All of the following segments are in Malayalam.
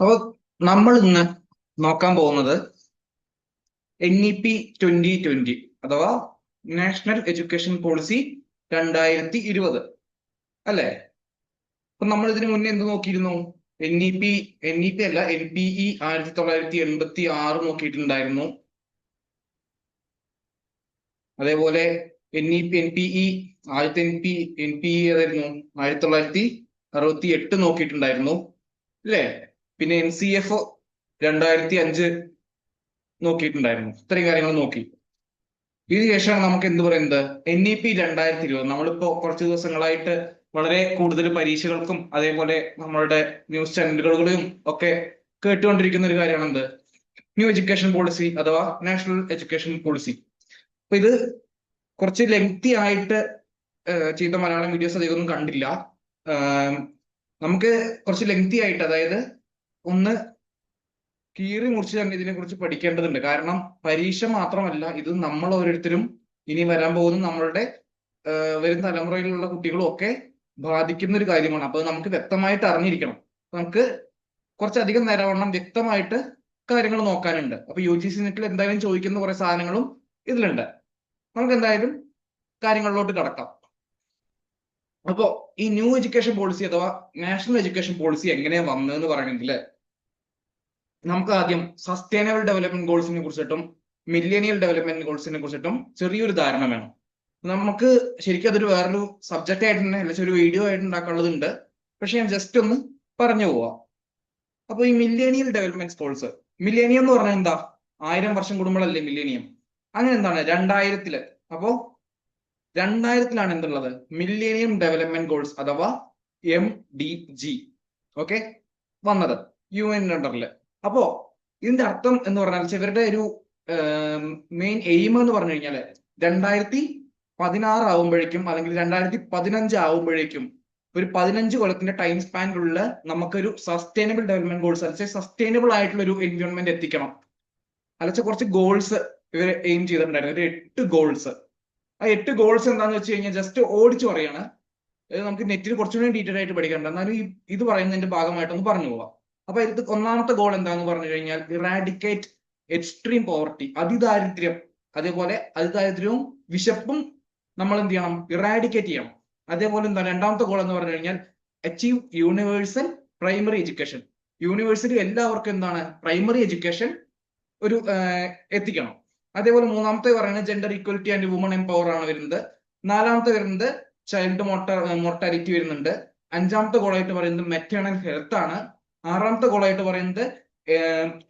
അപ്പോൾ നമ്മൾ ഇന്ന് നോക്കാൻ പോകുന്നത് NEP 2020 അഥവാ നാഷണൽ എഡ്യൂക്കേഷൻ പോളിസി 2020 അല്ലേ? അപ്പൊ നമ്മൾ ഇതിനു മുന്നേ എന്ത് നോക്കിയിരുന്നു? NEP അല്ല, NPE 1986 നോക്കിയിട്ടുണ്ടായിരുന്നു. അതേപോലെ NPE ആദ്യത്തെ NPE ഏതായിരുന്നു? 1968 നോക്കിയിട്ടുണ്ടായിരുന്നു അല്ലേ? പിന്നെ NCF 2005 നോക്കിയിട്ടുണ്ടായിരുന്നു. ഇത്രയും കാര്യങ്ങൾ നോക്കി. ഇതിന് ശേഷമാണ് നമുക്ക് എന്ത് പറയുന്നത്? NEP 2020. നമ്മളിപ്പോ കുറച്ച് ദിവസങ്ങളായിട്ട് വളരെ കൂടുതൽ പരീക്ഷകൾക്കും അതേപോലെ നമ്മളുടെ ന്യൂസ് ചാനലുകളിലും ഒക്കെ കേട്ടുകൊണ്ടിരിക്കുന്ന ഒരു കാര്യമാണ് എന്ത്? ന്യൂ എഡ്യൂക്കേഷൻ പോളിസി അഥവാ നാഷണൽ എഡ്യൂക്കേഷൻ പോളിസി. അപ്പൊ ഇത് കുറച്ച് ലെങ്തി ആയിട്ട് ചെയ്ത മലയാളം വീഡിയോസ് അധികമൊന്നും കണ്ടില്ല. നമുക്ക് കുറച്ച് ലെങ്തി ആയിട്ട്, അതായത് ഒന്ന് കീറി മുറിച്ച് തന്നെ ഇതിനെ കുറിച്ച് പഠിക്കേണ്ടതുണ്ട്. കാരണം പരീക്ഷ മാത്രമല്ല, ഇത് നമ്മൾ ഓരോരുത്തരും ഇനി വരാൻ പോകുന്ന നമ്മളുടെ വരും തലമുറയിലുള്ള കുട്ടികളും ഒക്കെ ബാധിക്കുന്ന ഒരു കാര്യമാണ്. അപ്പൊ നമുക്ക് വ്യക്തമായിട്ട് അറിഞ്ഞിരിക്കണം. നമുക്ക് കുറച്ചധികം നേരവണ്ണം വ്യക്തമായിട്ട് കാര്യങ്ങൾ നോക്കാനുണ്ട്. അപ്പൊ UGC നെറ്റിൽ എന്തായാലും ചോദിക്കുന്ന കുറെ സാധനങ്ങളും ഇതിലുണ്ട്. നമുക്ക് എന്തായാലും കാര്യങ്ങളിലോട്ട് കടക്കാം. അപ്പോ ഈ ന്യൂ എഡ്യൂക്കേഷൻ പോളിസി അഥവാ നാഷണൽ എഡ്യൂക്കേഷൻ പോളിസി എങ്ങനെയാ വന്നതെന്ന് പറയണമെങ്കിൽ നമുക്ക് ആദ്യം സസ്റ്റൈനബിൾ ഡെവലപ്മെന്റ് ഗോൾസിനെ കുറിച്ചിട്ടും മില്ലേനിയൽ ഡെവലപ്മെന്റ് ഗോൾസിനെ കുറിച്ചിട്ടും ചെറിയൊരു ധാരണ വേണം. നമുക്ക് ശരിക്കും അതൊരു വേറൊരു സബ്ജക്റ്റ് ആയിട്ട് തന്നെ അല്ലെങ്കിൽ ഒരു വീഡിയോ ആയിട്ട് ഉണ്ടാക്കാനുള്ളതുണ്ട്. പക്ഷെ ഞാൻ ജസ്റ്റ് ഒന്ന് പറഞ്ഞു പോവാം. അപ്പൊ ഈ മില്ലേനിയൽ ഡെവലപ്മെന്റ് ഗോൾസ്, മില്ലേനിയം എന്ന് പറഞ്ഞാൽ എന്താ? 1000 വർഷം കൂടുമ്പോഴല്ലേ മില്ലേനിയം? അങ്ങനെ എന്താണ് 2000-ല്. അപ്പോ 2000-ലാണ് എന്തുള്ളത്? മില്ലേനിയം ഡെവലപ്മെന്റ് ഗോൾസ് അഥവാ MDG ഓക്കെ വന്നത് UN അണ്ടറിൽ. അപ്പോ ഇതിന്റെ അർത്ഥം എന്ന് പറഞ്ഞാൽ ഇവരുടെ ഒരു മെയിൻ എയിം എന്ന് പറഞ്ഞു കഴിഞ്ഞാല് 2016 ആവുമ്പോഴേക്കും അല്ലെങ്കിൽ 2015 ആവുമ്പോഴേക്കും ഒരു 15 കൊല്ലത്തിന്റെ ടൈം സ്പാനിലുള്ള നമുക്കൊരു സസ്റ്റൈനബിൾ ഡെവലപ്മെന്റ് ഗോൾസ് അല്ലെങ്കിൽ സസ്റ്റൈനബിൾ ആയിട്ടുള്ള ഒരു എൻവയോൺമെന്റ് എത്തിക്കണം. അല്ലെങ്കിൽ കുറച്ച് ഗോൾസ് ഇവർ എയിം ചെയ്തിട്ടുണ്ടായിരുന്നു. ഒരു 8 ഗോൾസ്. ആ 8 ഗോൾസ് എന്താന്ന് വെച്ച് കഴിഞ്ഞാൽ ജസ്റ്റ് ഓടിച്ചു പറയാണ്. നമുക്ക് നെറ്റിൽ കുറച്ചുകൂടി ഡീറ്റെയിൽ ആയിട്ട് പഠിക്കണ്ട. എന്നാലും ഇത് പറയുന്നതിന്റെ ഭാഗമായിട്ടൊന്ന് പറഞ്ഞു പോവാം. അപ്പൊ ഇത് ഒന്നാമത്തെ ഗോൾ എന്താന്ന് പറഞ്ഞു കഴിഞ്ഞാൽ ഇറാഡിക്കേറ്റ് എക്സ്ട്രീം പോവർട്ടി, അതിദാരിദ്ര്യം. അതേപോലെ അതിദാരിദ്ര്യവും വിശപ്പും നമ്മൾ എന്ത് ചെയ്യണം? ഇറാഡിക്കേറ്റ് ചെയ്യണം. അതേപോലെ എന്താ രണ്ടാമത്തെ ഗോൾ എന്ന് പറഞ്ഞു കഴിഞ്ഞാൽ achieve universal primary education. University എല്ലാവർക്കും എന്താണ്? പ്രൈമറി എഡ്യൂക്കേഷൻ ഒരു എത്തിക്കണം. അതേപോലെ മൂന്നാമത്തെ പറയുന്നത് gender equality and woman empower ആണ് വരുന്നത്. നാലാമത്തെ വരുന്നത് ചൈൽഡ് മോർട്ടാലിറ്റി വരുന്നുണ്ട്. അഞ്ചാമത്തെ ഗോളായിട്ട് പറയുന്നത് മെറ്റേണൽ ഹെൽത്ത് ആണ്. ആറാമത്തെ ഗോളായിട്ട് പറയുന്നത്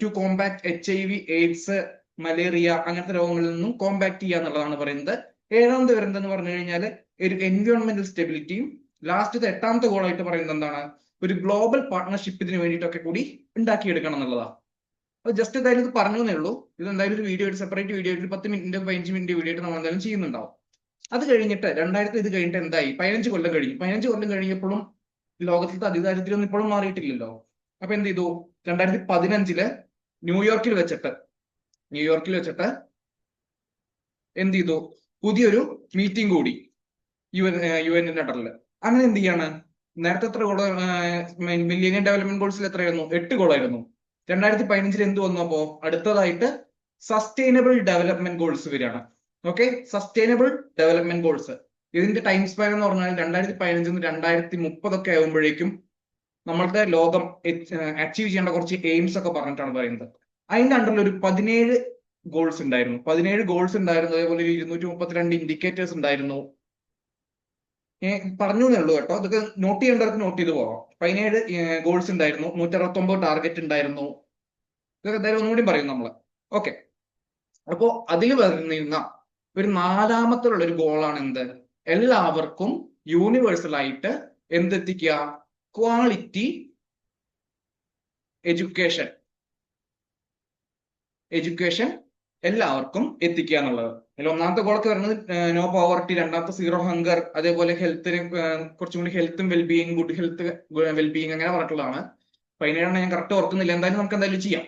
to combat HIV, AIDS, malaria അങ്ങനത്തെ രോഗങ്ങളിൽ നിന്നും കോമ്പാക്ട് ചെയ്യുക എന്നുള്ളതാണ് പറയുന്നത്. ഏഴാമത് വരുന്നത് എന്ന് പറഞ്ഞു കഴിഞ്ഞാൽ ഒരു എൻവയോൺമെന്റൽ സ്റ്റെബിലിറ്റിയും. ലാസ്റ്റത്തെ എട്ടാമത്തെ ഗോളായിട്ട് പറയുന്നത് എന്താണ്? ഒരു ഗ്ലോബൽ പാർട്ട്ണർഷിപ്പ് ഇതിന് വേണ്ടിയിട്ടൊക്കെ കൂടി ഉണ്ടാക്കിയെടുക്കണം എന്നുള്ളതാണ്. അപ്പൊ ജസ്റ്റ് എന്തായാലും ഇത് പറഞ്ഞു എന്നേ ഉള്ളൂ. ഇത് എന്തായാലും ഒരു വീഡിയോ ആയിട്ട്, സെപ്പറേറ്റ് വീഡിയോ ആയിട്ട് 10 മിനിറ്റ് 15 മിനിറ്റ് വീഡിയോ ആയിട്ട് നമ്മൾ എന്തായാലും ചെയ്യുന്നുണ്ടാവും. അത് കഴിഞ്ഞിട്ട് 2000 ഇത് കഴിഞ്ഞിട്ട് എന്തായി? 15 കൊല്ലം കഴിഞ്ഞു. 15 കൊല്ലം കഴിഞ്ഞപ്പോഴും ലോകത്തിലത്തെ അതിദാരിദ്ര്യം ഒന്നും ഇപ്പോഴും മാറിയിട്ടില്ലല്ലോ. അപ്പൊ എന്ത് ചെയ്തു? 2015 ന്യൂയോർക്കിൽ വെച്ചിട്ട് എന്ത് ചെയ്തു? പുതിയൊരു മീറ്റിംഗ് കൂടി UN അണ്ടറിൽ. അങ്ങനെ എന്ത് ചെയ്യാണ്? നേരത്തെ എത്ര ഗോൾ? മില്ലേനിയം ഡെവലപ്മെന്റ് ഗോൾസിൽ എത്രയായിരുന്നു? 8 ഗോളായിരുന്നു. 2015 എന്ത് വന്നു? അപ്പോ അടുത്തതായിട്ട് സസ്റ്റൈനബിൾ ഡെവലപ്മെന്റ് ഗോൾസ് വരികയാണ്. Okay, sustainable development goals. ഇതിന്റെ ടൈം സ്പാൻ എന്ന് പറഞ്ഞാൽ 2015 2030 ഒക്കെ ആകുമ്പോഴേക്കും നമ്മളുടെ ലോകം അച്ചീവ് ചെയ്യേണ്ട കുറച്ച് എയിംസ് ഒക്കെ പറഞ്ഞിട്ടാണ് പറയുന്നത്. അതിന്റെ അണ്ടറിൽ ഒരു 17 ഗോൾസ് ഉണ്ടായിരുന്നു. 17 ഗോൾസ് ഉണ്ടായിരുന്നു. അതേപോലെ 232 ഇൻഡിക്കേറ്റേഴ്സ് ഉണ്ടായിരുന്നു. പറഞ്ഞു എന്നേ ഉള്ളൂ കേട്ടോ. ഇതൊക്കെ നോട്ട് ചെയ്യേണ്ടവർക്ക് നോട്ട് ചെയ്ത് പോകാം. 17 ഗോൾസ് ഉണ്ടായിരുന്നു. 169 ടാർഗറ്റ് ഉണ്ടായിരുന്നു. ഇതൊക്കെ എന്തായാലും ഒന്നുകൂടി പറയും നമ്മള്. ഓക്കെ, അപ്പോ അതിൽ വരുന്ന ഒരു നാലാമത്തുള്ള ഒരു ഗോളാണ് എന്ത്? എല്ലാവർക്കും യൂണിവേഴ്സൽ ആയിട്ട് എന്തെത്തിക്കുക? ക്വാളിറ്റി എഡ്യൂക്കേഷൻ എല്ലാവർക്കും എത്തിക്കുക എന്നുള്ളത്. അതിൽ ഒന്നാമത്തെ ഗോളൊക്കെ വരുന്നത് നോ പോവർട്ടി, രണ്ടാമത്തെ സീറോ ഹങ്കർ, അതേപോലെ ഹെൽത്തിന് കുറച്ചും കൂടി ഹെൽത്തും വെൽബീയിങ്, ഗുഡ് ഹെൽത്ത് വെൽബീയിങ് അങ്ങനെ പറഞ്ഞിട്ടുള്ളതാണ്. 17 ഞാൻ കറക്റ്റ് ഓർക്കുന്നില്ല. എന്തായാലും നമുക്ക് എന്തായാലും ചെയ്യാം.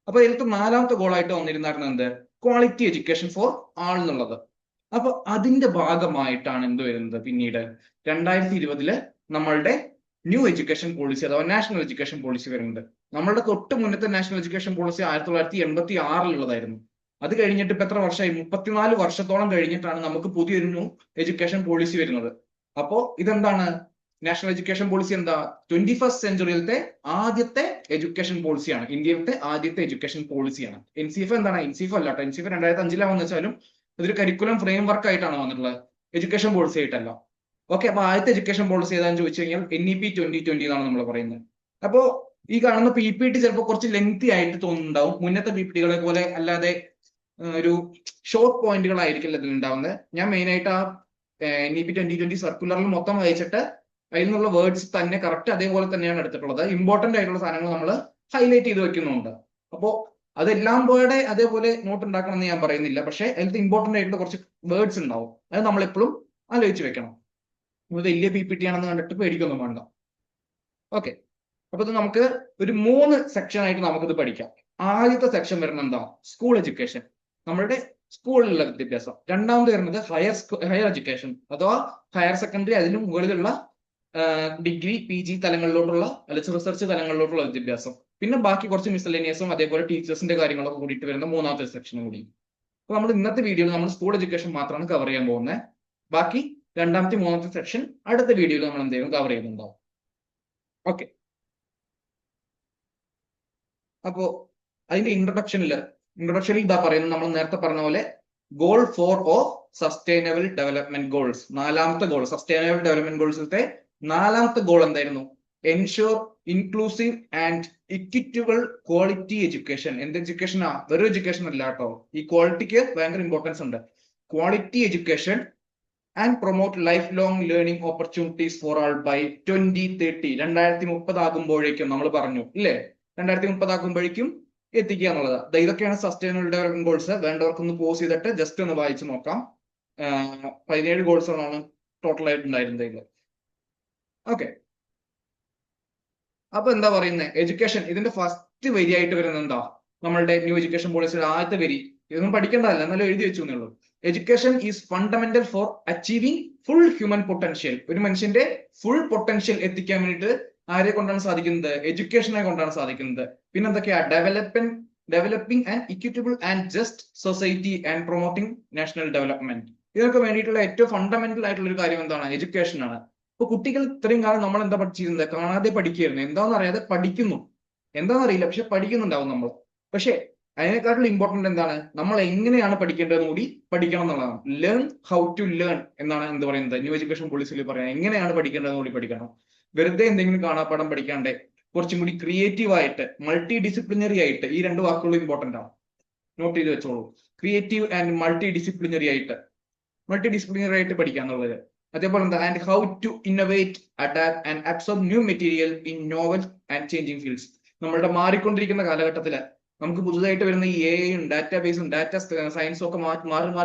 അപ്പൊ ഇതിലത്തെ നാലാമത്തെ ഗോളായിട്ട് വന്നിരുന്നായിരുന്നു എന്ത്? ക്വാളിറ്റി എഡ്യൂക്കേഷൻ ഫോർ ആൾ എന്നുള്ളത്. അപ്പൊ അതിന്റെ ഭാഗമായിട്ടാണ് എന്ത് വരുന്നത്? പിന്നീട് 2020 നമ്മളുടെ ന്യൂ എഡ്യൂക്കേഷൻ പോളിസി അഥവാ നാഷണൽ എഡ്യൂക്കേഷൻ പോളിസി വരുന്നുണ്ട്. നമ്മളുടെ തൊട്ട് മുന്നത്തെ നാഷണൽ എഡ്യൂക്കേഷൻ പോളിസി 1986 അത് കഴിഞ്ഞിട്ട് ഇപ്പൊ എത്ര വർഷമായി? 34 വർഷത്തോളം കഴിഞ്ഞിട്ടാണ് നമുക്ക് പുതിയൊരു ന്യൂ എഡ്യൂക്കേഷൻ പോളിസി വരുന്നത്. അപ്പോ ഇതെന്താണ്? നാഷണൽ എഡ്യൂക്കേഷൻ പോളിസി എന്താ? 21st സെഞ്ചുറിയിലത്തെ ആദ്യത്തെ എഡ്യൂക്കേഷൻ പോളിസിയാണ്, ഇന്ത്യയിലത്തെ ആദ്യത്തെ എഡ്യൂക്കേഷൻ പോളിസിയാണ്. NCF എന്താണ്? NCF അല്ല കേട്ടോ. NCF 2005 വന്നു വെച്ചാലും അതൊരു കരിക്കുലം ഫ്രെയിം വർക്ക് ആയിട്ടാണ് വന്നിട്ടുള്ളത്, എഡ്യൂക്കേഷൻ പോളിസി ആയിട്ടല്ല. ഓക്കെ, അപ്പൊ ആദ്യത്തെ എഡ്യൂക്കേഷൻ പോളിസി ഏതാണെന്ന് ചോദിച്ചു കഴിഞ്ഞാൽ NEP 2020 എന്നാണ് നമ്മൾ പറയുന്നത്. അപ്പോ ഈ കാണുന്ന PPT ചിലപ്പോൾ കുറച്ച് ലെങ്തി ആയിട്ട് തോന്നുന്നുണ്ടാവും. മുന്നത്തെ PPTകളെ പോലെ അല്ലാതെ ഒരു ഷോർട്ട് പോയിന്റുകളായിരിക്കില്ല ഇതിൽ ഉണ്ടാവുന്നത്. ഞാൻ മെയിൻ ആയിട്ട് ആ NEP 2020 സർക്കുലറിൽ മൊത്തം വായിച്ചിട്ട് അതിൽ നിന്നുള്ള വേർഡ്സ് തന്നെ കറക്റ്റ് അതേപോലെ തന്നെയാണ് എടുത്തിട്ടുള്ളത്. ഇമ്പോർട്ടന്റ് ആയിട്ടുള്ള സാധനങ്ങൾ നമ്മൾ ഹൈലൈറ്റ് ചെയ്ത് വെക്കുന്നുണ്ട്. അപ്പോ അതെല്ലാം പോലെ അതേപോലെ നോട്ട് ഉണ്ടാക്കണം എന്ന് ഞാൻ പറയുന്നില്ല, പക്ഷേ അതിലത്തെ ഇമ്പോർട്ടന്റ് ആയിട്ടുള്ള കുറച്ച് വേർഡ്സ് ഉണ്ടാവും, അത് നമ്മൾ എപ്പോഴും ആലോചിച്ച് വെക്കണം. വലിയ PPT ആണെന്ന് കണ്ടിട്ട് പേടിക്കൊന്നും വേണ്ട. ഓക്കെ, അപ്പൊ ഇത് നമുക്ക് ഒരു 3 സെക്ഷൻ ആയിട്ട് നമുക്കിത് പഠിക്കാം. ആദ്യത്തെ സെക്ഷൻ വരുന്നത് എന്താ? സ്കൂൾ എഡ്യൂക്കേഷൻ, നമ്മളുടെ സ്കൂളിലുള്ള വിദ്യാഭ്യാസം. രണ്ടാമത് വരുന്നത് ഹയർ എഡ്യൂക്കേഷൻ അഥവാ ഹയർ സെക്കൻഡറി, അതിന് മുകളിലുള്ള ഡിഗ്രി PG തലങ്ങളിലോട്ടുള്ള അല്ലെങ്കിൽ റിസർച്ച് തലങ്ങളിലോട്ടുള്ള വിദ്യാഭ്യാസം. പിന്നെ ബാക്കി കുറച്ച് മിസലേനിയസും അതേപോലെ ടീച്ചേഴ്സിന്റെ കാര്യങ്ങളൊക്കെ കൂടിയിട്ട് വരുന്ന മൂന്നാമത്തെ സെക്ഷനും കൂടി. അപ്പൊ നമ്മൾ ഇന്നത്തെ വീഡിയോയിൽ നമ്മൾ സ്കൂൾ എഡ്യൂക്കേഷൻ മാത്രമാണ് കവർ ചെയ്യാൻ പോകുന്നത്. ബാക്കി രണ്ടാമത്തെ മൂന്നാമത്തെ സെക്ഷൻ അടുത്ത വീഡിയോയിൽ നമ്മൾ എന്തെങ്കിലും കവർ ചെയ്യുന്നുണ്ടാവും. ഓക്കെ, അപ്പോ അതിന്റെ ഇൻട്രൊഡക്ഷനിൽ ഇതാ പറയുന്നത്, നമ്മൾ നേരത്തെ പറഞ്ഞ പോലെ goal 4 of sustainable development goals. 4ാമത്തെ ഗോൾ, സസ്റ്റൈനബിൾ ഡെവലപ്മെന്റ് ഗോൾസിലത്തെ 4ാമത്തെ ഗോൾ എന്തായിരുന്നു? Ensure inclusive and equitable quality education. എന്ത് എഡ്യൂക്കേഷനാ? വെറും എഡ്യൂക്കേഷൻ അല്ല കേട്ടോ, ഈ ക്വാളിറ്റിക്ക് ഭയങ്കര ഇമ്പോർട്ടൻസ് ഉണ്ട്. Quality education and promote life long learning opportunities for all by 2030. 2030 ആകുമ്പോഴേക്കും നമ്മൾ പറഞ്ഞു ഇല്ലേ, 2030 ആകുമ്പോഴേക്കും എത്തിക്കുക എന്നുള്ളത്. ഇതൊക്കെയാണ് സസ്റ്റൈനബിൾ ഡെവലപ്മെന്റ് ഗോൾസ്. വേണ്ടവർക്കൊന്ന് പോസ് ചെയ്തിട്ട് ജസ്റ്റ് ഒന്ന് വായിച്ചു നോക്കാം. 17 ഗോൾസുകളാണ് ടോട്ടൽ ആയിട്ട് ഉണ്ടായിരുന്നത്. ഓക്കെ, അപ്പൊ എന്താ പറയുന്നത്? എഡ്യൂക്കേഷൻ, ഇതിന്റെ ഫസ്റ്റ് വരിയായിട്ട് വരുന്നത് എന്താ? നമ്മളുടെ ന്യൂ എഡ്യൂക്കേഷൻ പോളിസിയുടെ ആദ്യത്തെ വരി. ഇതൊന്നും പഠിക്കേണ്ടതല്ല, എന്നാലും എഴുതി വെച്ചു എന്നുള്ളൂ. Education is fundamental for achieving full human potential. ഒരു മനുഷ്യന്റെ ഫുൾ പൊട്ടൻഷ്യൽ എത്തിക്കാൻ വേണ്ടിയിട്ട് ആരെ കൊണ്ടാണ് സാധിക്കുന്നത്? എഡ്യൂക്കേഷനെ കൊണ്ടാണ് സാധിക്കുന്നത്. പിന്നെ എന്തൊക്കെയാ? Developing and equitable and just society and promoting national development. ഇതിനൊക്കെ വേണ്ടിയിട്ടുള്ള ഏറ്റവും ഫണ്ടമെന്റൽ ആയിട്ടുള്ള ഒരു കാര്യം എന്താണ്? എഡ്യൂക്കേഷൻ ആണ്. ഇപ്പൊ കുട്ടികൾ ഇത്രയും കാലം നമ്മൾ എന്താ പഠിച്ചിരുന്നത്? കാണാതെ പഠിക്കുകയായിരുന്നു. എന്താണെന്ന് അറിയാതെ പഠിക്കുന്നു, എന്താണെന്ന് അറിയില്ല, പക്ഷെ പഠിക്കുന്നുണ്ടാവും നമ്മൾ. പക്ഷെ അതിനെക്കാട്ടും ഇമ്പോർട്ടന്റ് എന്താണ്? നമ്മൾ എങ്ങനെയാണ് പഠിക്കേണ്ടതെന്ന് കൂടി പഠിക്കണം എന്നുള്ളതാണ്. ലേൺ ഹൗ ടു ലേൺ എന്നാണ് എന്ത് പറയുന്നത്, ന്യൂ എഡ്യൂക്കേഷൻ പോളിസിയിൽ പറയുന്നത്. എങ്ങനെയാണ് പഠിക്കേണ്ടതെന്ന് കൂടി പഠിക്കണം. വെറുതെ എന്തെങ്കിലും കാണാപ്പാഠം പഠിക്കാണ്ട് കുറച്ചും കൂടി ക്രിയേറ്റീവ് ആയിട്ട്, മൾട്ടി ഡിസിപ്ലിനറി ആയിട്ട്, ഈ 2 വാക്കുകളും ഇമ്പോർട്ടന്റ് ആണ്, നോട്ട് ചെയ്ത് വെച്ചോളൂ. ക്രിയേറ്റീവ് ആൻഡ് മൾട്ടി ഡിസിപ്ലിനറി ആയിട്ട് പഠിക്കുക എന്നുള്ളത്. അതേപോലെ എന്താ? And how to innovate, adapt and absorb new material in novel and changing fields. നമ്മളുടെ മാറിക്കൊണ്ടിരിക്കുന്ന കാലഘട്ടത്തില് നമുക്ക് പുതുതായിട്ട് വരുന്ന ഈ AI-യും ഡാറ്റാബേസും ഡാറ്റ സയൻസും ഒക്കെ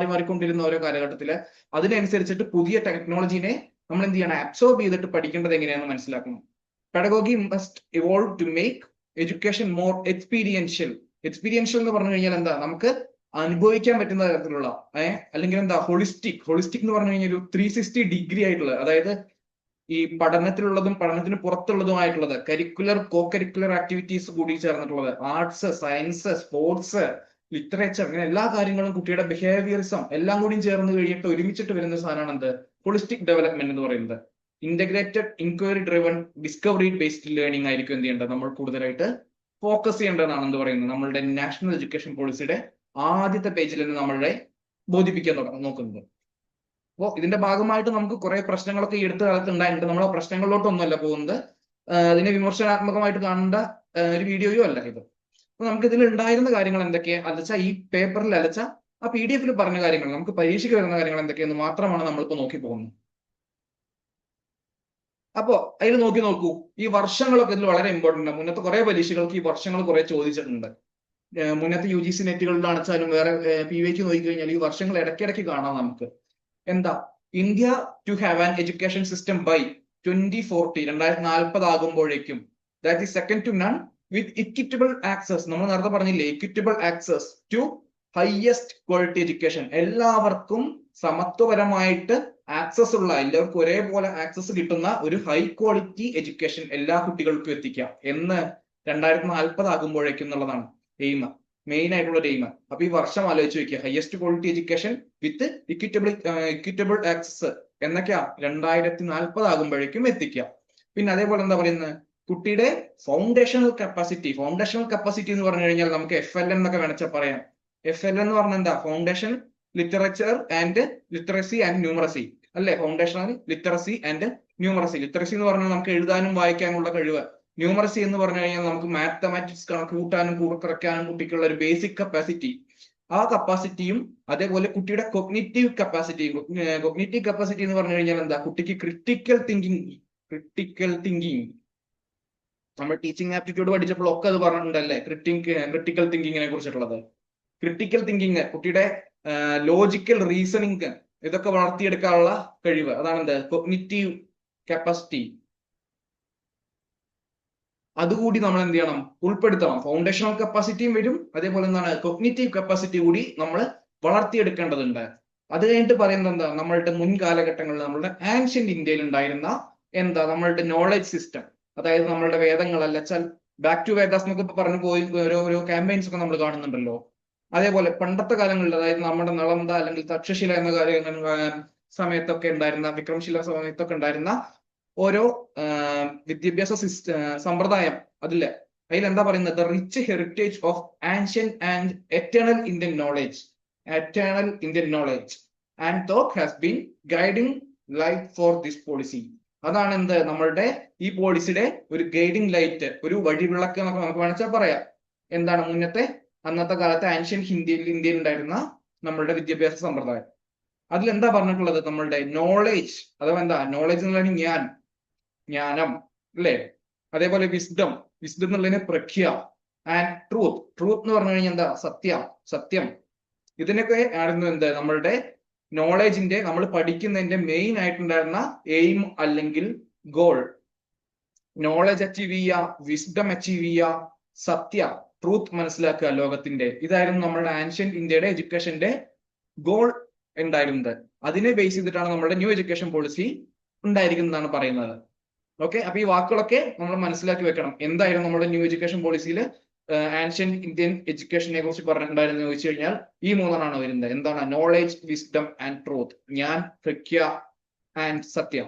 മാറിക്കൊണ്ടിരുന്ന ഓരോ കാലഘട്ടത്തില് അതിനനുസരിച്ചിട്ട് പുതിയ ടെക്നോളജീനെ നമ്മൾ എന്ത് ചെയ്യണം? അബ്സോർബ് ചെയ്തിട്ട് പഠിക്കേണ്ടത് എങ്ങനെയാണെന്ന് മനസ്സിലാക്കണം. Pedagogy must evolve to make education more experiential. Experiential എന്ന് പറഞ്ഞു കഴിഞ്ഞാൽ എന്താ? നമുക്ക് അനുഭവിക്കാൻ പറ്റുന്ന തരത്തിലുള്ള അല്ലെങ്കിൽ എന്താ ഹോളിസ്റ്റിക് എന്ന് പറഞ്ഞു കഴിഞ്ഞാൽ ഒരു 360 ഡിഗ്രി ആയിട്ടുള്ള, അതായത് ഈ പഠനത്തിലുള്ളതും പഠനത്തിന് പുറത്തുള്ളതുമായിട്ടുള്ളത്, കരിക്കുലർ കോ കരിക്കുലർ ആക്ടിവിറ്റീസ് കൂടി ചേർന്നിട്ടുള്ളത്, ആർട്സ്, സയൻസ്, സ്പോർട്സ്, ലിറ്ററേച്ചർ, അങ്ങനെ എല്ലാ കാര്യങ്ങളും, കുട്ടിയുടെ ബിഹേവിയറിസം എല്ലാം കൂടി ചേർന്ന് കഴിഞ്ഞിട്ട് ഒരുമിച്ചിട്ട് വരുന്ന സാധനമാണ് എന്ത്? ഹോളിസ്റ്റിക് ഡെവലപ്മെന്റ് എന്ന് പറയുന്നത്. Integrated inquiry driven discovery based learning ആയിരിക്കും എന്ത് ചെയ്യേണ്ടത്? നമ്മൾ കൂടുതലായിട്ട് ഫോക്കസ് ചെയ്യേണ്ടതെന്നാണ് എന്ത് പറയുന്നത്, നമ്മളുടെ നാഷണൽ എഡ്യൂക്കേഷൻ പോളിസിയുടെ ആദ്യത്തെ പേജിൽ നിന്ന് നമ്മളെ ബോധിപ്പിക്കാൻ നോക്കുന്നത്. അപ്പോൾ ഇതിന്റെ ഭാഗമായിട്ട് നമുക്ക് കുറെ പ്രശ്നങ്ങളൊക്കെ ഈ അടുത്ത കാലത്ത് ഉണ്ടായിട്ടുണ്ട്. നമ്മൾ ആ പ്രശ്നങ്ങളിലോട്ടൊന്നുമല്ല പോകുന്നത്, അതിനെ വിമർശനാത്മകമായിട്ട് കാണേണ്ട ഒരു വീഡിയോയും അല്ല ഇത്. അപ്പൊ നമുക്ക് ഇതിൽ ഉണ്ടായിരുന്ന കാര്യങ്ങൾ എന്തൊക്കെയാ അലച്ച, ഈ പേപ്പറിൽ അലച്ച ആ PDF പറഞ്ഞ കാര്യങ്ങൾ, നമുക്ക് പരീക്ഷയ്ക്ക് വരുന്ന കാര്യങ്ങൾ എന്തൊക്കെയെന്ന് മാത്രമാണ് നമ്മളിപ്പോ നോക്കി പോകുന്നത്. അപ്പോ അതിൽ നോക്കൂ, ഈ വർഷങ്ങളൊക്കെ ഇതിൽ വളരെ ഇമ്പോർട്ടന്റ് ആണ്. മുന്നത്തെ കുറെ പരീക്ഷകൾക്ക് ഈ വർഷങ്ങൾ കുറെ ചോദിച്ചിട്ടുണ്ട്. മുന്നത്തെ UGC നെറ്റുകളിലാണെച്ചാലും വേറെ PVക്ക് നോക്കിക്കഴിഞ്ഞാൽ ഈ വർഷങ്ങൾ ഇടയ്ക്കിടയ്ക്ക് കാണാം നമുക്ക്. എന്താ? India to have an education system by 2040, 2040 ആകുമ്പോഴേക്കും, that is second to none with equitable access. നമ്മൾ നേരത്തെ പറഞ്ഞില്ലേ, equitable access to highest quality education. എല്ലാവർക്കും സമത്വപരമായിട്ട് ആക്സസ് ഉള്ള, എല്ലാവർക്കും ഒരേപോലെ ആക്സസ് കിട്ടുന്ന ഒരു ഹൈ ക്വാളിറ്റി എഡ്യൂക്കേഷൻ എല്ലാ കുട്ടികൾക്കും എത്തിക്കാം എന്ന് 2040 ആകുമ്പോഴേക്കും എന്നുള്ളതാണ് എയിം, മെയിൻ ആയിട്ടുള്ള ഒരു എയിം. അപ്പൊ ഈ വർഷം ആലോചിച്ച് വെക്കുക, highest quality education with equitable access എന്നൊക്കെയാ 2040 ആകുമ്പോഴേക്കും എത്തിക്കാം. പിന്നെ അതേപോലെ എന്താ പറയുന്നത്, കുട്ടിയുടെ ഫൗണ്ടേഷണൽ കപ്പാസിറ്റി എന്ന് പറഞ്ഞു കഴിഞ്ഞാൽ നമുക്ക് FLN എന്നൊക്കെ വേണമെച്ചാൽ പറയാം. FLN എന്ന് പറഞ്ഞാൽ എന്താ, foundation literature and literacy and numeracy അല്ലെ, foundational literacy and numeracy. Literacy എന്ന് പറഞ്ഞാൽ നമുക്ക് എഴുതാനും വായിക്കാനുള്ള കഴിവ്, ന്യൂമറസി എന്ന് പറഞ്ഞു കഴിഞ്ഞാൽ നമുക്ക് മാത്തമാറ്റിക്സ് കണക്ക് കൂട്ടാനും കുറയ്ക്കാനും കുട്ടിക്കുള്ള ഒരു ബേസിക് കപ്പാസിറ്റി. ആ കപ്പാസിറ്റിയും അതേപോലെ കുട്ടിയുടെ കൊഗ്നിറ്റീവ് കപ്പാസിറ്റി എന്ന് പറഞ്ഞു കഴിഞ്ഞാൽ എന്താ, കുട്ടിക്ക് ക്രിട്ടിക്കൽ തിങ്കിങ് നമ്മൾ ടീച്ചിങ് ആപ്റ്റിറ്റ്യൂഡ് പഠിച്ചപ്പോൾ ഒക്കെ അത് പറഞ്ഞിട്ടുണ്ടല്ലേ, ക്രിട്ടിക്കൽ തിങ്കിങ്ങിനെ കുറിച്ചിട്ടുള്ളത്. ക്രിട്ടിക്കൽ തിങ്കിങ്, കുട്ടിയുടെ ലോജിക്കൽ റീസണിങ്, ഇതൊക്കെ വളർത്തിയെടുക്കാനുള്ള കഴിവ്, അതാണ് എന്ത്, കൊഗ്നിറ്റീവ് കപ്പാസിറ്റി. അതുകൂടി നമ്മൾ എന്ത് ചെയ്യണം, ഉൾപ്പെടുത്തണം. ഫൗണ്ടേഷണൽ കപ്പാസിറ്റിയും വരും, അതേപോലെ എന്താണ്, കൊഗ്നിറ്റീവ് കപ്പാസിറ്റി കൂടി നമ്മൾ വളർത്തിയെടുക്കേണ്ടതുണ്ട്. അത് കഴിഞ്ഞിട്ട് പറയുന്നത് എന്താ, നമ്മളുടെ മുൻ കാലഘട്ടങ്ങളിൽ നമ്മളുടെ ആൻഷ്യന്റ് ഇന്ത്യയിൽ ഉണ്ടായിരുന്ന എന്താ, നമ്മളുടെ നോളജ് സിസ്റ്റം, അതായത് നമ്മളുടെ വേദങ്ങളല്ല, ബാക്ക് ടു വേദാസ് എന്നൊക്കെ പറഞ്ഞു പോയി ഓരോ ക്യാമ്പയിൻസ് ഒക്കെ നമ്മൾ കാണുന്നുണ്ടല്ലോ. അതേപോലെ പണ്ടത്തെ കാലങ്ങളിൽ, അതായത് നമ്മുടെ നളന്ദ അല്ലെങ്കിൽ തക്ഷശില എന്ന സമയത്തൊക്കെ ഉണ്ടായിരുന്ന, വിക്രമശില സമയത്തൊക്കെ ഉണ്ടായിരുന്ന ഓരോ വിദ്യാഭ്യാസ സമ്പ്രദായം, അതിലെന്താ പറയുന്നത്, the rich heritage of ancient and eternal Indian knowledge and thought has been guiding light for this policy. അതാണ് എന്ത്, നമ്മളുടെ ഈ പോളിസിയുടെ ഒരു ഗൈഡിങ് ലൈറ്റ്, ഒരു വഴിവിളക്ക് എന്നൊക്കെ നമുക്ക് വേണമെച്ചാൽ പറയാം. എന്താണ്, അന്നത്തെ കാലത്ത് ആൻഷ്യന്റ് ഇന്ത്യയിൽ ഉണ്ടായിരുന്ന നമ്മളുടെ വിദ്യാഭ്യാസ സമ്പ്രദായം. അതിലെന്താ പറഞ്ഞിട്ടുള്ളത്, നമ്മളുടെ നോളേജ്, അഥവാ എന്താ നോളേജ് എന്നുള്ളതിന് ജ്ഞാനം അല്ലെ, അതേപോലെ വിസ്ഡം എന്നുള്ളതിന് പ്രഖ്യ, ആൻഡ് ട്രൂത്ത് എന്ന് പറഞ്ഞു കഴിഞ്ഞാൽ എന്താ, സത്യം. ഇതിനൊക്കെ ആയിരുന്നു എന്ത്, നമ്മളുടെ നോളേജിന്റെ, നമ്മൾ പഠിക്കുന്നതിന്റെ മെയിൻ ആയിട്ടുണ്ടായിരുന്ന എയിം അല്ലെങ്കിൽ ഗോൾ. നോളജ് അച്ചീവ് ചെയ്യുക, വിസ്ഡം അച്ചീവ് ചെയ്യുക, ട്രൂത്ത് മനസ്സിലാക്കുക ലോകത്തിന്റെ. ഇതായിരുന്നു നമ്മുടെ ആൻഷ്യന്റ് ഇന്ത്യയുടെ എഡ്യൂക്കേഷന്റെ ഗോൾ ഉണ്ടായിരുന്നത്. അതിനെ ബേസ് ചെയ്തിട്ടാണ് നമ്മുടെ ന്യൂ എഡ്യൂക്കേഷൻ പോളിസി ഉണ്ടായിരിക്കുന്നതാണ് പറയുന്നത്. ഓക്കെ, അപ്പൊ ഈ വാക്കുകളൊക്കെ നമ്മൾ മനസ്സിലാക്കി വെക്കണം. എന്തായിരുന്നു നമ്മുടെ ന്യൂ എഡ്യൂക്കേഷൻ പോളിസിയിൽ ആൻഷ്യന്റ് ഇന്ത്യൻ എഡ്യൂക്കേഷനെ കുറിച്ച് പറഞ്ഞിട്ടുണ്ടായിരുന്നു ചോദിച്ചു കഴിഞ്ഞാൽ ഈ മൂന്നെണ്ണമാണ് വരുന്നത്. എന്താണ്, നോളേജ്, വിസ്ഡം ആൻഡ് ട്രൂത്ത്, പ്രഖ്യ ആൻഡ് സത്യ.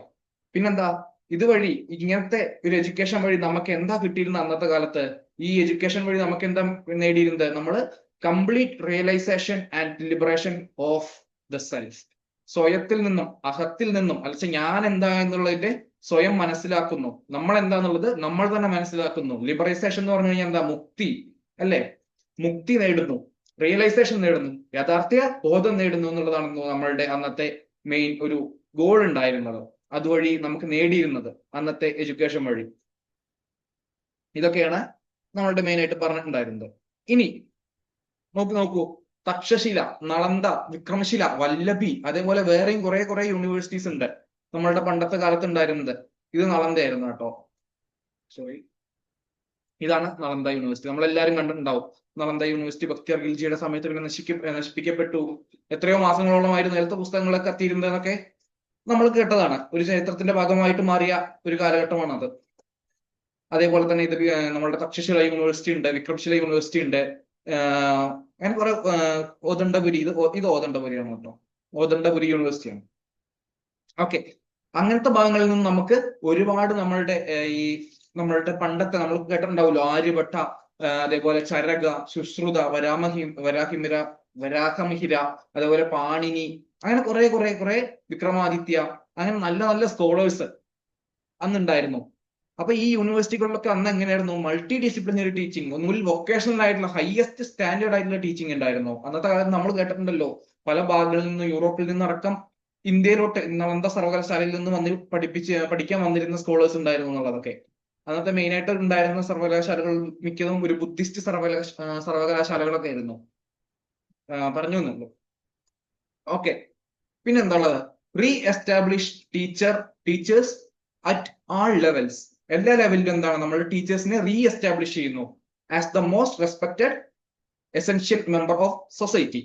പിന്നെന്താ, ഇതുവഴി ഇങ്ങനത്തെ ഒരു എഡ്യൂക്കേഷൻ വഴി നമുക്ക് എന്താ കിട്ടിയിരുന്നത് അന്നത്തെ കാലത്ത്, ഈ എഡ്യൂക്കേഷൻ വഴി നമുക്ക് എന്താ നേടിയിരുന്നത്, നമ്മൾ complete realisation and liberation of the self. സ്വയത്തിൽ നിന്നും, അഹത്തിൽ നിന്നും, അല്ലെങ്കിൽ ഞാൻ എന്താ എന്നുള്ളതിന്റെ സ്വയം മനസ്സിലാക്കുന്നു. നമ്മൾ എന്താന്നുള്ളത് നമ്മൾ തന്നെ മനസ്സിലാക്കുന്നു. ലിബറൈസേഷൻ എന്ന് പറഞ്ഞു കഴിഞ്ഞാൽ എന്താ, മുക്തി അല്ലെ, മുക്തി നേടുന്നു, റിയലൈസേഷൻ നേടുന്നു, യാഥാർത്ഥ്യ ബോധം നേടുന്നു എന്നുള്ളതാണ് നമ്മളുടെ അന്നത്തെ മെയിൻ ഒരു ഗോൾ ഉണ്ടായിരുന്നത്. അതുവഴി നമുക്ക് നേടിയിരുന്നത് അന്നത്തെ എഡ്യൂക്കേഷൻ വഴി. ഇതൊക്കെയാണ് നമ്മളുടെ മെയിൻ ആയിട്ട് പറഞ്ഞിട്ടുണ്ടായിരുന്നത്. ഇനി നോക്കൂ, തക്ഷശില, നളന്ദ, വിക്രമശില, വല്ലഭി, അതേപോലെ വേറെയും കുറെ യൂണിവേഴ്സിറ്റീസ് ഉണ്ട് നമ്മളുടെ പണ്ടത്തെ കാലത്ത് ഉണ്ടായിരുന്നത്. ഇത് നളന്ദയായിരുന്നു കേട്ടോ, സോറി, ഇതാണ് നളന്ദ യൂണിവേഴ്സിറ്റി. നമ്മളെല്ലാരും കണ്ടിട്ടുണ്ടാവും. നളന്ദ യൂണിവേഴ്സിറ്റി ബക്തിയാർ ഖിൽജിയുടെ സമയത്ത് നശിപ്പിക്കപ്പെട്ടു. എത്രയോ മാസങ്ങളോളമായിരുന്നു നേരത്തെ പുസ്തകങ്ങളൊക്കെ കത്തിയിരുന്നതെന്നൊക്കെ നമ്മൾ കേട്ടതാണ്. ഒരു ചരിത്രത്തിന്റെ ഭാഗമായിട്ട് മാറിയ ഒരു കാലഘട്ടമാണ് അത്. അതേപോലെ തന്നെ ഇത് നമ്മളുടെ തക്ഷശില യൂണിവേഴ്സിറ്റി ഉണ്ട്, വിക്രമശില യൂണിവേഴ്സിറ്റി ഉണ്ട്, അങ്ങനെ കുറെ, ഓദണ്ഡപുരി, ഇത് ഓദണ്ഡപുരിയാണ് കേട്ടോ, ഓദണ്ഡപുരി യൂണിവേഴ്സിറ്റിയാണ്. ഓക്കെ, അങ്ങനത്തെ ഭാഗങ്ങളിൽ നിന്ന് നമുക്ക് ഒരുപാട് നമ്മളുടെ പണ്ടത്തെ നമ്മൾ കേട്ടിട്ടുണ്ടാവുമല്ലോ, ആര്യഭട്ട, അതേപോലെ ചരക, ശുശ്രുത, വരാഹമിഹിര, അതേപോലെ പാണിനി, അങ്ങനെ കുറെ വിക്രമാദിത്യ, അങ്ങനെ നല്ല സ്കോളേഴ്സ് അന്നുണ്ടായിരുന്നു. അപ്പൊ ഈ യൂണിവേഴ്സിറ്റികളിലൊക്കെ അന്ന് എങ്ങനെയായിരുന്നു, മൾട്ടി ഡിസിപ്ലിനറി ടീച്ചിങ്, ഒന്നുകിൽ വൊക്കേഷണൽ ആയിട്ടുള്ള ഹയസ്റ്റ് സ്റ്റാൻഡേർഡ് ആയിട്ടുള്ള ടീച്ചിങ് ഉണ്ടായിരുന്നു. അന്നത്തെ കാലത്ത് നമ്മൾ കേട്ടിട്ടുണ്ടല്ലോ, പല ഭാഗങ്ങളിൽ നിന്ന്, യൂറോപ്പിൽ നിന്നടക്കം ഇന്ത്യയിലോട്ട് നളന്ദ സർവകലാശാലയിൽ നിന്ന് പഠിക്കാൻ വന്നിരുന്ന സ്കോളേഴ്സ് ഉണ്ടായിരുന്നു എന്നുള്ളതൊക്കെ. അന്നത്തെ മെയിൻ ആയിട്ട് ഉണ്ടായിരുന്ന സർവകലാശാലകൾ മിക്കതും ഒരു ബുദ്ധിസ്റ്റ് സർവകലാശാലകളൊക്കെ ആയിരുന്നു. പറഞ്ഞു എന്നുള്ളൂ. ഓക്കെ, പിന്നെന്താ ഉള്ളത്, re establish teachers at all levels. എല്ലാ ലെവലിലും എന്താണ്, നമ്മൾ ടീച്ചേഴ്സിനെ റീ എസ്റ്റാബ്ലിഷ് ചെയ്യുന്നു as the most respected essential member of society.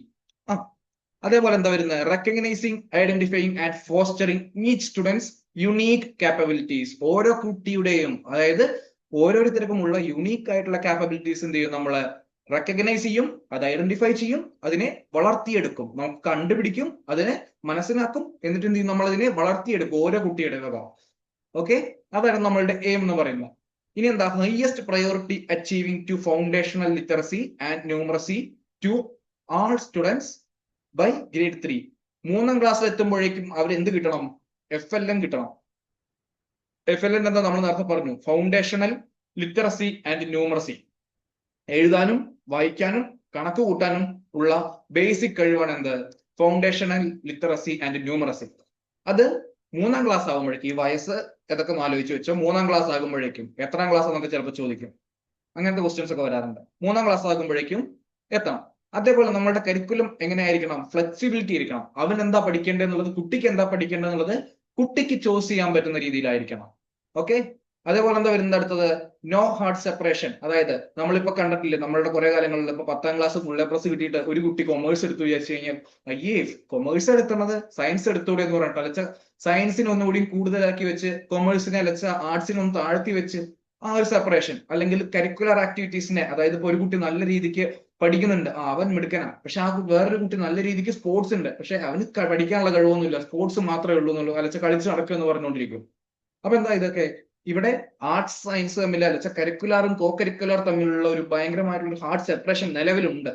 അതേപോലെ എന്താ വരുന്നത്, recognising, identifying and fostering each students unique capabilities. ഓരോ കുട്ടിയുടെയും, അതായത് ഓരോരുത്തർക്കും ഉള്ള യുണീക്ക് ആയിട്ടുള്ള കാപ്പബിലിറ്റീസ് എന്ത് ചെയ്യും, നമ്മള് റെക്കഗ്നൈസ് ചെയ്യും, അത് ഐഡന്റിഫൈ ചെയ്യും, അതിനെ വളർത്തിയെടുക്കും, നമുക്ക് കണ്ടുപിടിക്കും, അതിനെ മനസ്സിലാക്കും, എന്നിട്ട് എന്ത് ചെയ്യും, നമ്മൾ അതിനെ വളർത്തിയെടുക്കും ഓരോ കുട്ടിയുടെ. ഓക്കെ, അതാണ് നമ്മളുടെ എയിം എന്ന് പറയുന്നത്. ഇനി എന്താ, highest priority achieving to foundational literacy and numeracy to all students by grade 3. 3ാം ക്ലാസ്സിൽ എത്തുമ്പോഴേക്കും അവർ എന്ത് കിട്ടണം, FLN കിട്ടണം. FLN എന്താ നമ്മൾ നേരത്തെ പറഞ്ഞു, ഫൗണ്ടേഷണൽ ലിറ്ററസി ആൻഡ് ന്യൂമറസി. എഴുതാനും വായിക്കാനും കണക്ക് കൂട്ടാനും ഉള്ള ബേസിക് കഴിവാണ് എന്ത്, ഫൗണ്ടേഷണൽ ലിറ്ററസി ആൻഡ് ന്യൂമറസി. അത് 3ാം ക്ലാസ് ആകുമ്പോഴേക്കും, ഈ വയസ്സ് ഏതൊക്കെ ആലോചിച്ച് വെച്ചോ, 3ാം ക്ലാസ് ആകുമ്പോഴേക്കും, എത്രാം ക്ലാസ് എന്നൊക്കെ ചിലപ്പോൾ ചോദിക്കും, അങ്ങനത്തെ ക്വസ്റ്റ്യൻസ് ഒക്കെ വരാറുണ്ട്. 3ാം ക്ലാസ് ആകുമ്പോഴേക്കും എത്തണം. അതേപോലെ നമ്മുടെ കരിക്കുലം എങ്ങനെയായിരിക്കണം, ഫ്ലെക്സിബിലിറ്റി ഇരിക്കണം. അവൻ എന്താ പഠിക്കേണ്ടതെന്നുള്ളത്, കുട്ടിക്ക് എന്താ പഠിക്കേണ്ടതെന്നുള്ളത് കുട്ടിക്ക് ചോയ്സ് ചെയ്യാൻ പറ്റുന്ന രീതിയിലായിരിക്കണം. ഓക്കെ, അതേപോലെ എന്താ വരുന്നത് അടുത്തത്, നോ ഹാർഡ് സെപ്പറേഷൻ. അതായത് നമ്മളിപ്പോ കണ്ടിട്ടില്ലേ, നമ്മളുടെ കുറെ കാലങ്ങളിൽ ഇപ്പൊ 10ാം ക്ലാസ് ഫുൾ A+ കിട്ടിയിട്ട് ഒരു കുട്ടി കൊമേഴ്സ് എടുത്തു വിചാരിച്ചു കഴിഞ്ഞാൽ, അയ്യേ കൊമേഴ്സ് എടുത്തുള്ളത് സയൻസ് എടുത്തൂടെ എന്ന് പറഞ്ഞിട്ട് അലച്ച സയൻസിനെ ഒന്നുകൂടി കൂടുതലാക്കി വെച്ച് കൊമേഴ്സിനെ അലച്ച ആർട്സിനെ ഒന്ന് താഴ്ത്തി വെച്ച് ആ ഒരു സെപ്പറേഷൻ. അല്ലെങ്കിൽ കരിക്കുലർ ആക്ടിവിറ്റീസിനെ, അതായത് ഇപ്പൊ ഒരു കുട്ടി നല്ല രീതിക്ക് പഠിക്കുന്നുണ്ട്, അവൻ മിടുക്കനാ, പക്ഷെ ആ വേറൊരു കുട്ടി നല്ല രീതിക്ക് സ്പോർട്സ് ഉണ്ട്, പക്ഷെ അവന് പഠിക്കാനുള്ള കഴിവൊന്നുമില്ല, സ്പോർട്സ് മാത്രമേ ഉള്ളൂ എന്നുള്ളൂ, അലച്ച കളിച്ച് നടക്കുക എന്ന് പറഞ്ഞുകൊണ്ടിരിക്കും. അപ്പൊ എന്താ ഇതൊക്കെ, ഇവിടെ ആർട്സ് സയൻസ് തമ്മിൽ, അലച്ച കരിക്കുലറും കോ കരിക്കുലർ തമ്മിലുള്ള ഒരു ഭയങ്കരമായിട്ടുള്ള ഹാർഡ് സെപ്പറേഷൻ നിലവിലുണ്ട്.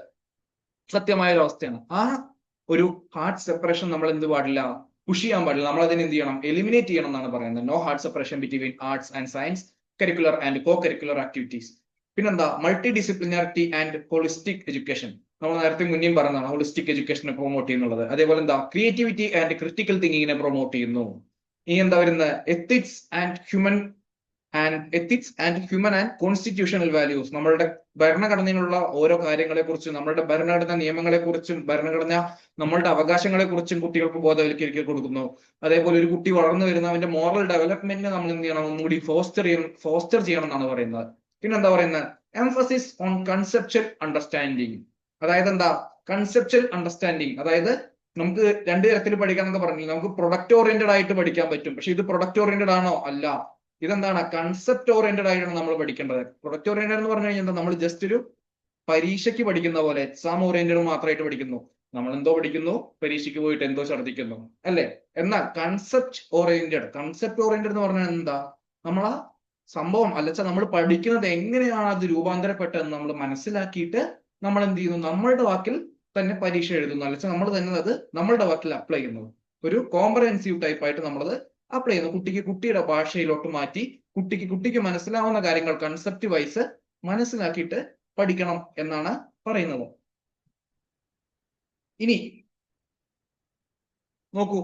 സത്യമായ ഒരു അവസ്ഥയാണ്. ആ ഒരു ഹാർഡ് സെപ്പറേഷൻ നമ്മൾ എന്ത് പാടില്ല, പുഷ് ചെയ്യാൻ പാടില്ല. നമ്മൾ അതിനെ എന്ത് ചെയ്യണം, എലിമിനേറ്റ് ചെയ്യണം എന്നാണ് പറയുന്നത്. No hard separation between arts and science, curricular and co curricular activities. പിന്നെന്താ, multi disciplinarity and holistic education. നമ്മൾ നേരത്തെ മുന്നേയും പറഞ്ഞതാണ് ഹോളിസ്റ്റിക് എഡ്യൂക്കേഷനെ പ്രൊമോട്ട് ചെയ്യുന്നുള്ളത്. അതേപോലെ എന്താ, ക്രിയേറ്റിവിറ്റി ആൻഡ് ക്രിട്ടിക്കൽ തിങ്കിങ്ങിനെ പ്രൊമോട്ട് ചെയ്യുന്നു. ഇനി എന്താ വരുന്നത്, ethics and human and constitutional values. നമ്മളുടെ ഭരണഘടനയിലുള്ള ഓരോ കാര്യങ്ങളെ കുറിച്ചും, നമ്മളുടെ ഭരണഘടനാ നിയമങ്ങളെ കുറിച്ചും, ഭരണഘടന നമ്മളുടെ അവകാശങ്ങളെ കുറിച്ചും കുട്ടികൾക്ക് ബോധവൽക്കരിക്കൽ കൊടുക്കുന്നു. അതേപോലെ ഒരു കുട്ടി വളർന്നു വരുന്ന അവന്റെ മോറൽ ഡെവലപ്മെന്റിനെ നമ്മൾ എന്ത് ചെയ്യണം, ഒന്നുകൂടി ഫോസ്റ്റർ ചെയ്യണം എന്നാണ് പറയുന്നത്. പിന്നെന്താ പറയുന്നത്, എംഫസിസ് ഓൺ കൺസെപ്ച്വൽ അണ്ടർസ്റ്റാൻഡിങ്. അതായത് എന്താ, കൺസെപ്ച്വൽ അണ്ടർസ്റ്റാൻഡിങ്, അതായത് നമുക്ക് 2 തരത്തിൽ പഠിക്കണം എന്ന് പറഞ്ഞു. നമുക്ക് പ്രൊഡക്റ്റ് ഓറിയന്റഡ് ആയിട്ട് പഠിക്കാൻ പറ്റും, പക്ഷെ ഇത് പ്രൊഡക്റ്റ് ഓറിയന്റഡ് ആണോ, അല്ല. ഇതെന്താണ്, കൺസെപ്റ്റ് ഓറിയന്റഡ് ആയിട്ടാണ് നമ്മൾ പഠിക്കേണ്ടത്. പ്രൊഡക്റ്റ് ഓറിയന്റഡ് എന്ന് പറഞ്ഞു കഴിഞ്ഞാൽ നമ്മൾ ജസ്റ്റ് ഒരു പരീക്ഷയ്ക്ക് പഠിക്കുന്ന പോലെ, എക്സാം ഓറിയന്റഡ് മാത്രമായിട്ട് പഠിക്കുന്നു. നമ്മൾ എന്തോ പഠിക്കുന്നു, പരീക്ഷയ്ക്ക് പോയിട്ട് എന്തോ ഛർദ്ദിക്കുന്നു, അല്ലേ. എന്നാൽ കൺസെപ്റ്റ് ഓറിയന്റഡ് എന്ന് പറഞ്ഞാൽ എന്താ, നമ്മളാ സംഭവം അല്ലച്ച നമ്മൾ പഠിക്കുന്നത് എങ്ങനെയാണ് അത് രൂപാന്തരപ്പെട്ടതെന്ന് നമ്മൾ മനസ്സിലാക്കിയിട്ട് നമ്മൾ എന്ത് ചെയ്യുന്നു, നമ്മളുടെ വാക്കിൽ തന്നെ പരീക്ഷ എഴുതുന്നു, അല്ലച്ച നമ്മൾ തന്നെ അത് നമ്മളുടെ വാക്കിൽ അപ്ലൈ ചെയ്യുന്നു. ഒരു കോംപ്രഹെൻസീവ് ടൈപ്പ് ആയിട്ട് നമ്മളത് അപ്ലൈ ചെയ്യുന്നു. കുട്ടിക്ക് കുട്ടിയുടെ ഭാഷയിലോട്ട് മാറ്റി കുട്ടിക്ക് മനസ്സിലാവുന്ന കാര്യങ്ങൾ കൺസെപ്റ്റ് വൈസ് മനസ്സിലാക്കിയിട്ട് പഠിക്കണം എന്നാണ് പറയുന്നത്. ഇനി നോക്കൂ,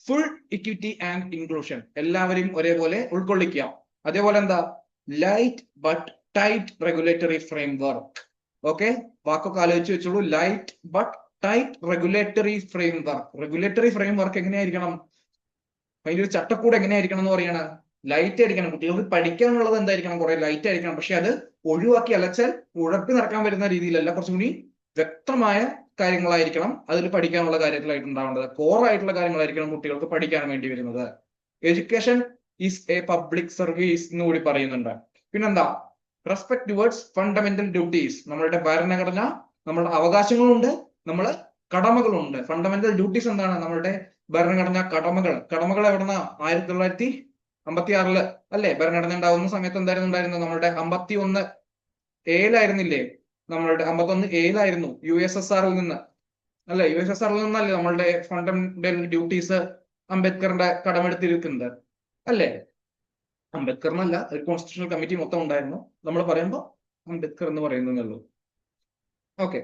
ഫുൾ ഇക്വിറ്റി ആൻഡ് ഇൻക്ലൂഷൻ, എല്ലാവരെയും ഒരേപോലെ ഉൾക്കൊള്ളിക്കുക. അതേപോലെ എന്താ, light but tight regulatory framework. Okay, വാക്കൊക്കെ ആലോചിച്ച് വെച്ചോളൂ. Light but tight regulatory framework എങ്ങനെയായിരിക്കണം, അതിന്റെ ഒരു ചട്ടക്കൂട് എങ്ങനെയായിരിക്കണം എന്ന് പറയണ, ലൈറ്റ് ആയിരിക്കണം. കുട്ടികൾക്ക് പഠിക്കാനുള്ളത് എന്തായിരിക്കണം, കുറെ ലൈറ്റ് ആയിരിക്കണം. പക്ഷെ അത് ഒഴിവാക്കി അലച്ചാൽ ഉഴപ്പി നടക്കാൻ വരുന്ന രീതിയിലല്ല, കുറച്ചും കൂടി വ്യക്തമായ കാര്യങ്ങളായിരിക്കണം അതിൽ പഠിക്കാനുള്ള കാര്യങ്ങളായിട്ട് ഉണ്ടാവേണ്ടത്. കോറായിട്ടുള്ള കാര്യങ്ങളായിരിക്കണം കുട്ടികൾക്ക് പഠിക്കാൻ വേണ്ടി വരുന്നത്. Education is A public service എന്ന് കൂടി പറയുന്നുണ്ട്. പിന്നെന്താ, റെസ്പെക്ട് ടുവേർഡ്സ് ഫണ്ടമെന്റൽ ഡ്യൂട്ടീസ്. നമ്മളുടെ ഭരണഘടന, നമ്മളുടെ അവകാശങ്ങളുണ്ട്, നമ്മള് കടമകളുണ്ട്. ഫണ്ടമെന്റൽ ഡ്യൂട്ടീസ് എന്താണ്, നമ്മളുടെ ഭരണഘടനാ കടമകൾ എവിടുന്ന, 1956 അല്ലെ ഭരണഘടന ഉണ്ടാവുന്ന സമയത്ത് എന്തായിരുന്നു ഉണ്ടായിരുന്നത്, നമ്മളുടെ 51A നമ്മളുടെ 51A USSRൽ നിന്ന്, അല്ലെ, USSRൽ നിന്നല്ലേ നമ്മളുടെ ഫണ്ടമെന്റൽ ഡ്യൂട്ടീസ് അംബേദ്കറിന്റെ കടമെടുത്തിരിക്കുന്നത്, അല്ലെ. അംബേദ്കറിനല്ല, ഒരു കോൺസ്റ്റിറ്റ്യൂഷണൽ കമ്മിറ്റി മൊത്തം ഉണ്ടായിരുന്നു. നമ്മൾ പറയുമ്പോൾ അംബേദ്കർ എന്ന് പറയുന്നുള്ളൂ. ഓക്കെ,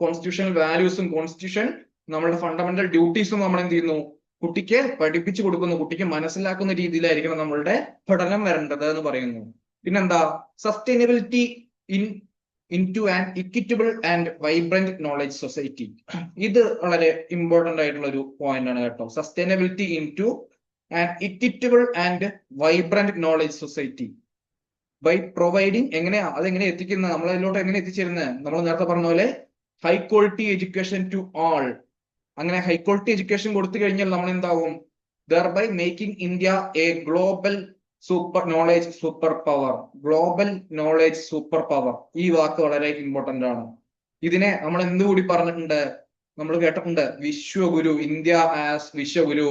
കോൺസ്റ്റിറ്റ്യൂഷണൽ വാല്യൂസും നമ്മളുടെ ഫണ്ടമെന്റൽ ഡ്യൂട്ടീസും നമ്മൾ എന്ത് ചെയ്യുന്നു, കുട്ടിക്ക് പഠിപ്പിച്ചു കൊടുക്കുന്നു. കുട്ടിക്ക് മനസ്സിലാക്കുന്ന രീതിയിലായിരിക്കണം നമ്മളുടെ പഠനം വരേണ്ടത് എന്ന് പറയുന്നു. പിന്നെന്താ, sustainability into an equitable and vibrant knowledge society. ഇത് വളരെ ഇമ്പോർട്ടന്റ് ആയിട്ടുള്ള ഒരു പോയിന്റ് ആണ് കേട്ടോ. Sustainability into an equitable and vibrant knowledge society by providing. അതെങ്ങനെ എത്തിക്കുന്നത്, നമ്മളതിലോട്ട് എങ്ങനെ എത്തിച്ചേരുന്നത്, നമ്മൾ നേരത്തെ പറഞ്ഞ പോലെ high quality education to all. അങ്ങനെ ഹൈ ക്വാളിറ്റി എഡ്യൂക്കേഷൻ കൊടുത്തു കഴിഞ്ഞാൽ നമ്മൾ എന്താവും? Thereby making India a global super knowledge super power. Global knowledge super power, ഈ വാക്ക് വളരെ ഇമ്പോർട്ടന്റ് ആണ്. ഇതിനെ നമ്മൾ എന്തുകൂടി പറഞ്ഞിട്ടുണ്ട്? നമ്മൾ കേട്ടിട്ടുണ്ട് വിശ്വഗുരു, ഇന്ത്യ ആസ് വിശ്വഗുരു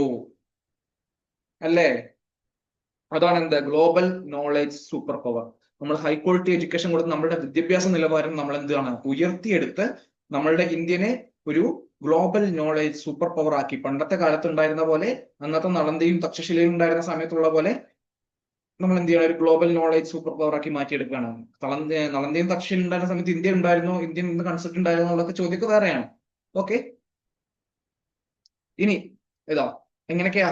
അല്ലേ? അതാണ് എന്ത്? Global knowledge super power. നമ്മൾ ഹൈ ക്വാളിറ്റി എഡ്യൂക്കേഷൻ കൊടുത്ത് നമ്മളുടെ വിദ്യാഭ്യാസ നിലവാരം നമ്മൾ എന്താണ് ഉയർത്തിയെടുത്ത് നമ്മളുടെ ഇന്ത്യനെ ഒരു ഗ്ലോബൽ നോളേജ് സൂപ്പർ പവർ ആക്കി. പണ്ടത്തെ കാലത്ത് ഉണ്ടായിരുന്ന പോലെ, അന്നത്തെ നളന്ദയും തക്ഷശിലയും ഉണ്ടായിരുന്ന സമയത്തുള്ള പോലെ നമ്മൾ എന്ത് ചെയ്യണം? ഒരു ഗ്ലോബൽ നോളേജ് സൂപ്പർ പവർ ആക്കി മാറ്റിയെടുക്കുകയാണ്. നളന്ദയും തക്ഷശിലയും ഉണ്ടായിരുന്ന സമയത്ത് ഇന്ത്യ ഉണ്ടായിരുന്നോ, ഇന്ത്യൻ എന്ന കൺസെപ്റ്റ് ഉണ്ടായിരുന്നോ എന്നുള്ള ചോദ്യമൊക്കെ വേറെയാണ്. ഓക്കെ, ഇനി ഇതാ എങ്ങനെയൊക്കെയാ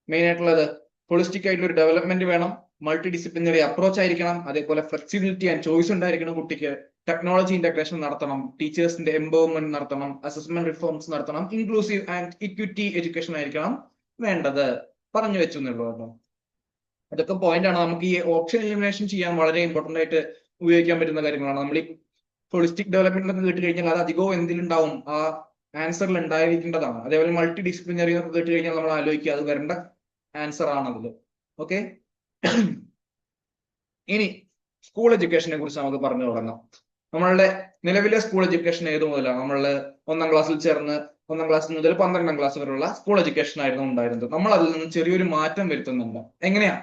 മെയിൻ ആയിട്ടുള്ളത്? ഹോളിസ്റ്റിക് ആയിട്ടുള്ള ഒരു ഡെവലപ്മെന്റ് വേണം, മൾട്ടി ഡിസിപ്ലിനറി അപ്രോച്ച് ആയിരിക്കണം, അതേപോലെ ഫ്ലെക്സിബിലിറ്റി ആൻഡ് ചോയ്സ് ഉണ്ടായിരിക്കണം കുട്ടിക്ക്, ടെക്നോളജി ഇന്റഗ്രേഷൻ നടത്തണം, ടീച്ചേഴ്സിന്റെ എംപവർമെന്റ് നടത്തണം, അസസ്മെന്റ് റിഫോംസ് നടത്തണം, ഇൻക്ലൂസീവ് ആൻഡ് ഇക്വിറ്റി എഡ്യൂക്കേഷൻ ആയിരിക്കണം വേണ്ടത്. പറഞ്ഞു വെച്ചു എന്നുള്ളൂ കേട്ടോ. അതൊക്കെ പോയിന്റ് ആണ്. നമുക്ക് ഈ ഓപ്ഷൻ എലിമിനേഷൻ ചെയ്യാൻ വളരെ ഇമ്പോർട്ടന്റ് ആയിട്ട് ഉപയോഗിക്കാൻ പറ്റുന്ന കാര്യങ്ങളാണ്. നമ്മൾ ഈ ഹോളിസ്റ്റിക് ഡെവലപ്മെന്റ് ഒക്കെ കേട്ട് കഴിഞ്ഞാൽ അത് അധികവും എന്തിലുണ്ടാവും? ആ ആൻസറിൽ ഉണ്ടായിരിക്കേണ്ടതാണ്. അതേപോലെ മൾട്ടി ഡിസിപ്ലിനറി ഒക്കെ കേട്ട് കഴിഞ്ഞാൽ നമ്മൾ ആലോചിക്കുക അത് വരേണ്ട ആൻസർ ആണത്. ഓക്കെ, ഇനി സ്കൂൾ എഡ്യൂക്കേഷനെ കുറിച്ച് നമുക്ക് പറഞ്ഞു തുടങ്ങാം. നമ്മളുടെ നിലവിലെ സ്കൂൾ എഡ്യൂക്കേഷൻ ഏത് മുതലാണ്? നമ്മള് 1ാം ക്ലാസ്സിൽ ചേർന്ന് 1ാം ക്ലാസ് മുതൽ 12ാം ക്ലാസ് വരെയുള്ള സ്കൂൾ എഡ്യൂക്കേഷൻ ആയിരുന്നു ഉണ്ടായിരുന്നത്. നമ്മൾ അതിൽ നിന്ന് ചെറിയൊരു മാറ്റം വരുത്തുന്നുണ്ട്. എങ്ങനെയാ?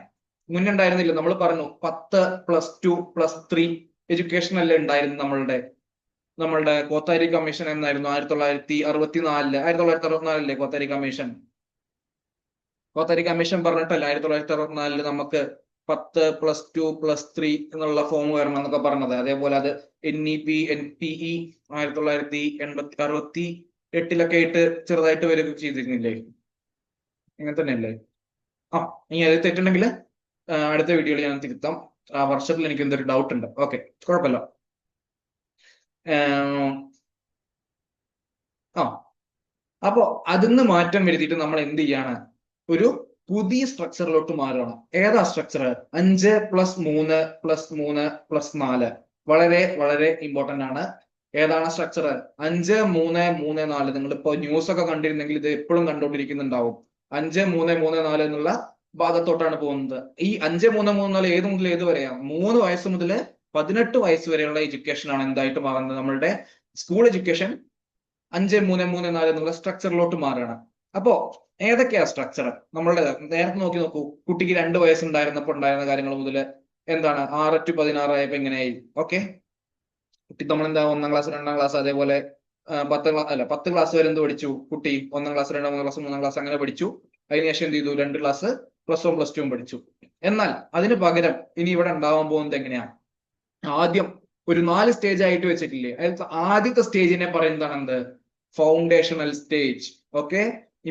മുന്നുണ്ടായിരുന്നില്ല. നമ്മൾ പറഞ്ഞു 10+2+3 എഡ്യൂക്കേഷൻ അല്ലേ ഉണ്ടായിരുന്നു നമ്മളുടെ കോത്താരി കമ്മീഷൻ എന്നായിരുന്നു 1964 കോത്താരി കമ്മീഷൻ. കോത്താരി കമ്മീഷൻ പറഞ്ഞിട്ടല്ല 1964 നമുക്ക് 10+2+3 എന്നുള്ള ഫോം വരണം എന്നൊക്കെ പറഞ്ഞത്. അതേപോലെ അത് NEP NPE 1968 ആയിട്ട് ചെറുതായിട്ട് വരികയൊക്കെ ചെയ്തിരുന്നില്ലേ? ഇങ്ങനെ തന്നെയല്ലേ? ഇനി അത് തെറ്റുണ്ടെങ്കിൽ അടുത്ത വീഡിയോയിൽ ഞാൻ തിരുത്താം. ആ വർഷത്തിൽ എനിക്ക് എന്തൊരു ഡൗട്ട് ഉണ്ട്. ഓക്കെ, കുഴപ്പമില്ല. അപ്പോ അതിന്ന് മാറ്റം വരുത്തിയിട്ട് നമ്മൾ എന്ത് ചെയ്യാണ്? ഒരു പുതിയ സ്ട്രക്ചറിലോട്ട് മാറണം. ഏതാ സ്ട്രക്ചർ? 5+3+3+4. വളരെ വളരെ ഇമ്പോർട്ടന്റ് ആണ്. ഏതാണ് സ്ട്രക്ചർ? 5-3-3-4. നിങ്ങളിപ്പോ ന്യൂസ് ഒക്കെ കണ്ടിരുന്നെങ്കിൽ ഇത് എപ്പോഴും കണ്ടുകൊണ്ടിരിക്കുന്നുണ്ടാവും. 5-3-3-4 എന്നുള്ള ഭാഗത്തോട്ടാണ് പോകുന്നത്. ഈ 5-3-3-4 ഏത് മുതൽ ഏത് വരെയാ? 3 വയസ്സ് മുതൽ 18 വയസ്സ് വരെയുള്ള എഡ്യൂക്കേഷൻ ആണ് എന്തായിട്ട് മാറുന്നത്? നമ്മളുടെ സ്കൂൾ എഡ്യൂക്കേഷൻ 5-3-3-4 എന്നുള്ള സ്ട്രക്ചറിലോട്ട് മാറുകയാണ്. അപ്പോ ഏതൊക്കെയാ സ്ട്രക്ചർ? നമ്മളുടെ നേരത്തെ നോക്കൂ. കുട്ടിക്ക് 2 വയസ്സുണ്ടായിരുന്നപ്പോൾ ഉണ്ടായിരുന്ന കാര്യങ്ങൾ മുതൽ എന്താണ് 6-16 ആയപ്പോ എങ്ങനെയായി? ഓക്കെ, കുട്ടി നമ്മളെന്താ 1ാം ക്ലാസ് 2ാം ക്ലാസ് അതേപോലെ 10 ക്ലാസ് വരെ എന്ത് പഠിച്ചു? കുട്ടി 1ാം ക്ലാസ് 2ാം ക്ലാസ് 3ാം ക്ലാസ് അങ്ങനെ പഠിച്ചു. അതിനുശേഷം എന്ത് ചെയ്തു? 2 ക്ലാസ് +1 +2 പഠിച്ചു. എന്നാൽ അതിന് പകരം ഇനി ഇവിടെ ഉണ്ടാവാൻ പോകുന്നത് എങ്ങനെയാ? ആദ്യം ഒരു 4 സ്റ്റേജ് ആയിട്ട് വെച്ചിട്ടില്ലേ? അതിൽ ആദ്യത്തെ സ്റ്റേജിനെ പറയുന്നതാണ് എന്ത്? Foundational stage. ഓക്കെ,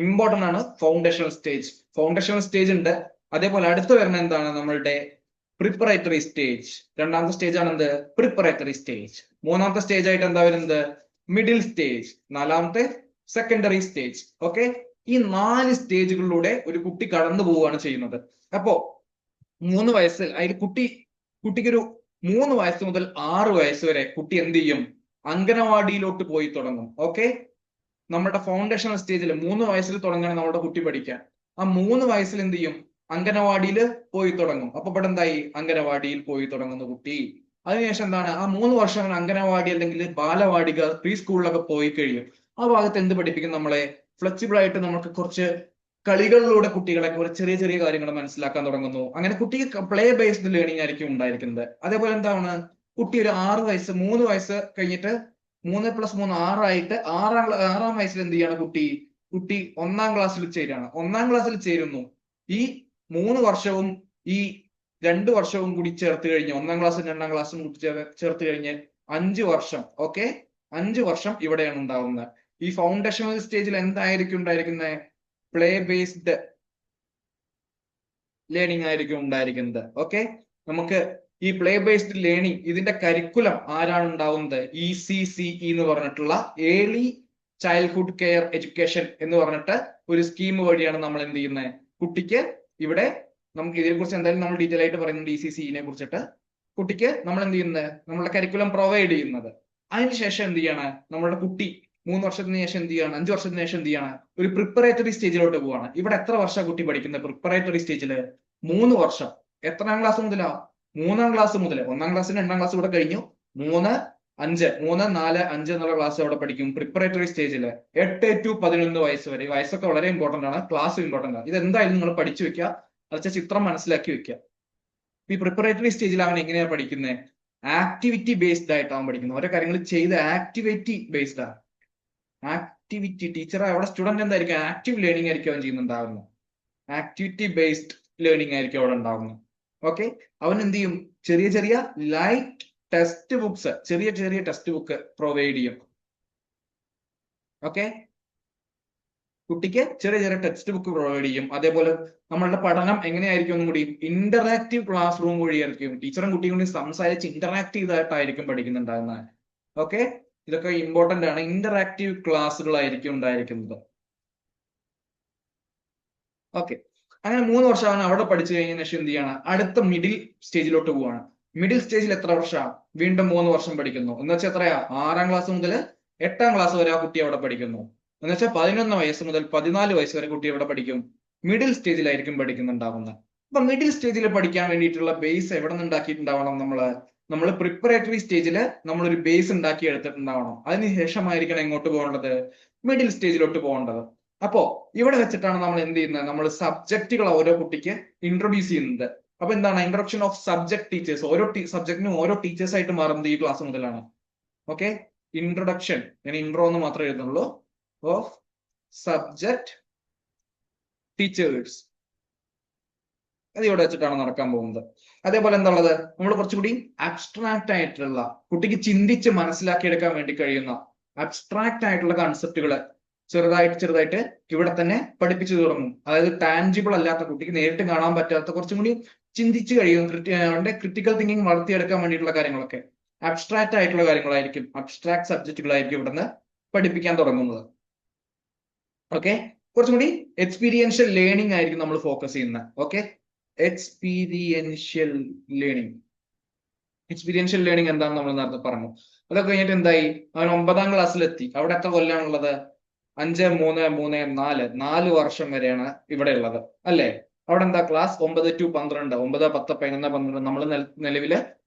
ഇമ്പോർട്ടന്റ് ആണ് ഫൗണ്ടേഷണൽ സ്റ്റേജ്. ഫൗണ്ടേഷണൽ സ്റ്റേജ് ഉണ്ട്. അതേപോലെ അടുത്ത് വരുന്ന എന്താണ്? നമ്മളുടെ പ്രിപ്പറേറ്ററി സ്റ്റേജ്. 2ാമത്തെ സ്റ്റേജ് ആണ് എന്ത്? Preparatory stage. 3ാമത്തെ സ്റ്റേജ് ആയിട്ട് എന്താ വരുന്നത്? Middle stage. 4ാമത്തെ സെക്കൻഡറി സ്റ്റേജ്. ഓക്കെ, ഈ 4 സ്റ്റേജുകളിലൂടെ ഒരു കുട്ടി കടന്നു പോവുകയാണ് ചെയ്യുന്നത്. അപ്പോ 3 വയസ്സ് അതിൽ കുട്ടിക്കൊരു 3 വയസ്സ് മുതൽ 6 വയസ്സ് വരെ കുട്ടി എന്ത് ചെയ്യും? അംഗനവാടിയിലോട്ട് പോയി തുടങ്ങും. ഓക്കെ, നമ്മുടെ ഫൗണ്ടേഷണൽ സ്റ്റേജിൽ 3 വയസ്സിൽ തുടങ്ങുകയാണ് നമ്മുടെ കുട്ടി പഠിക്കാൻ. ആ 3 വയസ്സിൽ എന്ത് ചെയ്യും? അംഗനവാടിയിൽ പോയി തുടങ്ങും. അപ്പൊ ഇവിടെ എന്തായി? അംഗനവാടിയിൽ പോയി തുടങ്ങുന്ന കുട്ടി. അതിനുശേഷം എന്താണ്? ആ 3 വർഷം അംഗനവാടി അല്ലെങ്കിൽ ബാലവാടിക പ്രീ സ്കൂളിലൊക്കെ പോയി കഴിയും. ആ ഭാഗത്ത് എന്ത് പഠിപ്പിക്കും? നമ്മളെ ഫ്ലെക്സിബിൾ ആയിട്ട് നമുക്ക് കുറച്ച് കളികളിലൂടെ കുട്ടികളെ കുറച്ച് ചെറിയ ചെറിയ കാര്യങ്ങൾ മനസ്സിലാക്കാൻ തുടങ്ങുന്നു. അങ്ങനെ കുട്ടിക്ക് പ്ലേ ബേസ്ഡ് ലേണിംഗ് ആയിരിക്കും ഉണ്ടായിരിക്കുന്നത്. അതേപോലെ എന്താണ്? കുട്ടി ഒരു 6 വയസ്സ് 3 വയസ്സ് കഴിഞ്ഞിട്ട് 3+3 6 6ാം വയസ്സിൽ എന്ത് ചെയ്യാണ്? കുട്ടി 1ാം ക്ലാസ്സിൽ ചേരുകയാണ്. 1ാം ക്ലാസ്സിൽ ചേരുന്നു. ഈ 3 വർഷവും ഈ 2 വർഷവും കൂടി ചേർത്ത് കഴിഞ്ഞ് 1ാം ക്ലാസ്സും 2ാം ക്ലാസ്സും കൂടി ചേർത്ത് കഴിഞ്ഞ് 5 വർഷം. ഓക്കെ, 5 വർഷം ഇവിടെയാണ് ഉണ്ടാവുന്നത്. ഈ ഫൗണ്ടേഷണൽ സ്റ്റേജിൽ എന്തായിരിക്കും ഉണ്ടായിരിക്കുന്നത്? പ്ലേ ബേസ്ഡ് ലേണിംഗ് ആയിരിക്കും ഉണ്ടായിരിക്കുന്നത്. ഓക്കെ, നമുക്ക് ഈ പ്ലേ ബേസ്ഡ് ലേണിംഗ് ഇതിന്റെ കരിക്കുലം ആരാണ് ഉണ്ടാവുന്നത്? ECCE എന്ന് പറഞ്ഞിട്ടുള്ള ഏർലി ചൈൽഡ്ഹുഡ് കെയർ എഡ്യൂക്കേഷൻ എന്ന് പറഞ്ഞിട്ട് ഒരു സ്കീം വഴിയാണ് നമ്മൾ എന്ത് ചെയ്യുന്നത്? കുട്ടിക്ക് ഇവിടെ നമുക്ക് ഇതിനെ കുറിച്ച് എന്തായാലും നമ്മൾ ഡീറ്റെയിൽ ആയിട്ട് പറയുന്നുണ്ട് ECCE നെ കുറിച്ചിട്ട്. കുട്ടിക്ക് നമ്മൾ എന്ത് ചെയ്യുന്നത്? നമ്മളുടെ കരിക്കുലം പ്രൊവൈഡ് ചെയ്യുന്നത്. അതിനുശേഷം എന്ത് ചെയ്യാണ് നമ്മുടെ കുട്ടി 3 വർഷത്തിന് ശേഷം എന്ത് ചെയ്യാണ്, 5 വർഷത്തിന് ശേഷം എന്ത് ചെയ്യാണ്, ഒരു പ്രിപ്പറേറ്ററി സ്റ്റേജിലോട്ട് പോവാണ്. ഇവിടെ എത്ര വർഷം കുട്ടി പഠിക്കുന്നത് പ്രിപ്പറേറ്ററി സ്റ്റേജില്? 3 വർഷം. എത്രാം ക്ലാസ് മുതലാ? 3-ാം ക്ലാസ് മുതൽ. 1-ാം ക്ലാസ്സിന് 2-ാം ക്ലാസ് ഇവിടെ കഴിഞ്ഞു. 3, 5, 3, 4, 5 എന്നുള്ള ക്ലാസ് അവിടെ പഠിക്കും പ്രിപ്പറേറ്ററി സ്റ്റേജില്. 8 to 11 വയസ്സ് വരെ. വയസ്സൊക്കെ വളരെ ഇമ്പോർട്ടന്റ് ആണ്, ക്ലാസ് ഇമ്പോർട്ടന്റ് ആണ്. ഇത് എന്തായാലും നിങ്ങൾ പഠിച്ചു വെക്കുക, അതൊക്കെ ചിത്രം മനസ്സിലാക്കി വെക്കുക. ഈ പ്രിപ്പറേറ്ററി സ്റ്റേജിൽ അവൻ എങ്ങനെയാ പഠിക്കുന്നത്? ആക്ടിവിറ്റി ബേസ്ഡ് ആയിട്ടാണ് പഠിക്കുന്നത്. ഓരോ കാര്യങ്ങൾ ചെയ്ത് ആക്ടിവിറ്റി ബേസ്ഡ് ആണ്. ആക്ടിവിറ്റി ടീച്ചർ അവിടെ സ്റ്റുഡന്റ് എന്തായിരിക്കും, ആക്റ്റീവ് ലേണിംഗ് ആയിരിക്കും അവൻ ചെയ്യുന്നുണ്ടാവുന്നത്. ആക്ടിവിറ്റി ബേസ്ഡ് ലേണിംഗ് ആയിരിക്കും അവിടെ ഉണ്ടാവുന്നത്. ഓക്കെ, അവൻ എന്ത് ചെയ്യും, ചെറിയ ചെറിയ ലൈറ്റ് ടെക്സ്റ്റ് ബുക്സ്, ചെറിയ ചെറിയ ടെക്സ്റ്റ് ബുക്ക് പ്രൊവൈഡ് ചെയ്യും. ഓക്കെ, കുട്ടിക്ക് ചെറിയ ചെറിയ ടെക്സ്റ്റ് ബുക്ക് പ്രൊവൈഡ് ചെയ്യും. അതേപോലെ നമ്മളുടെ പഠനം എങ്ങനെയായിരിക്കും ഒന്നും കൂടി ഇന്ററാക്റ്റീവ് ക്ലാസ് റൂം വഴിയായിരിക്കും. ടീച്ചറും കുട്ടിയും കൂടി സംസാരിച്ച് ഇന്ററാക്റ്റീവ് ആയിട്ടായിരിക്കും പഠിക്കുന്നുണ്ടാകുന്നത്. ഓക്കെ, ഇതൊക്കെ ഇമ്പോർട്ടന്റ് ആണ്. ഇന്ററാക്റ്റീവ് ക്ലാസ്സുകളായിരിക്കും ഉണ്ടായിരിക്കുന്നത്. ഓക്കെ, അങ്ങനെ 3 വർഷം അവൻ അവിടെ പഠിച്ചു കഴിഞ്ഞതിന് ശേഷം എന്ത് ചെയ്യാണ്, അടുത്ത മിഡിൽ സ്റ്റേജിലോട്ട് പോവാണ്. മിഡിൽ സ്റ്റേജിൽ എത്ര വർഷമാണ്? വീണ്ടും 3 വർഷം പഠിക്കുന്നു. എന്ന് വെച്ചാൽ എത്രയാ? 6-ാം ക്ലാസ് മുതൽ 8-ാം ക്ലാസ് വരെ ആ കുട്ടി അവിടെ പഠിക്കുന്നു. എന്ന് വെച്ചാൽ 11 വയസ്സ് മുതൽ 14 വയസ്സ് വരെ കുട്ടി എവിടെ പഠിക്കും? മിഡിൽ സ്റ്റേജിലായിരിക്കും പഠിക്കുന്നുണ്ടാവുന്നത്. അപ്പൊ മിഡിൽ സ്റ്റേജിൽ പഠിക്കാൻ വേണ്ടിയിട്ടുള്ള ബേസ് എവിടെ നിന്ന് ഉണ്ടാക്കിയിട്ടുണ്ടാവണം? നമ്മൾ പ്രിപ്പറേറ്ററി സ്റ്റേജില് നമ്മളൊരു ബേസ് ഉണ്ടാക്കി എടുത്തിട്ടുണ്ടാവണം. അതിനുശേഷമായിരിക്കണം എങ്ങോട്ട് പോകേണ്ടത്? മിഡിൽ സ്റ്റേജിലോട്ട് പോകേണ്ടത്. അപ്പോ ഇവിടെ വെച്ചിട്ടാണ് നമ്മൾ എന്ത് ചെയ്യുന്നത്, നമ്മൾ സബ്ജക്റ്റുകൾ ഓരോ കുട്ടിക്ക് ഇൻട്രൊഡ്യൂസ് ചെയ്യുന്നത്. അപ്പൊ എന്താണ് ഇൻട്രൊഡക്ഷൻ ഓഫ് സബ്ജക്ട് ടീച്ചേഴ്സ്? ഓരോ സബ്ജക്റ്റിനും ഓരോ ടീച്ചേഴ്സ് ആയിട്ട് മാറുന്നത് ഈ ക്ലാസ് മുതലാണ്. ഓക്കെ, ഇൻട്രൊഡക്ഷൻ, ഞാൻ ഇൻട്രോ എന്ന് മാത്രമേ എഴുതുന്നുള്ളൂ, ഓഫ് സബ്ജക്ട് ടീച്ചേഴ്സ്. അത് ഇവിടെ വെച്ചിട്ടാണ് നടക്കാൻ പോകുന്നത്. അതേപോലെ എന്താ ഉള്ളത്, നമ്മൾ കുറച്ചുകൂടി അബ്സ്ട്രാക്ട് ആയിട്ടുള്ള, കുട്ടിക്ക് ചിന്തിച്ച് മനസ്സിലാക്കിയെടുക്കാൻ വേണ്ടി കഴിയുന്ന അബ്സ്ട്രാക്ട് ആയിട്ടുള്ള കൺസെപ്റ്റുകൾ ചെറുതായിട്ട് ഇവിടെ തന്നെ പഠിപ്പിച്ചു തുടങ്ങും. അതായത് ടാൻജിബിൾ അല്ലാത്ത, കുട്ടിക്ക് നേരിട്ട് കാണാൻ പറ്റാത്ത, കുറച്ചും കൂടി ചിന്തിച്ച് കഴിയും, അവന്റെ ക്രിട്ടിക്കൽ തിങ്കിങ് വളർത്തിയെടുക്കാൻ വേണ്ടിയിട്ടുള്ള കാര്യങ്ങളൊക്കെ അബ്സ്ട്രാക്ട് ആയിട്ടുള്ള കാര്യങ്ങളായിരിക്കും, അബ്സ്ട്രാക്ട് സബ്ജക്റ്റുകളായിരിക്കും ഇവിടുന്ന് പഠിപ്പിക്കാൻ തുടങ്ങുന്നത്. ഓക്കെ, കുറച്ചും കൂടി എക്സ്പീരിയൻഷ്യൽ ലേണിംഗ് ആയിരിക്കും നമ്മൾ ഫോക്കസ് ചെയ്യുന്നത്. Okay, experiential learning. Experiential learning എന്താണെന്ന് നമ്മൾ നേരത്തെ പറഞ്ഞു. അതൊക്കെ കഴിഞ്ഞിട്ട് എന്തായി, അവൻ 9-ാം ക്ലാസ്സിലെത്തി. അവിടെ എത്ര കൊല്ലാണുള്ളത്? 5, 3, 3, 4 വർഷം വരെയാണ് ഇവിടെ ഉള്ളത് അല്ലെ? അവിടെ എന്താ ക്ലാസ് 9 to 12, 9, 10, 11, 12. നമ്മൾ നിലവില്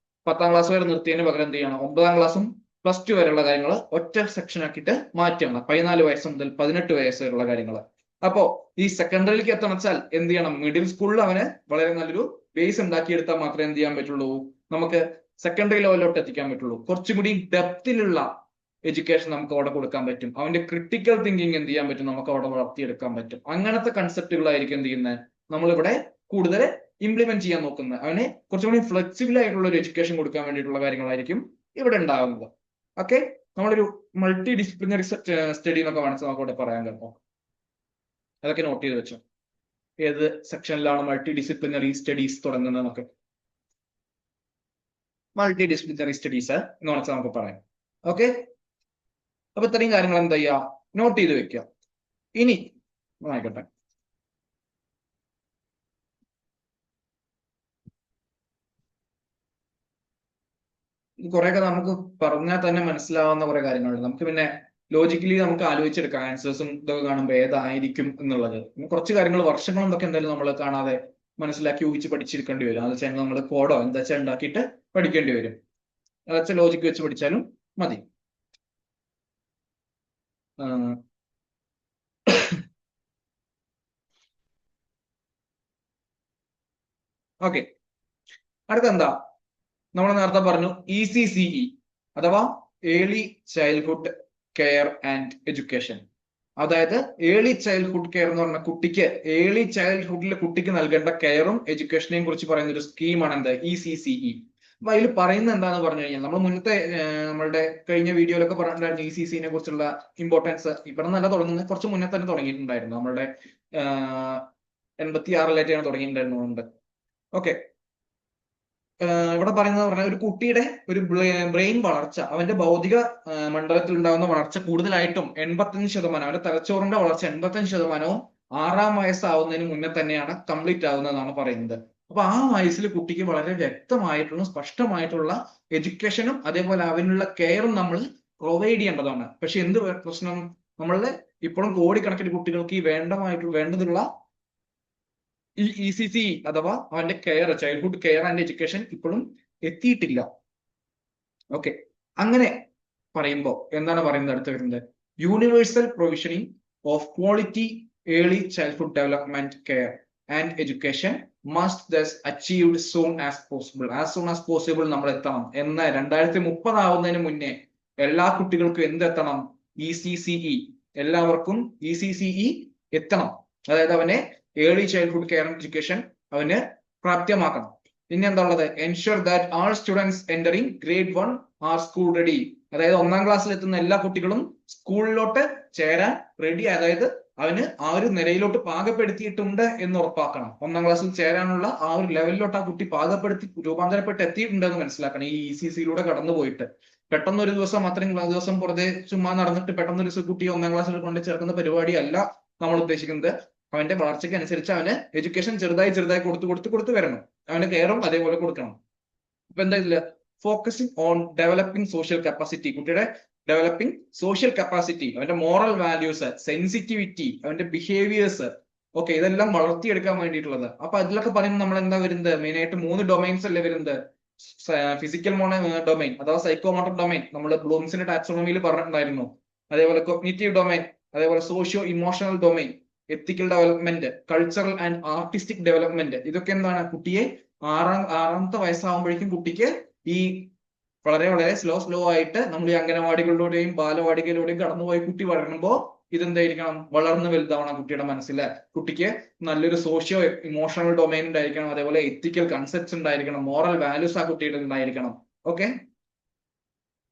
10-ാം ക്ലാസ് വരെ നിർത്തിയതിന് പകരം എന്ത് ചെയ്യണം, 9-ാം ക്ലാസ്സും +2 വരെയുള്ള കാര്യങ്ങൾ ഒറ്റ സെക്ഷൻ ആക്കിയിട്ട് മാറ്റണം. 14 വയസ്സ് മുതൽ 18 വയസ്സ് വരെയുള്ള കാര്യങ്ങൾ. അപ്പോ ഈ സെക്കൻഡറിയിലേക്ക് എത്തണച്ചാൽ എന്ത് ചെയ്യണം, മിഡിൽ സ്കൂളിൽ അവന് വളരെ നല്ലൊരു ബേസ് ഉണ്ടാക്കിയെടുത്താൽ മാത്രമേ എന്ത് ചെയ്യാൻ പറ്റുള്ളൂ, നമുക്ക് സെക്കൻഡറി ലെവലിലോട്ട് എത്തിക്കാൻ പറ്റുള്ളൂ. കുറച്ചും കൂടി ഡെപ്തിലുള്ള എഡ്യൂക്കേഷൻ നമുക്ക് അവിടെ കൊടുക്കാൻ പറ്റും. അവന്റെ ക്രിട്ടിക്കൽ തിങ്കിങ് എന്ത് ചെയ്യാൻ പറ്റും, നമുക്ക് അവിടെ വളർത്തിയെടുക്കാൻ പറ്റും. അങ്ങനത്തെ കൺസെപ്റ്റുകളായിരിക്കും എന്ത് ചെയ്യുന്നത്, നമ്മളിവിടെ കൂടുതൽ ഇംപ്ലിമെന്റ് ചെയ്യാൻ നോക്കുന്നത്. അവന് കുറച്ചുകൂടി ഫ്ലെക്സിബിൾ ആയിട്ടുള്ള ഒരു എഡ്യൂക്കേഷൻ കൊടുക്കാൻ വേണ്ടിയിട്ടുള്ള കാര്യങ്ങളായിരിക്കും ഇവിടെ ഉണ്ടാകുന്നത്. ഓക്കെ, നമ്മളൊരു മൾട്ടി ഡിസിപ്ലിനറി സ്റ്റഡി എന്നൊക്കെ വേണമെങ്കിൽ നമുക്ക് ഇവിടെ പറയാൻ കേട്ടോ. അതൊക്കെ നോട്ട് ചെയ്ത് വെച്ചോ, ഏത് സെക്ഷനിലാണ് മൾട്ടി ഡിസിപ്ലിനറി സ്റ്റഡീസ് തുടങ്ങുന്നതെന്നൊക്കെ. മൾട്ടി ഡിസിപ്ലിനറി സ്റ്റഡീസ് എന്ന് വെച്ചാൽ നമുക്ക് പറയാം. ഓക്കെ, അപ്പൊ ഇത്രയും കാര്യങ്ങൾ എന്താ ചെയ്യുക, നോട്ട് ചെയ്ത് വെക്കുക. ഇനി ആയിക്കോട്ടെ, കുറെയൊക്കെ നമുക്ക് പറഞ്ഞാൽ തന്നെ മനസ്സിലാവുന്ന കുറെ കാര്യങ്ങളുണ്ട്. നമുക്ക് പിന്നെ ലോജിക്കലി നമുക്ക് ആലോചിച്ചെടുക്കാം ആൻസേഴ്സും ഇതൊക്കെ കാണുമ്പോൾ ഏതായിരിക്കും എന്നുള്ളത്. കുറച്ച് കാര്യങ്ങൾ വർഷങ്ങളും ഇതൊക്കെ എന്തായാലും നമ്മൾ കാണാതെ മനസ്സിലാക്കി ഊഹിച്ച് പഠിച്ചെടുക്കേണ്ടി വരും. അത് വെച്ചാൽ നമ്മൾ കോഡോ എന്താ വെച്ചാൽ ഉണ്ടാക്കിയിട്ട് പഠിക്കേണ്ടി വരും. അത് വെച്ചാൽ ലോജിക്ക് വെച്ച് പഠിച്ചാലും മതി. ഓക്കെ, അടുത്തെന്താ, നമ്മൾ നേരത്തെ പറഞ്ഞു ECCE അഥവാ early childhood care and education. അതായത് ഏർലി ചൈൽഡ്ഹുഡ് കെയർ എന്ന് പറഞ്ഞ കുട്ടിക്ക് ഏർലി ചൈൽഡ്ഹുഡിൽ കുട്ടിക്ക് നൽകേണ്ട കെയറും എഡ്യൂക്കേഷനെയും കുറിച്ച് പറയുന്ന ഒരു സ്കീമാണ് എന്ത്, ECCE. അപ്പൊ അതിൽ പറയുന്നത് എന്താന്ന് പറഞ്ഞു കഴിഞ്ഞാൽ, നമ്മൾ മുന്നത്തെ നമ്മളുടെ കഴിഞ്ഞ വീഡിയോയിലൊക്കെ പറഞ്ഞിട്ടുണ്ടായിരുന്നു ECCനെ കുറിച്ചുള്ള ഇമ്പോർട്ടൻസ്. ഇവിടെ നല്ല തുടങ്ങുന്നത് കുറച്ച് മുന്നേ തന്നെ തുടങ്ങിയിട്ടുണ്ടായിരുന്നു, നമ്മളുടെ 86-ലായിട്ടാണ് തുടങ്ങിയിട്ടുണ്ടായിരുന്നുണ്ട്. ഓക്കെ, ഇവിടെ പറയുന്നത് പറഞ്ഞാൽ ഒരു കുട്ടിയുടെ ഒരു ബ്രെയിൻ വളർച്ച, അവന്റെ ഭൗതിക മണ്ഡലത്തിൽ ഉണ്ടാകുന്ന വളർച്ച കൂടുതലായിട്ടും 85%, അവന്റെ തലച്ചോറിന്റെ വളർച്ച 85%വും 6-ാം വയസ്സാവുന്നതിന് മുന്നേ തന്നെയാണ് കംപ്ലീറ്റ് ആവുന്നതെന്നാണ് പറയുന്നത്. അപ്പൊ ആ വയസ്സിൽ കുട്ടിക്ക് വളരെ വ്യക്തമായിട്ടുള്ള സ്പഷ്ടമായിട്ടുള്ള എഡ്യൂക്കേഷനും അതേപോലെ അവനുള്ള കെയറും നമ്മൾ പ്രൊവൈഡ് ചെയ്യേണ്ടതാണ്. പക്ഷെ എന്ത് പ്രശ്നം, നമ്മളുടെ ഇപ്പോഴും കോടിക്കണക്കിന് കുട്ടികൾക്ക് ഈ വേണ്ടതുള്ള ഈ ECC അഥവാ അവന്റെ care, childhood care and education ഇപ്പോഴും എത്തിയിട്ടില്ല. ഓക്കെ, അങ്ങനെ പറയുമ്പോൾ എന്താണ് പറയുന്നത് അടുത്ത് വരുന്നത്, universal provisioning of quality early childhood development care and education must thus achieved soon as possible. As soon as possible നമ്മൾ എത്തണം. എന്ന് 2030 ആവുന്നതിന് മുന്നേ എല്ലാ കുട്ടികൾക്കും എന്തെത്തണം, ECCE, എല്ലാവർക്കും ECCE എത്തണം. അതായത് അവനെ early childhood care and education അവന് പ്രാപ്യമാക്കണം. പിന്നെ എന്താ ഉള്ളത്, ensure that all students entering grade 1 are school ready. അതായത് 1ാം ക്ലാസ്സിൽ എത്തുന്ന എല്ലാ കുട്ടികളും സ്കൂളിലോട്ട് ചേരാൻ റെഡി, അതായത് അവന് ആ ഒരു നിലയിലോട്ട് പാകപ്പെടുത്തിയിട്ടുണ്ട് എന്ന് ഉറപ്പാക്കണം. 1ാം ക്ലാസ്സിൽ ചേരാനുള്ള ആ ഒരു ലെവലിലോട്ട് ആ കുട്ടി പാകപ്പെടുത്തി രൂപാന്തരപ്പെട്ട് എത്തിയിട്ടുണ്ട് എന്ന് മനസ്സിലാക്കണം. ഈ ECCയിലൂടെ കടന്നുപോയിട്ട് പെട്ടെന്ന് ഒരു ദിവസം അത്രയും ദിവസം പുറത്തെ ചുമ്മാ നടന്നിട്ട് പെട്ടെന്ന് ഒരു കുട്ടി 1ാം ക്ലാസ്സിൽ കൊണ്ട് ചേർക്കുന്ന പരിപാടിയല്ല നമ്മൾ ഉദ്ദേശിക്കുന്നത്. അവന്റെ വളർച്ചയ്ക്ക് അനുസരിച്ച് അവന് എഡ്യൂക്കേഷൻ ചെറുതായി കൊടുത്ത് വരണം. അവന്റെ കെയറും അതേപോലെ കൊടുക്കണം. അപ്പൊ എന്താ ഇതില്, focusing on developing social capacity, കുട്ടിയുടെ ഡെവലപ്പിംഗ് സോഷ്യൽ കപ്പാസിറ്റി, അവന്റെ മോറൽ വാല്യൂസ്, സെൻസിറ്റിവിറ്റി, അവന്റെ ബിഹേവിയേഴ്സ്, ഓക്കെ, ഇതെല്ലാം വളർത്തിയെടുക്കാൻ വേണ്ടിയിട്ടുള്ളത്. അപ്പൊ അതിലൊക്കെ പറയുമ്പോൾ നമ്മൾ എന്താ വരുന്നത്, മെയിൻ ആയിട്ട് 3 ഡൊമൈൻസ് അല്ലേ വരുന്നത്. ഫിസിക്കൽ ഡൊമൈൻ അഥവാ സൈക്കോമോട്ടർ ഡൊമൈൻ നമ്മൾ ബ്ലൂംസിന്റെ ടാക്സോണമിയിൽ പറഞ്ഞിട്ടുണ്ടായിരുന്നു. അതേപോലെ കൊഗ്നിറ്റീവ് ഡൊമൈൻ, അതേപോലെ socio emotional domain, ethical development, cultural and artistic development. ഇതൊക്കെ എന്താണ്, കുട്ടിയെ ആറാമത്തെ വയസ്സാകുമ്പോഴേക്കും കുട്ടിക്ക് ഈ വളരെ വളരെ സ്ലോ ആയിട്ട് നമ്മൾ ഈ അംഗനവാടികളിലൂടെയും ബാലവാടികളിലൂടെയും കടന്നുപോയി കുട്ടി വളരുമ്പോൾ ഇതെന്തായിരിക്കണം, വളർന്നു വലുതാവണം കുട്ടിയുടെ മനസ്സിൽ. കുട്ടിക്ക് നല്ലൊരു സോഷ്യോ ഇമോഷണൽ ഡൊമൈൻ ഉണ്ടായിരിക്കണം, അതേപോലെ എത്തിക്കൽ കൺസെപ്റ്റ്സ് ഉണ്ടായിരിക്കണം, മോറൽ വാല്യൂസ് ആ കുട്ടിയുടെ ഉണ്ടായിരിക്കണം. ഓക്കെ,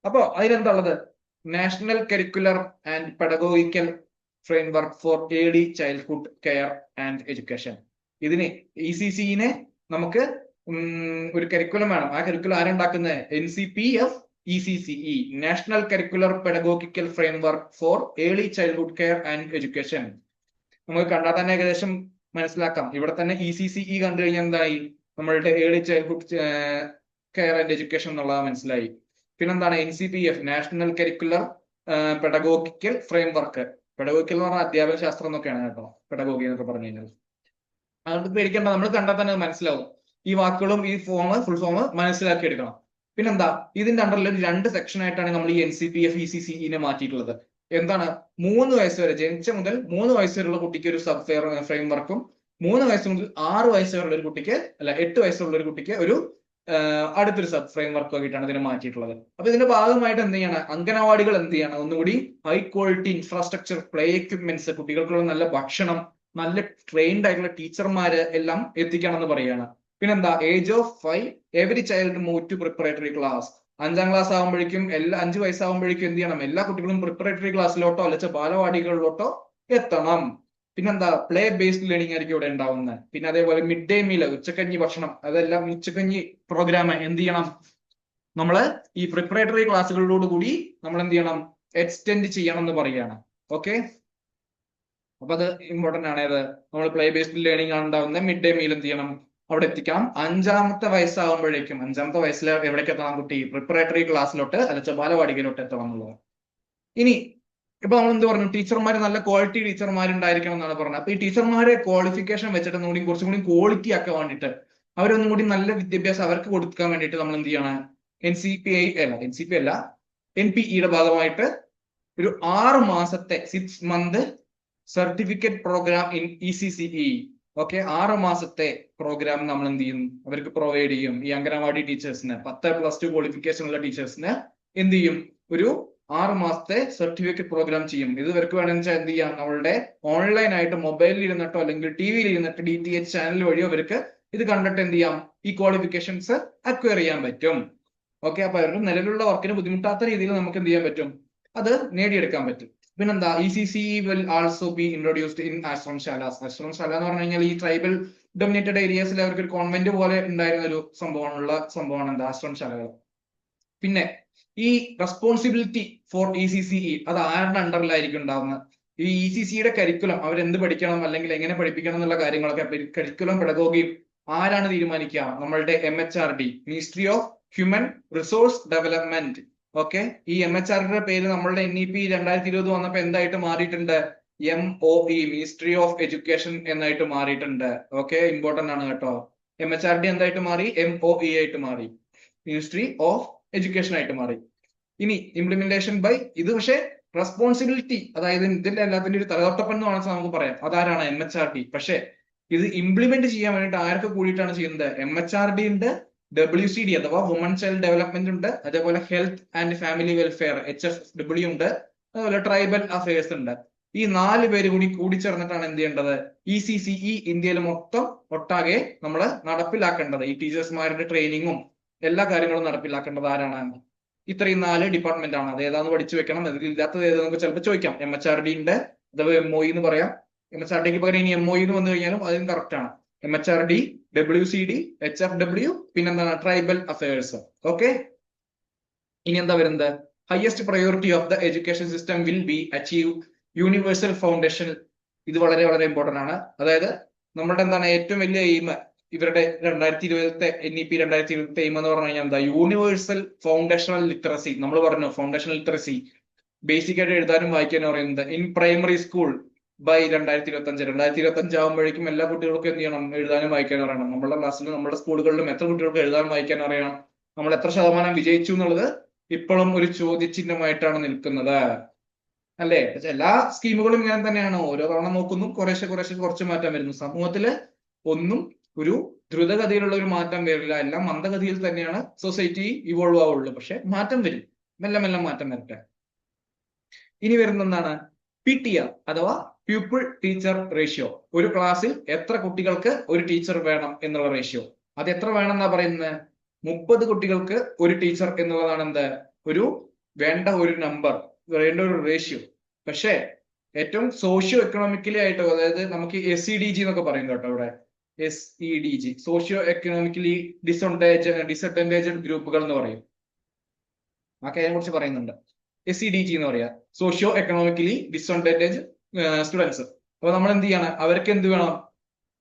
അപ്പൊ അതിലെന്താ ഉള്ളത്, national curricular and pedagogical framework for early childhood care and education. ഇതിന് ECCനെ നമുക്ക് ഒരു കരിക്കുലം വേണം. ആ കരിക്കുലം ആരുണ്ടാക്കുന്നത്, NCPF ECCE, national curricular pedagogical framework for early childhood care and education. നമുക്ക് കണ്ടാൽ തന്നെ ഏകദേശം മനസ്സിലാക്കാം. ഇവിടെ തന്നെ ECCE കണ്ടു കഴിഞ്ഞാൽ എന്തായി, നമ്മളുടെ early childhood care and education എന്നുള്ളത് മനസ്സിലായി. പിന്നെന്താണ് NCPF, national curricular pedagogical framework. Pedagogical എന്ന് പറഞ്ഞാൽ അധ്യാപന ശാസ്ത്രം എന്നൊക്കെയാണ് കേട്ടോ, പെഡഗോഗി എന്നൊക്കെ പറഞ്ഞു കഴിഞ്ഞാൽ. അതുകൊണ്ട് പേടിക്കേണ്ട, നമ്മൾ കണ്ടാൽ തന്നെ മനസ്സിലാവും. ഈ വാക്കുകളും ഈ ഫുൾ ഫോം മനസ്സിലാക്കി എടുക്കണം. പിന്നെന്താ, ഇതിന്റെ അണ്ടറിൽ 2 സെക്ഷൻ ആയിട്ടാണ് നമ്മൾ ഈ NCPF ECCE മാറ്റിയിട്ടുള്ളത്. എന്താണ്, 3 വയസ്സ് വരെ, ജനിച്ച മുതൽ 3 വയസ്സ് വരെയുള്ള കുട്ടിക്ക് ഒരു സബ് ഫ്രെയിംവർക്കും 3 വയസ്സ് മുതൽ 6 വയസ്സ് വരെയുള്ള ഒരു കുട്ടിക്ക് 8 വയസ്സുള്ള ഒരു കുട്ടിക്ക് ഒരു അടുത്തൊരു സബ് ഫ്രെയിംവർക്ക് ആയിട്ടാണ് ഇതിനെ മാറ്റിയിട്ടുള്ളത്. അപ്പൊ ഇതിന്റെ ഭാഗമായിട്ട് എന്ത് ചെയ്യണം, അംഗനവാടികൾ എന്ത് ചെയ്യണം, ഒന്നുകൂടി high quality infrastructure, play equipments, കുട്ടികൾക്കുള്ള നല്ല ഭക്ഷണം, നല്ല ട്രെയിൻഡ് ആയിട്ടുള്ള ടീച്ചർമാര് എല്ലാം എത്തിക്കണം എന്ന് പറയുകയാണ്. പിന്നെന്താ, age of 5 every child move to preparatory class. 5ാം ക്ലാസ് ആകുമ്പോഴേക്കും 5 വയസ്സാകുമ്പോഴേക്കും എന്ത് ചെയ്യണം, എല്ലാ കുട്ടികളും പ്രിപ്പറേറ്ററി ക്ലാസ്സിലോട്ടോ അല്ലെങ്കിൽ ബാലവാടികളിലോട്ടോ എത്തണം. പിന്നെന്താ, പ്ലേ ബേസ്ഡ് ലേണിംഗ് ആയിരിക്കും ഇവിടെ ഉണ്ടാവുന്നത്. പിന്നെ അതേപോലെ മിഡ് ഡേ മീൽ, ഉച്ചക്കഞ്ഞി ഭക്ഷണം, അതെല്ലാം ഉച്ചക്കഞ്ഞി പ്രോഗ്രാം എന്ത് ചെയ്യണം, നമ്മള് ഈ പ്രിപ്പറേറ്ററി ക്ലാസ്സുകളിലോട് കൂടി നമ്മൾ എന്ത് ചെയ്യണം, എക്സ്റ്റെൻഡ് ചെയ്യണം എന്ന് പറയുകയാണ്. ഓക്കെ, അപ്പൊ അത് ഇമ്പോർട്ടന്റ് ആണ്. ഏത്, നമ്മൾ പ്ലേ ബേസ്ഡ് ലേണിംഗ് ആണ് ഉണ്ടാവുന്നത്. മിഡ് ഡേ മീൽ എന്ത് ചെയ്യണം, അവിടെ എത്തിക്കണം. 5ാമത്തെ വയസ്സാകുമ്പോഴേക്കും 5ാമത്തെ വയസ്സിൽ എവിടേക്ക് എത്തണം കുട്ടി, പ്രിപ്പറേറ്ററി ക്ലാസ്സിലോട്ട് അല്ലെങ്കിൽ ബാലവാടികയിലോട്ട് എത്തണം എന്നുള്ളത്. ഇനി ഇപ്പൊ നമ്മൾ എന്ത് പറഞ്ഞു, ടീച്ചർമാർ നല്ല ക്വാളിറ്റി ടീച്ചർമാർ ഉണ്ടായിരിക്കണം എന്നാണ് പറഞ്ഞത്. അപ്പൊ ഈ ടീച്ചർമാരെ ക്വാളിഫിക്കേഷൻ വെച്ചിട്ട് കുറച്ചും കൂടി ക്വാളിറ്റി ആക്കാൻ വേണ്ടിയിട്ട്, അവരൊന്നും കൂടി നല്ല വിദ്യാഭ്യാസം അവർക്ക് കൊടുക്കാൻ വേണ്ടിയിട്ട് നമ്മൾ എന്ത് ചെയ്യണം, NCPI അല്ല NPEയുടെ ഭാഗമായിട്ട് ഒരു 6 മാസത്തെ 6 month certificate program in ECCE. Okay, 6 മാസത്തെ പ്രോഗ്രാം നമ്മൾ എന്ത് ചെയ്യും, അവർക്ക് പ്രൊവൈഡ് ചെയ്യും. ഈ അംഗനവാടി ടീച്ചേഴ്സിന് 10+2 ക്വാളിഫിക്കേഷൻ ഉള്ള ടീച്ചേഴ്സിന് എന്ത് ചെയ്യും, ഒരു 6 മാസത്തെ സർട്ടിഫിക്കറ്റ് പ്രോഗ്രാം ചെയ്യും. ഇത് ഇവർക്ക് വേണമെന്ന് വെച്ചാൽ എന്ത് ചെയ്യാം, നമ്മളുടെ ഓൺലൈൻ ആയിട്ട് മൊബൈലിൽ ഇരുന്നിട്ടോ അല്ലെങ്കിൽ TVയിൽ ഇരുന്നിട്ട് DTH ചാനൽ വഴിയോ അവർക്ക് ഇത് കണ്ടിട്ട് എന്ത് ചെയ്യാം, ഈ ക്വാളിഫിക്കേഷൻസ് അക്വയർ ചെയ്യാൻ പറ്റും. ഓക്കെ, അപ്പൊ അവരുടെ നിലവിലുള്ള വർക്കിന് ബുദ്ധിമുട്ടാത്ത രീതിയിൽ നമുക്ക് എന്ത് ചെയ്യാൻ പറ്റും, അത് നേടിയെടുക്കാൻ പറ്റും. പിന്നെന്താ, ECCE will also be introduced in ashramshalas. ashramshala എന്ന് പറഞ്ഞു കഴിഞ്ഞാൽ ഈ ട്രൈബൽ ഡൊമിനേറ്റഡ് ഏരിയസിൽ അവർക്ക് ഒരു കോൺവെന്റ് പോലെ ഉണ്ടായിരുന്ന ഒരു സംഭവമാണ് എന്താ, ആശ്രമശാലകൾ. പിന്നെ ഈ റെസ്പോൺസിബിലിറ്റി ഫോർ ECCE അത് ആരുടെ അണ്ടറിലായിരിക്കും ഉണ്ടാവുന്നത്, ഈ ECCയുടെ കരിക്കുലം അവരെന്ത് പഠിക്കണം അല്ലെങ്കിൽ എങ്ങനെ പഠിപ്പിക്കണം എന്നുള്ള കാര്യങ്ങളൊക്കെ കരിക്കുലം പെഡഗോഗി ആരാണ് തീരുമാനിക്കുക? നമ്മളുടെ MHRD, ministry of human resource development. Okay, ഈ MHRDയുടെ പേര് നമ്മളുടെ NEP 2020 വന്നപ്പോ എന്തായിട്ട് മാറിയിട്ടുണ്ട്? MOE, മിനിസ്ട്രി ഓഫ് എഡ്യൂക്കേഷൻ എന്നായിട്ട് മാറിയിട്ടുണ്ട്. ഓക്കെ, ഇമ്പോർട്ടന്റ് ആണ് കേട്ടോ. MHRD എന്തായിട്ട് മാറി? MOE ആയിട്ട് മാറി, മിനിസ്ട്രി ഓഫ് എഡ്യൂക്കേഷൻ ആയിട്ട് മാറി. ഇനി ഇംപ്ലിമെന്റേഷൻ ബൈ, ഇത് പക്ഷേ റെസ്പോൺസിബിലിറ്റി, അതായത് ഇതിന്റെ എല്ലാത്തിന്റെ ഒരു തലതൊട്ടപ്പൻ എന്ന് വേണമെങ്കിൽ നമുക്ക് പറയാം, അതാരാണ്? MHRD. പക്ഷേ ഇത് ഇംപ്ലിമെന്റ് ചെയ്യാൻ വേണ്ടിയിട്ട് ആരൊക്കെ കൂടിയിട്ടാണ് ചെയ്യുന്നത്? MHRD ഉണ്ട്, WCD അഥവാ വുമൺ ചൈൽഡ് ഡെവലപ്മെന്റ് ഉണ്ട്, അതേപോലെ health and family welfare HFW ഉണ്ട്, അതുപോലെ ട്രൈബൽ അഫയേഴ്സ് ഉണ്ട്. ഈ 4 പേര് കൂടിച്ചേർന്നിട്ടാണ് എന്ത് ചെയ്യേണ്ടത്? ECCE ഇന്ത്യയിൽ മൊത്തം ഒട്ടാകെ നമ്മൾ നടപ്പിലാക്കേണ്ടത്. ഈ ടീച്ചേഴ്സ്മാരുടെ ട്രെയിനിങ്ങും എല്ലാ കാര്യങ്ങളും നടപ്പിലാക്കേണ്ടത് ആരാണ്? ഇത്രയും 4 ഡിപ്പാർട്ട്മെന്റ് ആണ്. അത് ഏതാന്ന് പഠിച്ചു വെക്കണം. അതിലില്ലാത്തത് ഏത് നമുക്ക് ചിലപ്പോൾ ചോദിക്കാം. MHRD ഉണ്ട്, അഥവാ MOE എന്ന് പറയാം. MHRDക്ക് പകരം ഇനി MOE എന്ന് വന്നു കഴിഞ്ഞാലും അതും കറക്റ്റ് ആണ്. MHRD, WCD, HFW, പിന്നെന്താണ്? Tribal affairs. ഓക്കെ, ഇനി എന്താ വരുന്നത്? Highest priority of the education system will be achieve universal foundation. ഇത് വളരെ വളരെ ഇമ്പോർട്ടന്റ് ആണ്. അതായത് നമ്മുടെ എന്താണ് ഏറ്റവും വലിയ എയിം ഇവരുടെ 2020 NEP 2020 എയിം എന്ന് പറഞ്ഞു കഴിഞ്ഞാൽ എന്താ? Universal foundational literacy. നമ്മൾ പറഞ്ഞു ഫൗണ്ടേഷണൽ ലിറ്ററസി ബേസിക് ആയിട്ട് എഴുതാനും വായിക്കാനും പറയുന്നത് ഇൻ പ്രൈമറി സ്കൂൾ ബൈ 2025 ആകുമ്പോഴേക്കും എല്ലാ കുട്ടികൾക്കും എന്ത് ചെയ്യണം? എഴുതാനും വായിക്കാനും അറിയണം. നമ്മുടെ ക്ലാസ്സിലും നമ്മുടെ സ്കൂളുകളിലും എത്ര കുട്ടികൾക്ക് എഴുതാനും വായിക്കാനും അറിയണം? നമ്മൾ എത്ര ശതമാനം വിജയിച്ചു എന്നുള്ളത് ഇപ്പോഴും ഒരു ചോദ്യചിഹ്നമായിട്ടാണ് നിൽക്കുന്നത്, അല്ലേ? എല്ലാ സ്കീമുകളും ഇങ്ങനെ തന്നെയാണ്. ഓരോ തവണ നോക്കുന്നു, കുറേശ്ശെ കുറച്ച് മാറ്റം വരുന്നു. സമൂഹത്തില് ഒന്നും ഒരു ദ്രുതഗതിയിലുള്ള ഒരു മാറ്റം വരില്ല. എല്ലാം മന്ദഗതിയിൽ തന്നെയാണ് സൊസൈറ്റി ഇവോൾവ് ആവുള്ളൂ. പക്ഷെ മാറ്റം വരും, മെല്ലെ മെല്ലെ മാറ്റം വരട്ടെ. ഇനി വരുന്ന എന്താണ്? PTR അഥവാ പ്യൂപ്പിൾ ടീച്ചർ റേഷ്യോ. ഒരു ക്ലാസ്സിൽ എത്ര കുട്ടികൾക്ക് ഒരു ടീച്ചർ വേണം എന്നുള്ള റേഷ്യോ. അത് എത്ര വേണം എന്നാ പറയുന്നത്? 30 കുട്ടികൾക്ക് ഒരു ടീച്ചർ എന്നുള്ളതാണ് എന്ത്? വേണ്ട ഒരു നമ്പർ, വേണ്ട ഒരു റേഷ്യോ. പക്ഷേ ഏറ്റവും സോഷ്യോ എക്കണോമിക്കലി ആയിട്ട്, അതായത് നമുക്ക് SEDG എന്നൊക്കെ പറയും കേട്ടോ ഇവിടെ. SEDG, സോഷ്യോ എക്കണോമിക്കലി ഡിസഡ്വാൻറ്റേജഡ് ഗ്രൂപ്പുകൾ എന്ന് പറയും. ആ കാര്യം കുറിച്ച് പറയുന്നുണ്ട്. SEDG എന്ന് പറയാ, സോഷ്യോ എക്കണോമിക്കലി ഡിസഡ്വാൻറ്റേജ് സ്റ്റുഡൻസ്. അപ്പൊ നമ്മൾ എന്ത് ചെയ്യണം? അവർക്ക് എന്ത് വേണം?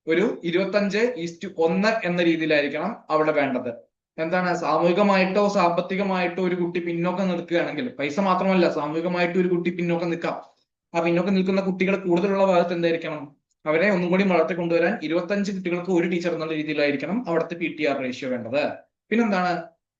ഒരു 25:1 എന്ന രീതിയിലായിരിക്കണം അവിടെ വേണ്ടത്. എന്താണ്? സാമൂഹികമായിട്ടോ സാമ്പത്തികമായിട്ടോ ഒരു കുട്ടി പിന്നോക്കം നിൽക്കുകയാണെങ്കിൽ, പൈസ മാത്രമല്ല, സാമൂഹികമായിട്ട് ഒരു കുട്ടി പിന്നോക്കം നിൽക്കാം. ആ പിന്നോക്കം നിൽക്കുന്ന കുട്ടികൾ കൂടുതലുള്ള ഭാഗത്ത് എന്തായിരിക്കണം? അവരെ ഒന്നും കൂടി വളർത്തി കൊണ്ടുവരാൻ 25 കുട്ടികൾക്ക് ഒരു ടീച്ചർ എന്നുള്ള രീതിയിലായിരിക്കണം അവിടുത്തെ PTR റേഷ്യോ വേണ്ടത്. പിന്നെന്താണ്?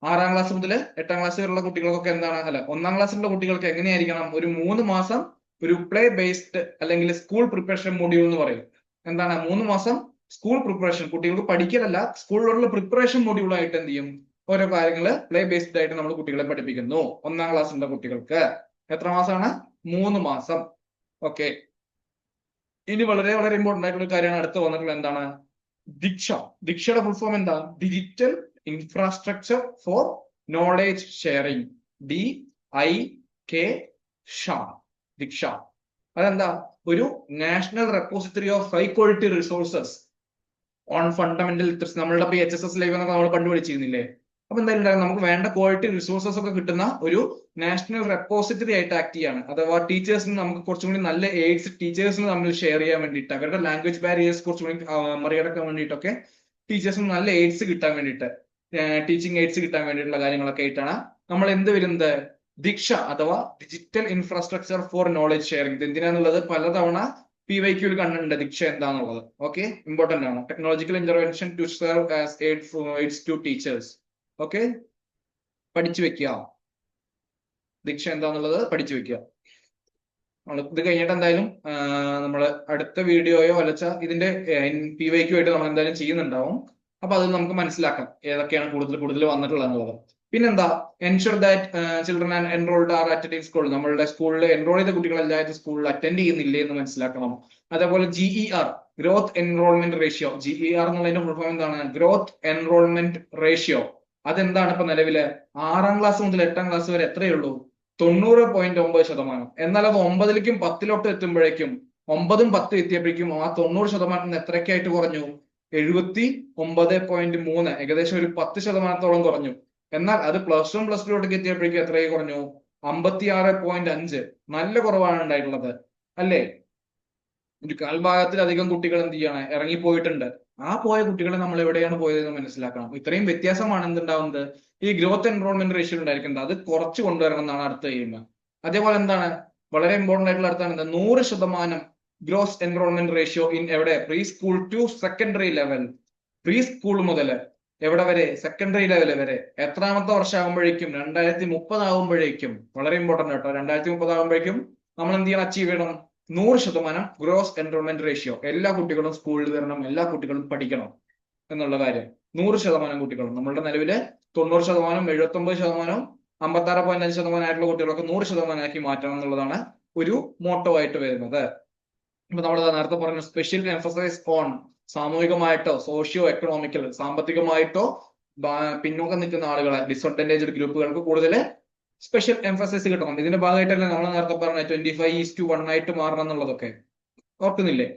6ാം ക്ലാസ് മുതൽ 8ാം ക്ലാസ് വരെയുള്ള കുട്ടികൾക്കൊക്കെ എന്താണ്? 1ാം ക്ലാസ്സിലുള്ള കുട്ടികൾക്ക് എങ്ങനെയായിരിക്കണം? ഒരു 3 മാസം ഒരു പ്ലേ ബേസ്ഡ് അല്ലെങ്കിൽ സ്കൂൾ പ്രിപ്പറേഷൻ മൊഡ്യൂൾ എന്ന് പറയും. എന്താണ്? 3 മാസം സ്കൂൾ പ്രിപ്പറേഷൻ, കുട്ടികൾക്ക് പഠിക്കലല്ല, സ്കൂളിലോട്ടുള്ള പ്രിപ്പറേഷൻ മൊഡ്യൂൾ ആയിട്ട് എന്ത് ചെയ്യും? ഓരോ കാര്യങ്ങൾ പ്ലേ ബേസ്ഡ് ആയിട്ട് നമ്മൾ കുട്ടികളെ പഠിപ്പിക്കുന്നു. 1ാം ക്ലാസ്സിലുള്ള കുട്ടികൾക്ക് എത്ര മാസമാണ്? 3 മാസം. ഓക്കെ, ഇനി വളരെ വളരെ ഇമ്പോർട്ടന്റ് ആയിട്ടുള്ള കാര്യമാണ് അടുത്ത് വന്നിട്ടുള്ളത്. എന്താണ്? ദിക്ഷയുടെ ഫുൾ ഫോം എന്താ? Digital infrastructure four knowledge sharing. DIKSH, Diksha. അതെന്താ? ഒരു national repository of high quality resources on fundamental literacy. നമ്മളുടെ HSS ലൈവ് എന്നൊക്കെ നമ്മൾ കണ്ടുപിടിച്ചിരുന്നില്ലേ? അപ്പൊ എന്തായാലും നമുക്ക് വേണ്ട ക്വാളിറ്റി റിസോഴ്സസ് ഒക്കെ കിട്ടുന്ന ഒരു നാഷണൽ റെപ്പോസിറ്ററി ആയിട്ട് ആക്ട് ചെയ്യാണ്. അഥവാ ടീച്ചേഴ്സിന് നമുക്ക് കുറച്ചും കൂടി നല്ല എയ്ഡ്സ് ടീച്ചേഴ്സിന് നമ്മൾ ഷെയർ ചെയ്യാൻ വേണ്ടിയിട്ട്, അവരുടെ ലാംഗ്വേജ് ബാരിയേഴ്സ് കുറച്ചും കൂടി മറികടക്കാൻ വേണ്ടിയിട്ടൊക്കെ ടീച്ചേഴ്സിന് നല്ല എയ്ഡ്സ് കിട്ടാൻ വേണ്ടിയിട്ട്, ടീച്ചിങ് എയ്ഡ്സ് കിട്ടാൻ വേണ്ടിയിട്ടുള്ള കാര്യങ്ങളൊക്കെ ആയിട്ടാണ് നമ്മൾ എന്ത് വരുന്നത്? ദിക്ഷ അഥവാ digital infrastructure for knowledge sharing. ഇത് എന്തിനാന്നുള്ളത് പലതവണ PYQൽ കണ്ടിട്ടുണ്ട് ദിക്ഷ എന്താന്നുള്ളത്. ഓക്കെ, ഇമ്പോർട്ടന്റ് ആണ്. Technological intervention to serve as aids to teachers. Okay, പഠിച്ചു വെക്കുക. ദിക്ഷ എന്താന്നുള്ളത് പഠിച്ചു വെക്കുക. ഇത് കഴിഞ്ഞിട്ട് എന്തായാലും നമ്മൾ അടുത്ത വീഡിയോയോ അല്ലച്ച ഇതിന്റെ PYQ ആയിട്ട് നമ്മൾ എന്തായാലും ചെയ്യുന്നുണ്ടാവും. അപ്പൊ അതിൽ നമുക്ക് മനസ്സിലാക്കാം ഏതൊക്കെയാണ് കൂടുതൽ വന്നിട്ടുള്ളത് എന്നുള്ളത്. പിന്നെന്താ? Ensure that children and enrolled R attending school. നമ്മളുടെ സ്കൂളിൽ എൻറോൾ ചെയ്ത കുട്ടികളെല്ലാവരും സ്കൂളിൽ അറ്റൻഡ് ചെയ്യുന്നില്ലേ എന്ന് മനസ്സിലാക്കണം. അതേപോലെ GER, growth enrolment ratio. GER എന്നുള്ളതിന്റെ ഫുൾ ഫോം എന്താണ്? Growth enrolment ratio. അതെന്താണ് ഇപ്പൊ നിലവില്? 6ാം ക്ലാസ് മുതൽ 8ാം ക്ലാസ് വരെ എത്രയേ ഉള്ളൂ? 90.9%. എന്നാൽ അത് 9ലേക്കും 10ലോട്ട് എത്തുമ്പോഴേക്കും, 9ഉം 10ഉം എത്തിയപ്പോഴേക്കും ആ 90% എത്രയ്ക്കായിട്ട് കുറഞ്ഞു? 79.3, ഏകദേശം ഒരു 10% കുറഞ്ഞു. എന്നാൽ അത് +1 +2 എത്തിയപ്പോഴേക്കും എത്രയായി കുറഞ്ഞു? 56.5. നല്ല കുറവാണ് ഉണ്ടായിട്ടുള്ളത്, അല്ലേ? ഒരു കാൽഭാഗത്തിലധികം കുട്ടികൾ എന്ത് ചെയ്യാണ്? ഇറങ്ങിപ്പോയിട്ടുണ്ട്. ആ പോയ കുട്ടികളെ നമ്മൾ എവിടെയാണ് പോയതെന്ന് മനസ്സിലാക്കണം. ഇത്രയും വ്യത്യാസമാണ് എന്തുണ്ടാവുന്നത്, ഈ ഗ്രോത്ത് എൻറോൾമെന്റ് റേഷ്യോ ഉണ്ടായിരിക്കുന്നത്. അത് കുറച്ച് കൊണ്ടുവരണം എന്നാണ് അടുത്ത എയിം. അതേപോലെ എന്താണ് വളരെ ഇമ്പോർട്ടന്റ് ആയിട്ടുള്ള അടുത്താണ് എന്താ, 100% ഗ്രോസ് എൻറോൾമെന്റ് റേഷ്യോ ഇൻ എവിടെ, pre school to secondary level. Pre school മുതൽ എവിടെ വരെ, സെക്കൻഡറി ലെവൽ വരെ. എത്രാമത്തെ വർഷം ആകുമ്പോഴേക്കും, 2030 ആകുമ്പോഴേക്കും, വളരെ ഇമ്പോർട്ടന്റ് കേട്ടോ, 2030 ആകുമ്പോഴേക്കും നമ്മൾ എന്ത് ചെയ്യണം, അച്ചീവ് ചെയ്യണം 100% ഗ്രോസ് എൻറോൾമെന്റ് റേഷ്യോ. എല്ലാ കുട്ടികളും സ്കൂളിൽ വരണം, എല്ലാ കുട്ടികളും പഠിക്കണം എന്നുള്ള കാര്യം. 100% കുട്ടികളും, നമ്മളുടെ നിലവില് 90%, 79%, 56.5% ആയിട്ടുള്ള കുട്ടികളൊക്കെ 100% ആക്കി മാറ്റണം എന്നുള്ളതാണ് ഒരു മോട്ടോ ആയിട്ട് വരുന്നത്. ഇപ്പൊ നമ്മൾ നേരത്തെ പറഞ്ഞ സ്പെഷ്യൽ എംഫസൈസ് ഓൺ സാമൂഹികമായിട്ടോ സോഷ്യോ എക്കണോമിക്കൽ, സാമ്പത്തികമായിട്ടോ പിന്നോക്കം നിൽക്കുന്ന ആളുകളെ, ഡിസ്അഡ്വാൻറ്റേജ്ഡ് ഗ്രൂപ്പുകൾക്ക് കൂടുതൽ സ്പെഷ്യൽ എംഫസൈസ് കിട്ടണം. ഇതിന്റെ ഭാഗമായിട്ടല്ലേ നമ്മൾ നേരത്തെ പറഞ്ഞ 25:1 ആയിട്ട് മാറണം എന്നുള്ളതൊക്കെ ഓർക്കുന്നില്ലേ?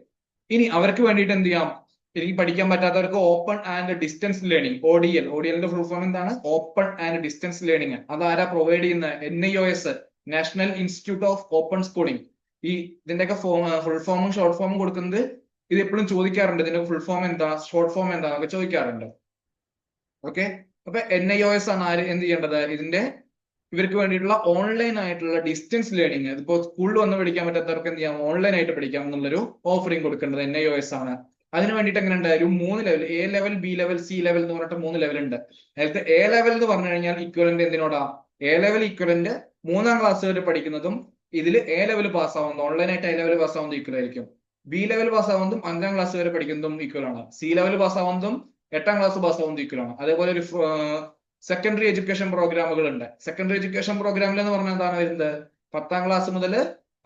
ഇനി അവർക്ക് വേണ്ടിയിട്ട് എന്ത് ചെയ്യാം, എനിക്ക് പഠിക്കാൻ പറ്റാത്തവർക്ക് open and distance learning, ODL full form എന്താണ്, ഓപ്പൺ ആൻഡ് ഡിസ്റ്റൻസ് ലേണിംഗ്. അതാരാ പ്രൊവൈഡ് ചെയ്യുന്നത്, NIOS, national institute of open schooling. ഈ ഇതിന്റെയൊക്കെ ഫുൾ ഫോമും ഷോർട്ട് ഫോമും കൊടുക്കുന്നത് ഇത് എപ്പോഴും ചോദിക്കാറുണ്ട്. ഇതിന്റെ ഫുൾ ഫോം എന്താ, ഷോർട്ട് ഫോം എന്താ എന്നൊക്കെ ചോദിക്കാറുണ്ട്. ഓക്കെ, അപ്പൊ NIOS ആണ് ആര് എന്ത് ചെയ്യേണ്ടത്, ഇതിന്റെ ഇവർക്ക് വേണ്ടിയിട്ടുള്ള ഓൺലൈൻ ആയിട്ടുള്ള ഡിസ്റ്റൻസ് ലേണിംഗ്. ഇതിപ്പോ സ്കൂളിൽ വന്ന് പഠിക്കാൻ പറ്റാത്തവർക്ക് എന്ത് ചെയ്യാം, ഓൺലൈൻ ആയിട്ട് പഠിക്കാം എന്നുള്ളൊരു ഓഫറിംഗ് കൊടുക്കേണ്ടത് NIOS ആണ്. അതിന് വേണ്ടിയിട്ട് എങ്ങനെയുണ്ട്, ഒരു 3 level, A level, B level, C level എന്ന് പറഞ്ഞിട്ട് 3 ലെവൽ ഉണ്ട്. നേരത്തെ A ലെവൽ എന്ന് പറഞ്ഞു കഴിഞ്ഞാൽ ഇക്വലന്റ് എന്തിനോടാ, A ലെവൽ ഇക്വലന്റ് 3ാം ക്ലാസ് വരെ പഠിക്കുന്നതും ഇതിൽ A ലെവൽ പാസ്സാവുന്നത്, ഓൺലൈനായിട്ട് A ലെവൽ പാസ്സാവുന്നത് ഈക്വൽ ആയിരിക്കും. B ലെവൽ പാസ്സാവുന്നതും 5ാം ക്ലാസ് വരെ പഠിക്കുന്നതും ഈക്വൽ ആണ്. C ലെവൽ പാസ്സാവുന്നതും 8ാം ക്ലാസ് പാസ്സാവുന്നതും ഈക്വൽ ആണ്. അതേപോലെ ഒരു സെക്കൻഡറി എഡ്യൂക്കേഷൻ പ്രോഗ്രാമുകൾ ഉണ്ട്. സെക്കൻഡറി എഡ്യൂക്കേഷൻ പ്രോഗ്രാമിൽ എന്ന് പറഞ്ഞാൽ എന്താണ് വരുന്നത്, 10ാം ക്ലാസ് മുതൽ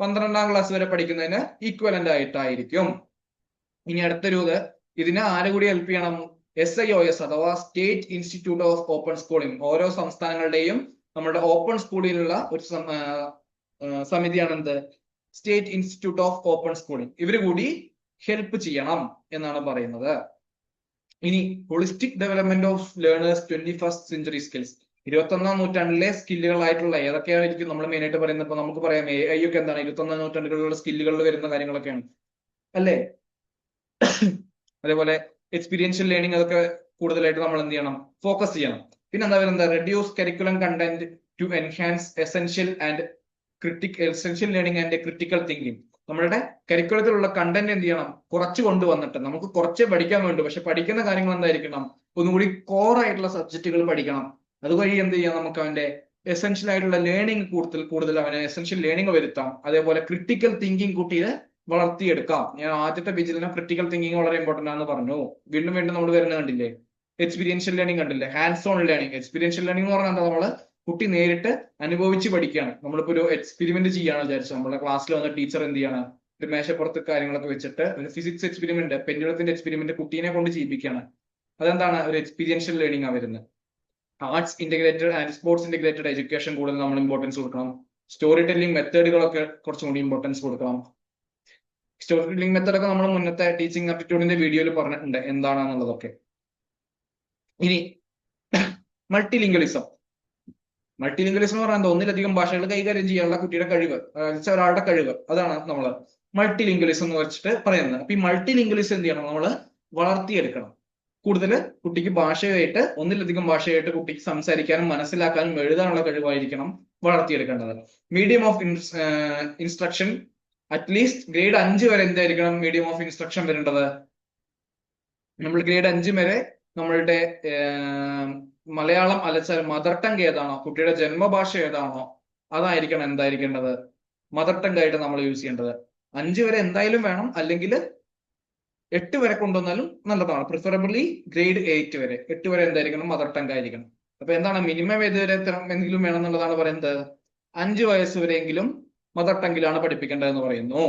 12ാം ക്ലാസ് വരെ പഠിക്കുന്നതിന് ഈക്വലന്റ് ആയിട്ടായിരിക്കും. ഇനി അടുത്തൊരു ഇതിനെ ആര് കൂടി ഹെൽപ്പ് ചെയ്യണം, SIOS അഥവാ state institute of open schooling. ഓരോ സംസ്ഥാനങ്ങളുടെയും നമ്മുടെ ഓപ്പൺ സ്കൂളിലുള്ള ഒരു സമിതിയാണ് എന്ത്, state institute of open schooling. ഇവര് കൂടി ഹെൽപ്പ് ചെയ്യണം എന്നാണ് പറയുന്നത്. ഇനി holistic development of learners 21st century skills. 21ാം നൂറ്റാണ്ടിലെ സ്കില്ലുകളായിട്ടുള്ള ഏതൊക്കെയായിരിക്കും നമ്മൾ മെയിൻ ആയിട്ട് പറയുന്നത്. ഇപ്പൊ നമുക്ക് പറയാം AI ഒക്കെ എന്താണ് 21ാം നൂറ്റാണ്ടിലുള്ള സ്കില്ലുകളിൽ വരുന്ന കാര്യങ്ങളൊക്കെയാണ് അല്ലേ. അതേപോലെ എക്സ്പീരിയൻഷ്യൽ ലേണിംഗ്, അതൊക്കെ കൂടുതലായിട്ട് നമ്മൾ എന്ത് ചെയ്യണം, ഫോക്കസ് ചെയ്യണം. പിന്നെ എന്താ പറയുന്നത്, reduce curriculum content to enhance essential learning and critical thinking. നമ്മളുടെ കരിക്കുലത്തിലുള്ള കണ്ടന്റ് എന്ത് ചെയ്യണം, കുറച്ച് കൊണ്ടുവന്നിട്ട്, നമുക്ക് കുറച്ചേ പഠിക്കാൻ വേണ്ടു, പക്ഷെ പഠിക്കുന്ന കാര്യങ്ങൾ എന്തായിരിക്കണം, ഒന്നുകൂടി കോർ ആയിട്ടുള്ള സബ്ജക്റ്റുകൾ പഠിക്കണം. അതുവഴി എന്ത് ചെയ്യാം, നമുക്ക് അവന്റെ എസെൻഷ്യൽ ആയിട്ടുള്ള ലേണിംഗ് കൂടുതൽ അവന് എസെൻഷ്യൽ ലേണിംഗ് വരുത്താം. അതേപോലെ ക്രിട്ടിക്കൽ തിങ്കിങ് കുട്ടിയെ വളർത്തിയെടുക്കാം. ഞാൻ ആദ്യത്തെ പേജിൽ തന്നെ ക്രിട്ടിക്കൽ തിങ്കിങ് വളരെ ഇമ്പോർട്ടന്റ് ആണെന്ന് പറഞ്ഞു. വീണ്ടും വീണ്ടും നമ്മൾ വരുന്നത് കണ്ടില്ലേ, എക്സ്പീരിയൻഷ്യൽ ലേണിംഗ് കണ്ടില്ലേ, hands on learning. Experiential learning എന്ന് പറഞ്ഞാൽ എന്താ, നമ്മള് കുട്ടി നേരിട്ട് അനുഭവിച്ച് പഠിക്കുകയാണ്. നമ്മളിപ്പോ ഒരു എക്സ്പെരിമെന്റ് ചെയ്യാണ് വിചാരിച്ചു, നമ്മുടെ ക്ലാസ്സിൽ വന്ന ടീച്ചർ എന്ത് ചെയ്യാണ്, ഒരു മേശപ്പുറത്ത് കാര്യങ്ങളൊക്കെ വെച്ചിട്ട് ഒരു ഫിസിക്സ് എക്സ്പെരിമെന്റ്, പെൻഡുലത്തിന്റെ എക്സ്പെരിമെന്റ് കുട്ടീനെ കൊണ്ട് ചെയ്യിപ്പിക്കുകയാണ്. അതെന്താണ്, ഒരു എക്സ്പീരിയൻഷ്യൽ ലേണിംഗ് ആ വരുന്നത്. Arts integrated and sports integrated education കൂടുതൽ നമ്മൾ ഇമ്പോർട്ടൻസ് കൊടുക്കണം. സ്റ്റോറി ടെല്ലിംഗ് മെത്തേഡുകളൊക്കെ കുറച്ചും കൂടി ഇമ്പോർട്ടൻസ് കൊടുക്കണം. സ്റ്റോറി ടെല്ലിംഗ് മെത്തേഡ് ഒക്കെ നമ്മൾ മുന്നത്തെ ടീച്ചിങ് ആപ്റ്റിറ്റ്യൂഡിന്റെ വീഡിയോയിൽ പറഞ്ഞിട്ടുണ്ട് എന്താണെന്നുള്ളതൊക്കെ. ഇനി മൾട്ടിലിംഗ്വലിസം. മൾട്ടിലിംഗ്വലിസം എന്ന് പറഞ്ഞാൽ ഒന്നിലധികം ഭാഷകൾ കൈകാര്യം ചെയ്യാനുള്ള കുട്ടിയുടെ കഴിവ്, ഒരാളുടെ കഴിവ്, അതാണ് നമ്മൾ മൾട്ടിലിംഗ്വലിസം എന്ന് വെച്ചിട്ട് പറയുന്നത്. അപ്പൊ ഈ മൾട്ടിലിംഗ്വലിസം എന്ത് ചെയ്യണം, നമ്മൾ വളർത്തിയെടുക്കണം. കൂടുതൽ കുട്ടിക്ക് ഭാഷയായിട്ട്, ഒന്നിലധികം ഭാഷയായിട്ട് കുട്ടിക്ക് സംസാരിക്കാനും മനസ്സിലാക്കാനും എഴുതാനുള്ള കഴിവായിരിക്കണം വളർത്തിയെടുക്കേണ്ടത്. Medium of instruction at least grade 5 വരെ എന്തായിരിക്കണം മീഡിയം ഓഫ് ഇൻസ്ട്രക്ഷൻ വരേണ്ടത്. നമ്മൾ ഗ്രേഡ് 5 വരെ നമ്മളുടെ മലയാളം അലച്ചാൽ മദർ ടങ് ഏതാണോ, കുട്ടിയുടെ ജന്മഭാഷ ഏതാണോ, അതായിരിക്കണം എന്തായിരിക്കേണ്ടത്, മദർ ടങ് ആയിട്ട് നമ്മൾ യൂസ് ചെയ്യേണ്ടത്. 5 വരെ എന്തായാലും വേണം, അല്ലെങ്കിൽ 8 വരെ കൊണ്ടുവന്നാലും നല്ലതാണ്. പ്രിഫറബിളി ഗ്രേഡ് 8 വരെ, 8 വരെ എന്തായിരിക്കണം, മദർ ടങ് ആയിരിക്കണം. അപ്പൊ എന്താണ് മിനിമം ഏത് വരെ എന്തെങ്കിലും വേണം എന്നുള്ളതാണ് പറയുന്നത്. 5 വയസ്സ് വരെയെങ്കിലും മദർ ടങ്ങിലാണ് പഠിപ്പിക്കേണ്ടതെന്ന് പറയുന്നു.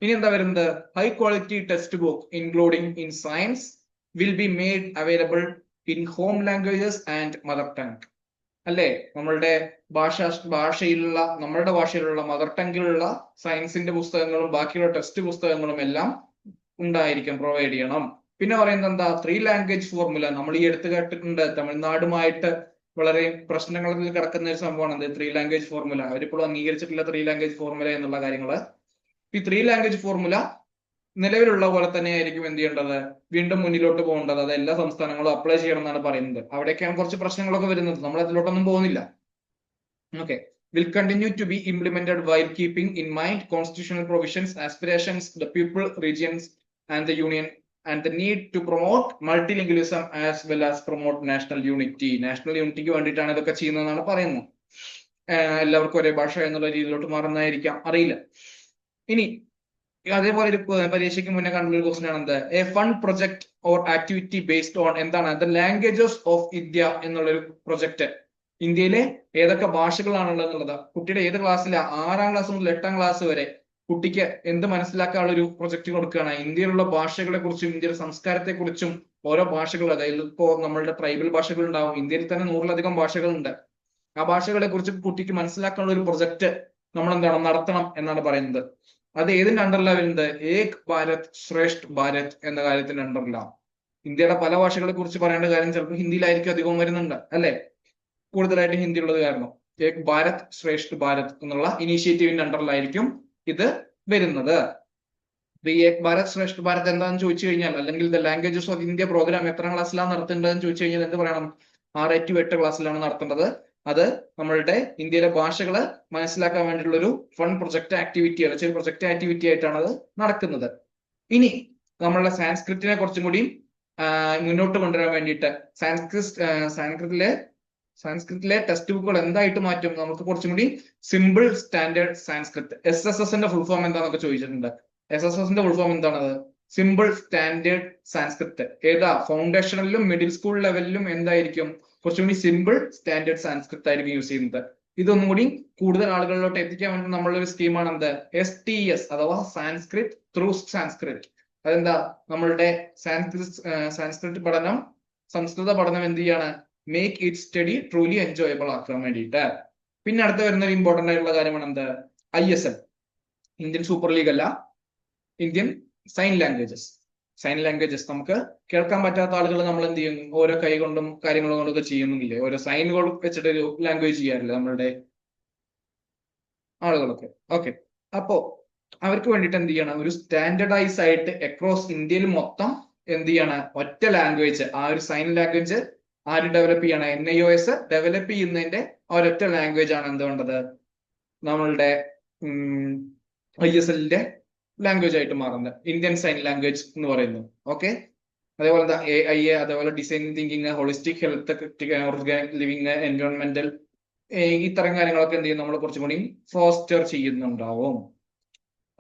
ഇനി എന്താ വരുന്നത്, high quality text book including in science will be made available in home languages and mother tongue. അല്ലെ, നമ്മളുടെ നമ്മളുടെ ഭാഷയിലുള്ള മദർ ടങ്ങിലുള്ള സയൻസിന്റെ പുസ്തകങ്ങളും ബാക്കിയുള്ള ടെക്സ്റ്റ് പുസ്തകങ്ങളും എല്ലാം ഉണ്ടായിരിക്കും, പ്രൊവൈഡ് ചെയ്യണം. പിന്നെ പറയുന്നത് എന്താ, 3 ലാംഗ്വേജ് ഫോർമുല. നമ്മൾ ഈ എടുത്തു കേട്ടിട്ടുണ്ട്, തമിഴ്നാടുമായിട്ട് വളരെ പ്രശ്നങ്ങളിൽ കിടക്കുന്ന ഒരു സംഭവമാണ് എന്ത്, 3 ലാംഗ്വേജ് ഫോർമുല. അവരിപ്പോഴും അംഗീകരിച്ചിട്ടില്ല 3 ലാംഗ്വേജ് ഫോർമുല എന്നുള്ള കാര്യങ്ങള്. ഈ 3 ലാംഗ്വേജ് ഫോർമുല നിലവിലുള്ള പോലെ തന്നെ ആയിരിക്കും എന്ത് ചെയ്യേണ്ടത്, വീണ്ടും മുന്നിലോട്ട് പോകേണ്ടത്. അത് എല്ലാ സംസ്ഥാനങ്ങളും അപ്ലൈ ചെയ്യണം എന്നാണ് പറയുന്നത്. അവിടേക്കാണ് കുറച്ച് പ്രശ്നങ്ങളൊക്കെ വരുന്നത്. നമ്മൾ അതിലോട്ടൊന്നും പോകുന്നില്ല. Okay, will continue to be implemented while keeping in mind constitutional provisions, aspirations, the people, regions, and the union, and the need to promote multilingualism as well as promote national unity. National യൂണിറ്റിക്ക് വേണ്ടിയിട്ടാണ് ഇതൊക്കെ ചെയ്യുന്നതെന്നാണ് പറയുന്നത്. എല്ലാവർക്കും ഒരേ ഭാഷ എന്നുള്ള രീതിയിലോട്ട് മാറുന്നതായിരിക്കാം, അറിയില്ല. ഇനി അതേപോലെ ഒരു പരീക്ഷയ്ക്ക് മുന്നേ കണ്ടുള്ള ഒരു ക്വസ്റ്റൻ ആണ് എന്ത്, A fund project or activity based on എന്താണ്, ദ ലാംഗ്വേജസ് ഓഫ് ഇന്ത്യ എന്നുള്ളൊരു പ്രൊജക്ട്. ഇന്ത്യയിലെ ഏതൊക്കെ ഭാഷകളാണുള്ളത് എന്നുള്ളത് കുട്ടിയുടെ ഏത് ക്ലാസ്സിലാണ്, 6ാം ക്ലാസ് മുതൽ 8ാം ക്ലാസ് വരെ കുട്ടിക്ക് എന്ത് മനസ്സിലാക്കാനുള്ള ഒരു പ്രൊജക്ട് കൊടുക്കുകയാണ്. ഇന്ത്യയിലുള്ള ഭാഷകളെ കുറിച്ചും ഇന്ത്യയുടെ സംസ്കാരത്തെ കുറിച്ചും ഓരോ ഭാഷകൾ, അതായത് ഇപ്പോ നമ്മളുടെ ട്രൈബൽ ഭാഷകൾ ഉണ്ടാവും, ഇന്ത്യയിൽ തന്നെ 100-ലധികം ഭാഷകളുണ്ട്. ആ ഭാഷകളെ കുറിച്ച് കുട്ടിക്ക് മനസ്സിലാക്കാനുള്ള ഒരു പ്രൊജക്ട് നമ്മൾ എന്താണ് നടത്തണം എന്നാണ് പറയുന്നത്. അത് ഏതിന്റെ അണ്ടറിലാണ് വരുന്നത്, ഏക് ഭാരത് ശ്രേഷ്ഠ് ഭാരത് എന്ന കാര്യത്തിന്റെ അണ്ടറിലാണ്. ഇന്ത്യയുടെ പല ഭാഷകളെ കുറിച്ച് പറയേണ്ട കാര്യം ചിലപ്പോൾ ഹിന്ദിയിലായിരിക്കും അധികവും വരുന്നുണ്ട്, അല്ലെ? കൂടുതലായിട്ട് ഹിന്ദി ഉള്ളത് കാരണം ഏക് ഭാരത് ശ്രേഷ്ഠ് ഭാരത് എന്നുള്ള ഇനീഷ്യേറ്റീവിന്റെ അണ്ടറിലായിരിക്കും ഇത് വരുന്നത്. ഈ ഏക് ഭാരത് ശ്രേഷ്ഠ് ഭാരത് എന്താണെന്ന് ചോദിച്ചു കഴിഞ്ഞാൽ, അല്ലെങ്കിൽ the languages of India program എത്രാം ക്ലാസ്സിലാണ് നടത്തേണ്ടതെന്ന് ചോദിച്ചു കഴിഞ്ഞാൽ എന്ത് പറയണം, 6 to 8 ക്ലാസ്സിലാണ് നടത്തേണ്ടത്. അത് നമ്മളുടെ ഇന്ത്യയിലെ ഭാഷകള് മനസ്സിലാക്കാൻ വേണ്ടിയിട്ടുള്ള ഒരു ഫൺ പ്രൊജക്ട് ആക്ടിവിറ്റി ആണ്, ചെറിയ പ്രൊജക്ട് ആക്ടിവിറ്റി ആയിട്ടാണ് അത് നടക്കുന്നത്. ഇനി നമ്മളുടെ സാൻസ്ക്രിറ്റിനെ കുറച്ചും കൂടി മുന്നോട്ട് കൊണ്ടുവരാൻ വേണ്ടിയിട്ട് സാൻസ്ക്രിറ്റിലെ ടെക്സ്റ്റ് ബുക്കുകൾ എന്തായിട്ട് മാറ്റും, നമുക്ക് കുറച്ചും കൂടി സിമ്പിൾ സ്റ്റാൻഡേർഡ് സാൻസ്ക്രിറ്റ്. SSSന്റെ ഫുൾ ഫോം എന്താണെന്നൊക്കെ ചോദിച്ചിട്ടുണ്ട്. SSSന്റെ ഫുൾ ഫോം എന്താണത്, സിമ്പിൾ സ്റ്റാൻഡേർഡ് സാൻസ്ക്രിറ്റ്. ഏതാ, ഫൗണ്ടേഷനിലും മിഡിൽ സ്കൂൾ ലെവലിലും എന്തായിരിക്കും, കുറച്ചും കൂടി സിമ്പിൾ സ്റ്റാൻഡേർഡ് സാൻസ്ക്രിറ്റ് ആയിരിക്കും യൂസ് ചെയ്യുന്നത്. ഇതൊന്നും കൂടി കൂടുതൽ ആളുകളിലോട്ട് എത്തിക്കാൻ വേണ്ടി നമ്മളൊരു സ്കീമാണ് എന്ത്, STS അഥവാ സാൻസ്ക്രിറ്റ് ത്രൂ സാൻസ്ക്രിറ്റ്. അതെന്താ, നമ്മളുടെ സാൻസ്ക്രിറ്റ് പഠനം, സംസ്കൃത പഠനം എന്ത് ചെയ്യാണ്, make it study truly enjoyable ആക്കാൻ വേണ്ടിയിട്ട്. പിന്നെ അടുത്ത് വരുന്ന ഒരു ഇമ്പോർട്ടന്റ് ആയിട്ടുള്ള കാര്യമാണ് എന്ത്, ISL, ഇന്ത്യൻ സൂപ്പർ ലീഗ് അല്ല, Indian sign languages. Sign languages നമുക്ക് കേൾക്കാൻ പറ്റാത്ത ആളുകൾ നമ്മൾ എന്ത് ചെയ്യും, ഓരോ കൈ കൊണ്ടും കാര്യങ്ങൾ കൊണ്ടൊക്കെ ചെയ്യുന്നില്ലേ, ഓരോ സൈനുകൾ വെച്ചിട്ട് ഒരു ലാംഗ്വേജ് ചെയ്യാറില്ല നമ്മളുടെ ആളുകളൊക്കെ. ഓക്കെ, അപ്പോ അവർക്ക് വേണ്ടിയിട്ട് എന്ത് ചെയ്യണം, ഒരു സ്റ്റാൻഡർഡൈസ് ആയിട്ട് അക്രോസ് ഇന്ത്യയിൽ മൊത്തം എന്ത് ചെയ്യണം, ഒറ്റ ലാംഗ്വേജ്, ആ ഒരു സൈൻ ലാംഗ്വേജ് ആര് ഡെവലപ്പ് ചെയ്യണം, NIOS ഡെവലപ്പ് ചെയ്യുന്നതിന്റെ ഒരൊറ്റ ലാംഗ്വേജ് ആണ് എന്ത് വേണ്ടത്, നമ്മളുടെ ISLന്റെ ലാംഗ്വേജ് ആയിട്ട് മാറുന്നത്, ഇന്ത്യൻ സൈൻ ലാംഗ്വേജ് എന്ന് പറയുന്നത്. ഓക്കെ, അതേപോലെ AIA, അതേപോലെ design thinking, holistic health, organic living, എൻവയോൺമെന്റൽ, ഇത്തരം കാര്യങ്ങളൊക്കെ എന്ത് ചെയ്യും, നമ്മൾ കുറച്ചും കൂടി ഫോസ്റ്റർ ചെയ്യുന്നുണ്ടാവും.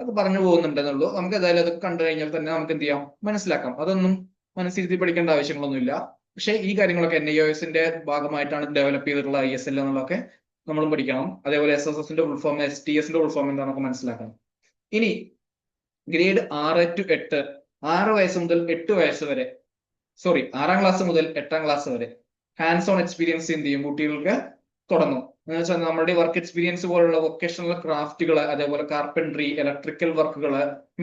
അത് പറഞ്ഞു പോകുന്നുണ്ടെന്നുള്ളൂ. നമുക്ക് ഏതായാലും അതൊക്കെ കണ്ടു കഴിഞ്ഞാൽ തന്നെ നമുക്ക് എന്ത് ചെയ്യാം, മനസ്സിലാക്കാം. അതൊന്നും മനസ്സിരുത്തി പഠിക്കേണ്ട ആവശ്യങ്ങളൊന്നുമില്ല. പക്ഷെ ഈ കാര്യങ്ങളൊക്കെ NIOSന്റെ ഭാഗമായിട്ടാണ് ഡെവലപ്പ് ചെയ്തിട്ടുള്ള ISL എന്നുള്ളതൊക്കെ നമ്മളും പഠിക്കണം. അതേപോലെ SSSന്റെ ഫുൾ ഫോം, STSന്റെ ഫുൾ ഫോം എന്താണെന്നൊക്കെ മനസ്സിലാക്കണം. ഇനി ഗ്രേഡ് 6 to 8, 6 വയസ്സ് മുതൽ 8 വയസ്സ് വരെ, 6ാം ക്ലാസ് മുതൽ 8ാം ക്ലാസ് വരെ ഹാൻഡ്സ് ഓൺ എക്സ്പീരിയൻസ് എന്ത് ചെയ്യും, കുട്ടികൾക്ക് തുടങ്ങും. എന്ന് വെച്ചാൽ നമ്മുടെ വർക്ക് എക്സ്പീരിയൻസ് പോലുള്ള വൊക്കേഷണൽ ക്രാഫ്റ്റുകൾ, അതേപോലെ കാർപ്പൻട്രി, ഇലക്ട്രിക്കൽ വർക്കുകൾ,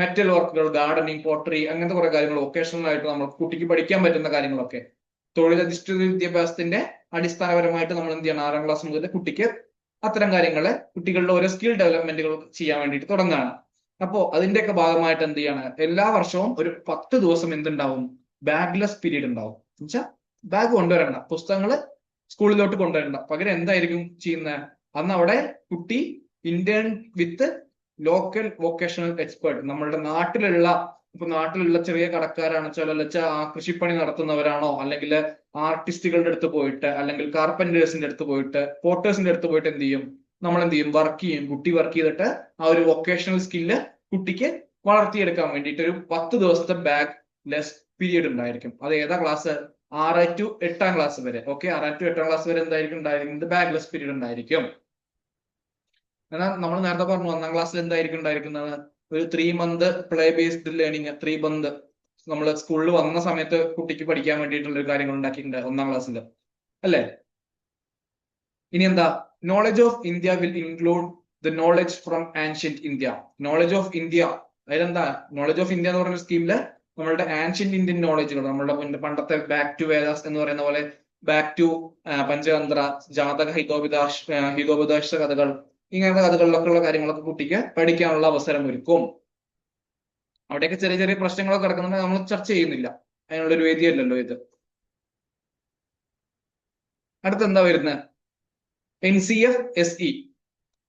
മെറ്റൽ വർക്കുകൾ, ഗാർഡനിങ്, പോട്ടറി, അങ്ങനത്തെ കുറെ കാര്യങ്ങൾ വൊക്കേഷണൽ ആയിട്ട് നമ്മൾ കുട്ടിക്ക് പഠിക്കാൻ പറ്റുന്ന കാര്യങ്ങളൊക്കെ തൊഴിലധിഷ്ഠിത വിദ്യാഭ്യാസത്തിന്റെ അടിസ്ഥാനപരമായിട്ട് നമ്മൾ എന്ത് ചെയ്യണം, 6ാം ക്ലാസ് മുതൽ കുട്ടിക്ക് അത്തരം കാര്യങ്ങള് കുട്ടികളുടെ ഓരോ സ്കിൽ ഡെവലപ്മെന്റുകൾ ചെയ്യാൻ വേണ്ടിയിട്ട് തുടങ്ങുകയാണ്. അപ്പോ അതിന്റെയൊക്കെ ഭാഗമായിട്ട് എന്ത് ചെയ്യാണ്, എല്ലാ വർഷവും ഒരു 10 ദിവസം എന്തുണ്ടാവും, ബാഗ്ലെസ് പീരീഡ് ഉണ്ടാവും. എന്നുവെച്ചാൽ ബാഗ് കൊണ്ടുവരണ്ട, പുസ്തകങ്ങള് സ്കൂളിലോട്ട് കൊണ്ടുവരണ്ട, പകരം എന്തായിരിക്കും ചെയ്യുന്നത്, അന്ന് അവിടെ കുട്ടി ഇന്ത്യൻ വിത്ത് ലോക്കൽ വൊക്കേഷണൽ എക്സ്പേർട്ട്, നമ്മളുടെ നാട്ടിലുള്ള ചെറിയ കടക്കാരാണ് വെച്ചാൽ ആ കൃഷിപ്പണി നടത്തുന്നവരാണോ, അല്ലെങ്കിൽ ആർട്ടിസ്റ്റുകളുടെ അടുത്ത് പോയിട്ട്, അല്ലെങ്കിൽ കാർപ്പന്റേഴ്സിന്റെ അടുത്ത് പോയിട്ട്, പോർട്ടേഴ്സിന്റെ അടുത്ത് പോയിട്ട് എന്ത് ചെയ്യും, നമ്മൾ എന്ത് ചെയ്യും, വർക്ക് ചെയ്യും. കുട്ടി വർക്ക് ചെയ്തിട്ട് ആ ഒരു വൊക്കേഷണൽ സ്കില്ല് കുട്ടിക്ക് വളർത്തിയെടുക്കാൻ വേണ്ടിയിട്ട് ഒരു 10 ദിവസത്തെ ബാഗ് ലെസ് പീരീഡ് ഉണ്ടായിരിക്കും. അത് ഏതാ ക്ലാസ്, 6 to 8ാം ക്ലാസ് വരെ. ഓക്കെ, 6 to 8ാം ക്ലാസ് വരെ എന്തായിരിക്കും ഉണ്ടായിരിക്കുന്നത്, ബാഗ് ലെസ് പീരീഡ് ഉണ്ടായിരിക്കും. എന്നാൽ നമ്മൾ നേരത്തെ പറഞ്ഞു 1ാം ക്ലാസ്സിൽ എന്തായിരിക്കും ഉണ്ടായിരിക്കുന്നത്, ഒരു 3 month play based learning, 3 month നമ്മൾ സ്കൂളിൽ വന്ന സമയത്ത് കുട്ടിക്ക് പഠിക്കാൻ വേണ്ടിയിട്ടുള്ള ഒരു കാര്യങ്ങൾ ഉണ്ടാക്കിയിട്ടുണ്ട് 1ാം ക്ലാസ്സിൽ, അല്ലേ? ഇനി എന്താ, knowledge of India will include the knowledge from ancient India. Knowledge of India, അതിലെന്താ, നോളജ് ഓഫ് ഇന്ത്യ എന്ന് പറയുന്ന സ്കീമില് നമ്മളുടെ ആൻഷ്യന്റ് ഇന്ത്യൻ നോളജുകൾ, നമ്മളുടെ പണ്ടത്തെ ബാക്ക് ടു വേദാസ് എന്ന് പറയുന്ന പോലെ ബാക്ക് ടു പഞ്ചതന്ത്ര, ജാതക, ഹിതോപദേശ കഥകൾ, ഇങ്ങനത്തെ കഥകളിലൊക്കെ ഉള്ള കാര്യങ്ങളൊക്കെ കുട്ടിക്ക് പഠിക്കാനുള്ള അവസരം ഒരുക്കും. അവിടെയൊക്കെ ചെറിയ ചെറിയ പ്രശ്നങ്ങളൊക്കെ കിടക്കുന്നുണ്ട്, നമ്മൾ ചർച്ച ചെയ്യുന്നില്ല, അതിനുള്ളൊരു വേദിയല്ലല്ലോ ഇത്. അടുത്ത എന്താ വരുന്നത്? NCF-SE,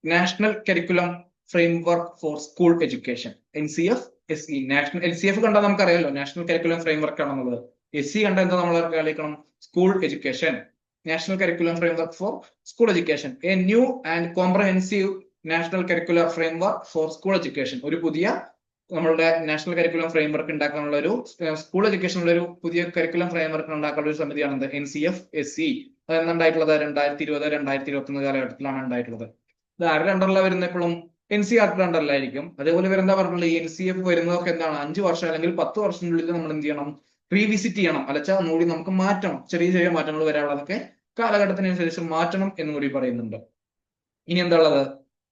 national curriculum framework four school education. NCF-SE, national LCF കണ്ടാൽ നമുക്കറിയാലോ നാഷണൽ കരിക്കുലം ഫ്രെയിംവർക്ക് ആണെന്നുള്ളത്. SE കണ്ടാൽ എന്താ നമ്മൾ കളിക്കണം? School education. National curriculum framework four school education, A new and comprehensive national curricular framework four school education. ഒരു പുതിയ നമ്മളുടെ നാഷണൽ കരിക്കുലം ഫ്രെയിംവർക്ക് ഉണ്ടാക്കാനുള്ള ഒരു സ്കൂൾ എഡ്യൂക്കേഷനുള്ള ഒരു പുതിയ കരിക്കുലം ഫ്രെയിംവർക്ക് ഉണ്ടാക്കാനുള്ള ഒരു സമിതിയാണ് NCF-SE. അത് എന്നുണ്ടായിട്ടുള്ളത് 2020-2021 കാലഘട്ടത്തിലാണ് ഉണ്ടായിട്ടുള്ളത്. ഇത് ആരുടെ അണ്ടറിലാണ് വരുന്നത്? എപ്പോഴും NCERT അണ്ടറിലായിരിക്കും. അതേപോലെ ഇവരെന്താ പറഞ്ഞിട്ടുള്ളത്? NCF വരുന്നതൊക്കെ എന്താണ് 5 വർഷം അല്ലെങ്കിൽ 10 വർഷത്തിനുള്ളിൽ നമ്മൾ എന്ത് ചെയ്യണം? റീവിസിറ്റ് ചെയ്യണം, അല്ലച്ചാ ഒന്നുകൂടി നമുക്ക് മാറ്റണം, ചെറിയ ചെറിയ മാറ്റങ്ങൾ വരാനുള്ളതൊക്കെ കാലഘട്ടത്തിനനുസരിച്ച് മാറ്റണം എന്നും കൂടി പറയുന്നുണ്ട്. ഇനി എന്താ ഉള്ളത്?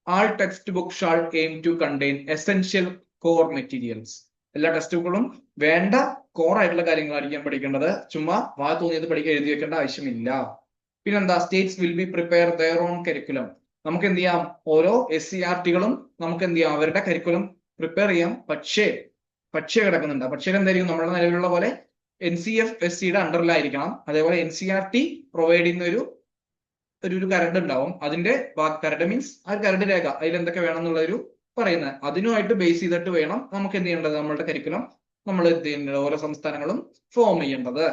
All textbook shall aim to contain essential core materials. എല്ലാ ടെക്സ്റ്റ് ബുക്കുകളും വേണ്ട കോർ ആയിട്ടുള്ള കാര്യങ്ങളായിരിക്കും പഠിക്കേണ്ടത്. ചുമ്മാ വാ തോന്നിയത് എഴുതി വെക്കേണ്ട ആവശ്യമില്ല. പിന്നെന്താ? States will be prepare their own curriculum. നമുക്ക് എന്ത് ചെയ്യാം? ഓരോ SCERTകളും നമുക്ക് എന്ത് ചെയ്യാം? അവരുടെ കരിക്കുലം പ്രിപ്പയർ ചെയ്യാം. പക്ഷേ കിടക്കുന്നുണ്ട്. പക്ഷേ എന്തായിരിക്കും? നമ്മുടെ നിലവിലുള്ള പോലെ NCF-SEയുടെ അണ്ടറിലായിരിക്കണം. അതേപോലെ NCERT പ്രൊവൈഡ് ചെയ്യുന്ന ഒരു കരട് ഉണ്ടാവും. അതിന്റെ കരട് മീൻസ് ആ കരട് രേഖ, അതിൽ എന്തൊക്കെ വേണം എന്നുള്ള ഒരു പറയുന്നത്, അതിനുമായിട്ട് ബേസ് ചെയ്തിട്ട് വേണം നമുക്ക് എന്ത് ചെയ്യേണ്ടത്? നമ്മളുടെ കരിക്കുലം നമ്മൾ എന്ത് ചെയ്യേണ്ടത്? ഓരോ സംസ്ഥാനങ്ങളും ഫോം ചെയ്യേണ്ടത്.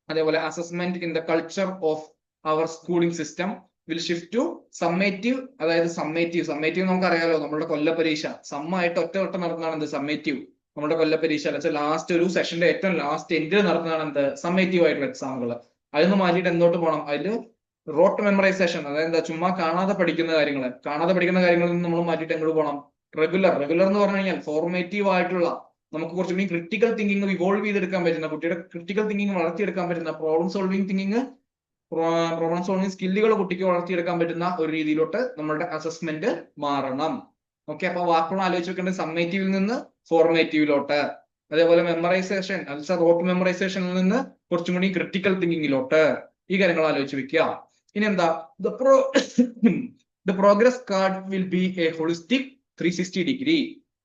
അതേപോലെ assessment in the culture of our schooling system will shift to summative. അതായത് സമ്മേറ്റീവ് നമുക്കറിയാലോ, നമ്മുടെ കൊല്ലപരീക്ഷ സമ്മായിട്ട് ഒറ്റവട്ടം നടത്തുന്നതാണ് എന്ത്? സമ്മേറ്റീവ്. നമ്മുടെ കൊല്ലപരീക്ഷ അല്ലെ ലാസ്റ്റ് ഒരു സെഷന്റെ ഏറ്റവും ലാസ്റ്റ് എൻഡിൽ നടത്തുന്നതാണ് എന്ത്? സമ്മേറ്റീവ് ആയിട്ടുള്ള എക്സാമുകൾ. അതിന് മാറ്റിയിട്ട് എന്തോട്ട് പോകണം? അതിൽ റോട്ട് മെമ്മറൈസേഷൻ, അതായത് ചുമ്മാ കാണാതെ പഠിക്കുന്ന കാര്യങ്ങളിൽ നിന്ന് നമ്മൾ മാറ്റിയിട്ട് എങ്ങോട്ട് പോകണം? റെഗുലർ എന്ന് പറഞ്ഞു കഴിഞ്ഞാൽ ഫോർമേറ്റീവ് ആയിട്ടുള്ള, നമുക്ക് കുറച്ചുകൂടി ക്രിട്ടിക്കൽ തിങ്കിങ് ഇവോൾവ് ചെയ്തെടുക്കാൻ പറ്റുന്ന, കുട്ടിയുടെ ക്രിട്ടിക്കൽ തിങ്കിങ് വളർത്തിയെടുക്കാൻ പറ്റുന്ന, പ്രോബ്ലം സോൾവിങ് സ്കില്ലുകൾ കുട്ടിക്ക് വളർത്തിയെടുക്കാൻ പറ്റുന്ന ഒരു രീതിയിലോട്ട് നമ്മളുടെ അസസ്മെന്റ് മാറണം. ഓക്കെ, അപ്പൊ വാക്കുകൾ ആലോചിച്ച് വെക്കേണ്ടത് സമ്മേറ്റീവിൽ നിന്ന് ഫോർമേറ്റീവിലോട്ട്, അതേപോലെ മെമ്മറൈസേഷൻ റോട്ട് മെമ്മറൈസേഷനിൽ നിന്ന് കുറച്ചും കൂടി ക്രിട്ടിക്കൽ തിങ്കിങ്ങിലോട്ട്, ഈ കാര്യങ്ങൾ ആലോചിച്ച് വെക്കുക. ഇനി എന്താ? The progress card will be A holistic 360 degree.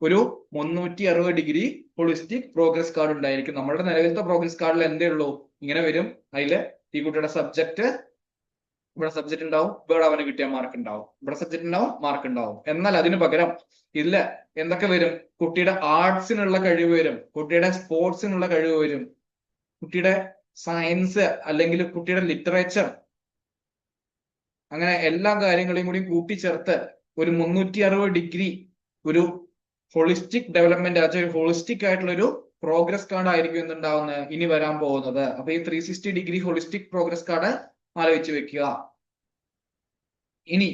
ഒരു 360 ഡിഗ്രി ഹോളിസ്റ്റിക് പ്രോഗ്രസ് കാർഡ് ഉണ്ടായിരിക്കും. നമ്മുടെ നിലവിലത്തെ പ്രോഗ്രസ് കാർഡിൽ എന്തേ ഉള്ളൂ? ഇങ്ങനെ വരും. അതില് ഈ കുട്ടിയുടെ സബ്ജക്ട്, ഇവിടെ സബ്ജക്ട് ഉണ്ടാവും, ഇവിടെ അവന് കിട്ടിയ മാർക്ക് ഉണ്ടാവും, ഇവിടെ സബ്ജക്ട് ഉണ്ടാവും, മാർക്ക് ഉണ്ടാവും. എന്നാൽ അതിന് പകരം ഇല്ല, എന്തൊക്കെ വരും? കുട്ടിയുടെ ആർട്സിനുള്ള കഴിവ് വരും, കുട്ടിയുടെ സ്പോർട്സിനുള്ള കഴിവ് വരും, കുട്ടിയുടെ സയൻസ് അല്ലെങ്കിൽ കുട്ടിയുടെ ലിറ്ററേച്ചർ, അങ്ങനെ എല്ലാ കാര്യങ്ങളെയും കൂടി കൂട്ടിച്ചേർത്ത് ഒരു 360 ഡിഗ്രി ഒരു ഹോളിസ്റ്റിക് ഡെവലപ്മെന്റ്, ഒരു ഹോളിസ്റ്റിക് ആയിട്ടുള്ള ഒരു പ്രോഗ്രസ് കാർഡ് ആയിരിക്കും എന്തുണ്ടാവുന്നത്? ഇനി വരാൻ പോകുന്നത്. അപ്പൊ ഈ 360 ഡിഗ്രി ഹോളിസ്റ്റിക് പ്രോഗ്രസ് കാർഡ് ആലോചിച്ച് വെക്കുക. ഇനി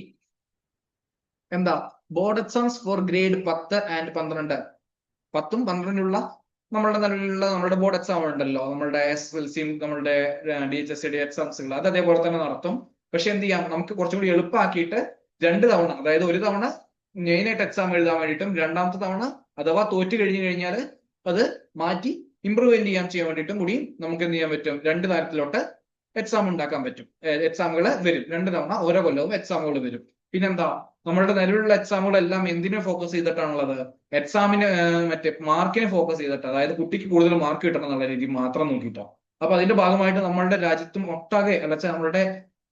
എന്താ? Board exams for grade 10 and 12. 10ഉം 12ഉള്ള നമ്മളുടെ നിലവിലുള്ള നമ്മുടെ ബോർഡ് എക്സാം ഉണ്ടല്ലോ, നമ്മളുടെ SSLCയും നമ്മളുടെ DHSCD എക്സാംസുകൾ, അത് അതേപോലെ തന്നെ നടത്തും. പക്ഷെ എന്ത് ചെയ്യാം? നമുക്ക് കുറച്ചും കൂടി എളുപ്പമാക്കിയിട്ട് 2 തവണ, അതായത് ഒരു തവണ മെയിനായിട്ട് എക്സാം എഴുതാൻ വേണ്ടിയിട്ടും, രണ്ടാമത്തെ തവണ അഥവാ തോറ്റു കഴിഞ്ഞു കഴിഞ്ഞാൽ അത് മാറ്റി ഇംപ്രൂവ്മെന്റ് ചെയ്യാൻ വേണ്ടിയിട്ടും കൂടി നമുക്ക് എന്ത് ചെയ്യാൻ പറ്റും? 2 തരത്തിലോട്ട് എക്സാം ഉണ്ടാക്കാൻ പറ്റും. എക്സാമുകൾ വരും 2 തവണ, ഓരോ കൊല്ലവും എക്സാമുകൾ വരും. പിന്നെന്താ? നമ്മളുടെ നിലവിലുള്ള എക്സാമുകളെല്ലാം എന്തിനെ ഫോക്കസ് ചെയ്തിട്ടാണുള്ളത്? എക്സാമിന് മറ്റേ മാർക്കിനെ ഫോക്കസ് ചെയ്തിട്ട്, അതായത് കുട്ടിക്ക് കൂടുതൽ മാർക്ക് കിട്ടണം എന്നുള്ള രീതി മാത്രം നോക്കിയിട്ടാണ്. അപ്പൊ അതിന്റെ ഭാഗമായിട്ട് നമ്മളുടെ രാജ്യത്തും ഒട്ടാകെ അല്ലച്ചാൽ നമ്മളുടെ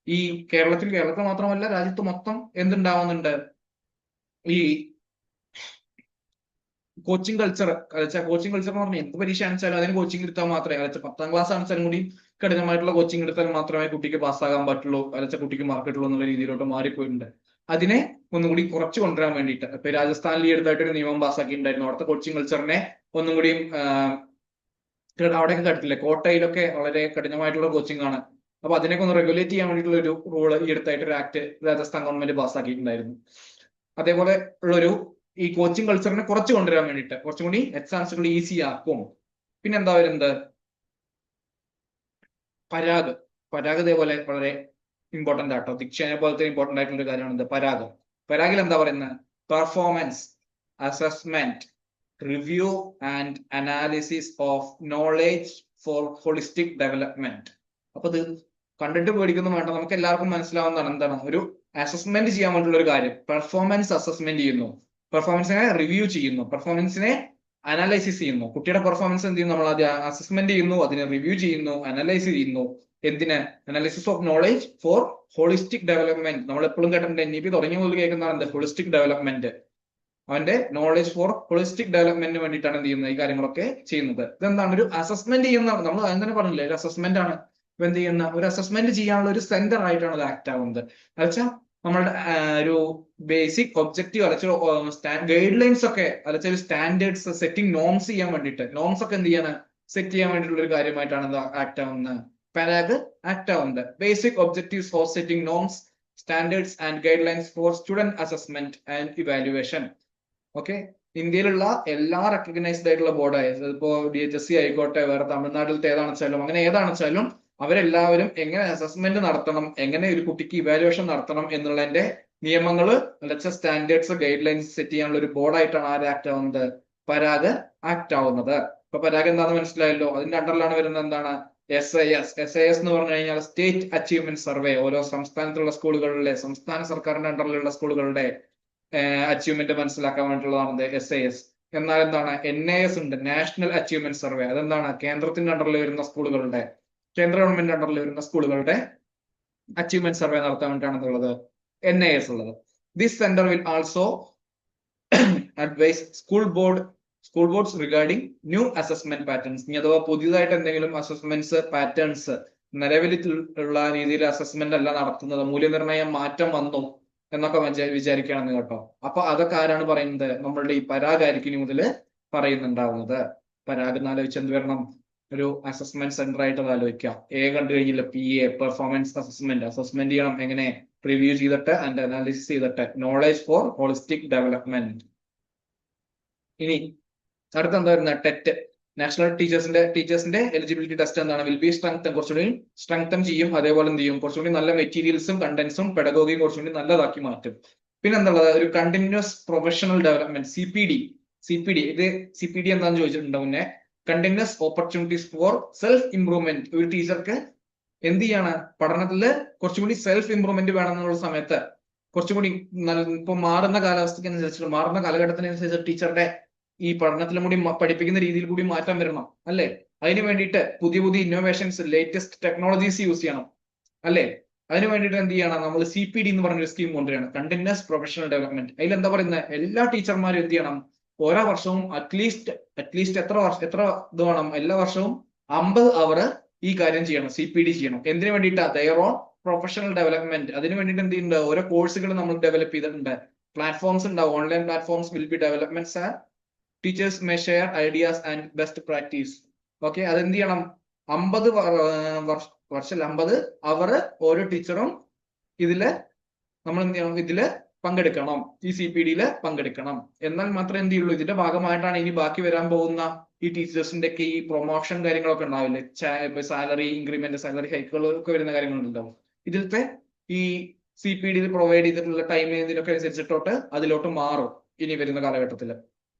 ഈ കേരളത്തിൽ മാത്രമല്ല രാജ്യത്ത് മൊത്തം എന്തുണ്ടാവുന്നുണ്ട്? ഈ കോച്ചിങ് കൾച്ചർ എന്ന് പറഞ്ഞാൽ എന്ത് പരീക്ഷ ആണെച്ചാലും അതിന് കോച്ചിങ് എടുത്താൽ മാത്രമേ, അലച്ച 10ാം ക്ലാസ് ആണെച്ചാലും കൂടി കഠിനമായിട്ടുള്ള കോച്ചിങ് എടുത്താൽ മാത്രമേ കുട്ടിക്ക് പാസ്സാകാൻ പറ്റുള്ളൂ, അലച്ച കുട്ടിക്ക് മാർക്ക് കിട്ടുള്ളൂ എന്നുള്ള രീതിയിലോട്ട് മാറിപ്പോയിട്ടുണ്ട്. അതിനെ ഒന്നുകൂടി കുറച്ച് കൊണ്ടുവരാൻ വേണ്ടിയിട്ട് ഇപ്പൊ രാജസ്ഥാനിൽ ഈ അടുത്തായിട്ട് ഒരു നിയമം പാസ്സാക്കിയിട്ടുണ്ടായിരുന്നു. അവിടുത്തെ കോച്ചിങ് കൾച്ചറിനെ ഒന്നും കൂടിയും അവിടെയൊക്കെ കണ്ടിട്ടില്ലേ, കോട്ടയിലൊക്കെ വളരെ കഠിനമായിട്ടുള്ള കോച്ചിങ് ആണ്. അപ്പൊ അതിനൊക്കെ ഒന്ന് റെഗുലേറ്റ് ചെയ്യാൻ വേണ്ടിയിട്ടുള്ള ഒരു റൂള് ഈ അടുത്തായിട്ട് ഒരു ആക്ട് രാജസ്ഥാൻ ഗവൺമെന്റ് പാസ്സാക്കിയിട്ടുണ്ടായിരുന്നു. അതേപോലെ ഉള്ളൊരു ഈ കോച്ചിങ് കൾച്ചറിനെ കുറച്ച് കൊണ്ടുവരാൻ വേണ്ടിയിട്ട് കുറച്ചും കൂടി എക്സാംസുകൾ ഈസി ആക്കും. പിന്നെ എന്താ വരുന്നത്? പരാഗ് ഇതേപോലെ വളരെ ഇമ്പോർട്ടന്റ് ആട്ടോ. ദീക്ഷനെ പോലത്തെ ഇമ്പോർട്ടന്റ് ആയിട്ടുള്ള ഒരു കാര്യമാണ് പരാഗിൽ എന്താ പറയുന്നത്? Performance assessment review and analysis of knowledge for holistic development. അപ്പൊ ഇത് കണ്ടിട്ട് പേടിക്കൊന്നും വേണ്ട, നമുക്ക് എല്ലാവർക്കും മനസ്സിലാവുന്നതാണ്. എന്താണ്? ഒരു അസസ്മെന്റ് ചെയ്യാൻ വേണ്ടിയുള്ള ഒരു കാര്യം, പെർഫോമൻസ് അസസ്മെന്റ് ചെയ്യുന്നു, പെർഫോമൻസിനെ റിവ്യൂ ചെയ്യുന്നു, പെർഫോമൻസിനെ അനലൈസിസ് ചെയ്യുന്നു. കുട്ടിയുടെ പെർഫോമൻസ് എന്ത് ചെയ്യുന്നു, നമ്മൾ അത് അസസ്മെന്റ് ചെയ്യുന്നു, അതിനെ റിവ്യൂ ചെയ്യുന്നു, അനലൈസ് ചെയ്യുന്നു. എന്തിന്? Analysis of knowledge for holistic development. നമ്മൾ എപ്പോഴും കേട്ടിട്ടുണ്ട്, NEP തുടങ്ങിയ മുതൽ കേൾക്കുന്നതാണ് എന്ത്? Holistic development. അവന്റെ നോളേജ് ഫോർ ഹോളിസ്റ്റിക് ഡെവലപ്മെന്റിന് വേണ്ടിയിട്ടാണ് എന്ത് ചെയ്യുന്നത്, ഈ കാര്യങ്ങളൊക്കെ ചെയ്യുന്നത്. ഇതെന്താണ്? ഒരു അസസ്മെന്റ് ചെയ്യുന്ന, നമ്മൾ ആദ്യം തന്നെ പറഞ്ഞില്ലേ, ഒരു അസസ്മെന്റ് ആണ്. ഇപ്പൊ എന്ത് ചെയ്യുന്ന, ഒരു അസസ്മെന്റ് ചെയ്യാനുള്ള ഒരു സെന്റർ ആയിട്ടാണ് അത് ആക്ട് ആവുന്നത്. എന്നുവെച്ചാൽ നമ്മളുടെ ഒരു ബേസിക് ഒബ്ജക്റ്റീവ് അലച്ച ഗൈഡ് ലൈൻസ് ഒക്കെ അലച്ച ഒരു സ്റ്റാൻഡേർഡ്സ് സെറ്റിംഗ് നോംസ് ചെയ്യാൻ വേണ്ടിയിട്ട്, നോംസ് ഒക്കെ എന്ത് ചെയ്യാൻ സെറ്റ് ചെയ്യാൻ വേണ്ടിയിട്ടുള്ള ഒരു കാര്യമായിട്ടാണ് ഇത് ആക്ട് ആവുന്നത്. പരാഗ് ആക്ട് ആവുന്നത്. Basic objectives for setting norms, standards and guidelines for student assessment and evaluation. Okay, ഇന്ത്യയിലുള്ള എല്ലാ റെക്കഗ്നൈസ്ഡ് ആയിട്ടുള്ള ബോർഡായ, ഇപ്പോ DHSC ആയിക്കോട്ടെ, വേറെ തമിഴ്നാട്ടിലത്തെ ഏതാണെച്ചാലും അങ്ങനെ ഏതാണെച്ചാലും അവരെല്ലാവരും എങ്ങനെ അസസ്മെന്റ് നടത്തണം, എങ്ങനെ ഒരു കുട്ടിക്ക് ഇവാലുവേഷൻ നടത്തണം എന്നുള്ളതിന്റെ നിയമങ്ങൾ, സ്റ്റാൻഡേർഡ്സ്, ഗൈഡ് ലൈൻസ് സെറ്റ് ചെയ്യാനുള്ള ഒരു ബോർഡായിട്ടാണ് ആര് ആക്ട് ആവുന്നത്? പരാഗ് ആക്ട് ആവുന്നത്. ഇപ്പൊ പരാഗ് എന്താണെന്ന് മനസ്സിലായല്ലോ. അതിന്റെ അണ്ടറിലാണ് വരുന്നത് എന്താണ്? SIS. SIS എന്ന് പറഞ്ഞു കഴിഞ്ഞാൽ സ്റ്റേറ്റ് അച്ചീവ്മെന്റ് സർവേ. ഓരോ സംസ്ഥാനത്തുള്ള സ്കൂളുകളിലെ, സംസ്ഥാന സർക്കാരിന്റെ അണ്ടറിലുള്ള സ്കൂളുകളുടെ അച്ചീവ്മെന്റ് മനസ്സിലാക്കാൻ വേണ്ടിയിട്ടുള്ളതാണ് SIS. എന്നാൽ എന്താണ്? NIS ഉണ്ട്, നാഷണൽ അച്ചീവ്മെന്റ് സർവേ. അതെന്താണ്? കേന്ദ്രത്തിന്റെ അണ്ടറിൽ വരുന്ന സ്കൂളുകളുടെ, കേന്ദ്ര ഗവൺമെന്റ് അണ്ടറിൽ വരുന്ന സ്കൂളുകളുടെ അച്ചീവ്മെന്റ് സർവേ നടത്താൻ വേണ്ടിയിട്ടാണ് NIS ഉള്ളത്. This centre will also advise school boards regarding new assessment patterns. ഇനി അഥവാ പുതിയതായിട്ട് എന്തെങ്കിലും അസസ്മെന്റ്സ് പാറ്റേൺസ്, നിലവിലുള്ള രീതിയിൽ അസസ്മെന്റ് അല്ല നടത്തുന്നത്, മൂല്യനിർണ്ണയം മാറ്റം വന്നു എന്നൊക്കെ വിചാരിക്കുകയാണെന്ന് കേട്ടോ. അപ്പൊ അതൊക്കെ ആരാണ് പറയുന്നത്? നമ്മളുടെ ഈ പരാഗ് ആയിരിക്കും ഇനി മുതൽ പറയുന്നുണ്ടാവുന്നത്. പരാഗ് എന്നാലോചിച്ച് എന്ത് വരണം? ഒരു അസസ്മെന്റ് സെന്റർ ആയിട്ട് അത് ആലോചിക്കാം. കണ്ടു കഴിഞ്ഞില്ല, PA, പെർഫോമൻസ് അസസ്മെന്റ് ചെയ്യണം. എങ്ങനെ? റിവ്യൂ ചെയ്തിട്ട് ആൻഡ് അനാലിസിസ് ചെയ്തിട്ട്. Knowledge for holistic development. ഇനി അടുത്ത എന്താ വരുന്നത്? ടെറ്റ്, നാഷണൽ ടീച്ചേഴ്സിന്റെ എലിജിബിലിറ്റി ടെസ്റ്റ് എന്താണ്? വിൽ ബി കുറച്ചുകൂടി സ്ട്രെങ്തൻ ചെയ്യും. അതേപോലെ എന്ത് ചെയ്യും? കുറച്ചുകൂടി നല്ല മെറ്റീരിയൽസും കണ്ടന്റ്സും പെഡഗോഗിയും കുറച്ചുകൂടി നല്ലതാക്കി മാറ്റും. പിന്നെ എന്താ ഒരു കണ്ടിന്യൂസ് പ്രൊഫഷണൽ ഡെവലപ്മെന്റ്, CPD. ഇത് CPD എന്താണെന്ന് ചോദിച്ചിട്ടുണ്ടോ മുന്നേ? Continuous opportunities for self improvement. ഒരു ടീച്ചർക്ക് എന്ത് ചെയ്യാണ്? പഠനത്തില് കുറച്ചുകൂടി സെൽഫ് ഇംപ്രൂവ്മെന്റ് വേണമെന്നുള്ള സമയത്ത് കുറച്ചുകൂടി ഇപ്പൊ മാറുന്ന കാലാവസ്ഥയ്ക്ക് അനുസരിച്ച്, മാറുന്ന കാലഘട്ടത്തിനനുസരിച്ച് ടീച്ചറുടെ ഈ പഠനത്തിലും കൂടി പഠിപ്പിക്കുന്ന രീതിയിൽ കൂടി മാറ്റം വരണം, അല്ലെ? അതിന് വേണ്ടിയിട്ട് പുതിയ ഇന്നോവേഷൻസ്, ലേറ്റസ്റ്റ് ടെക്നോളജീസ് യൂസ് ചെയ്യണം, അല്ലെ? അതിന് വേണ്ടിയിട്ട് എന്ത് ചെയ്യണം? നമ്മൾ CPD എന്ന് പറഞ്ഞൊരു സ്കീം കൊണ്ടുവരണം, കണ്ടിന്യൂസ് പ്രൊഫഷണൽ ഡെവലപ്മെന്റ്. അതിൽ എന്താ പറയുന്നത്? എല്ലാ ടീച്ചർമാരും എന്ത് ചെയ്യണം? ഓരോ വർഷവും അറ്റ്ലീസ്റ്റ് എത്ര ഇത് വേണം? എല്ലാ വർഷവും 50 അവർ ഈ കാര്യം ചെയ്യണം, CPD ചെയ്യണം. എന്തിനു വേണ്ടിയിട്ടാ? There on professional development. അതിന് വേണ്ടിയിട്ട് എന്ത് ചെയ്യുന്നുണ്ട്? ഓരോ കോഴ്സുകൾ നമ്മൾ ഡെവലപ്പ് ചെയ്തിട്ടുണ്ട്. പ്ലാറ്റ്ഫോംസ് ഉണ്ടാവും, online platforms will be developments and teachers may share ideas and best practice. Okay, അതെന്ത് ചെയ്യണം? 50 വർഷം 50 അവർ ഓരോ ടീച്ചറും ഇതില് നമ്മൾ എന്ത് ചെയ്യണം? ഇതില് പങ്കെടുക്കണം, ഈ CPD പങ്കെടുക്കണം. എന്നാൽ മാത്രമേ എന്ത് ചെയ്യുള്ളൂ? ഇതിന്റെ ഭാഗമായിട്ടാണ് ഇനി ബാക്കി വരാൻ പോകുന്ന ഈ ടീച്ചേഴ്സിന്റെ ഒക്കെ ഈ പ്രൊമോഷൻ കാര്യങ്ങളൊക്കെ ഉണ്ടാവില്ലേ, സാലറി ഇൻക്രിമെന്റ്, സാലറി ഹൈക്കുകൾ ഒക്കെ വരുന്ന കാര്യങ്ങളുണ്ടാവും. ഇതിലത്തെ ഈ CPD പ്രൊവൈഡ് ചെയ്തിട്ടുള്ള ടൈം ഇതിനൊക്കെ അനുസരിച്ചിട്ടോട്ട് അതിലോട്ട് മാറും ഇനി വരുന്ന കാലഘട്ടത്തില്.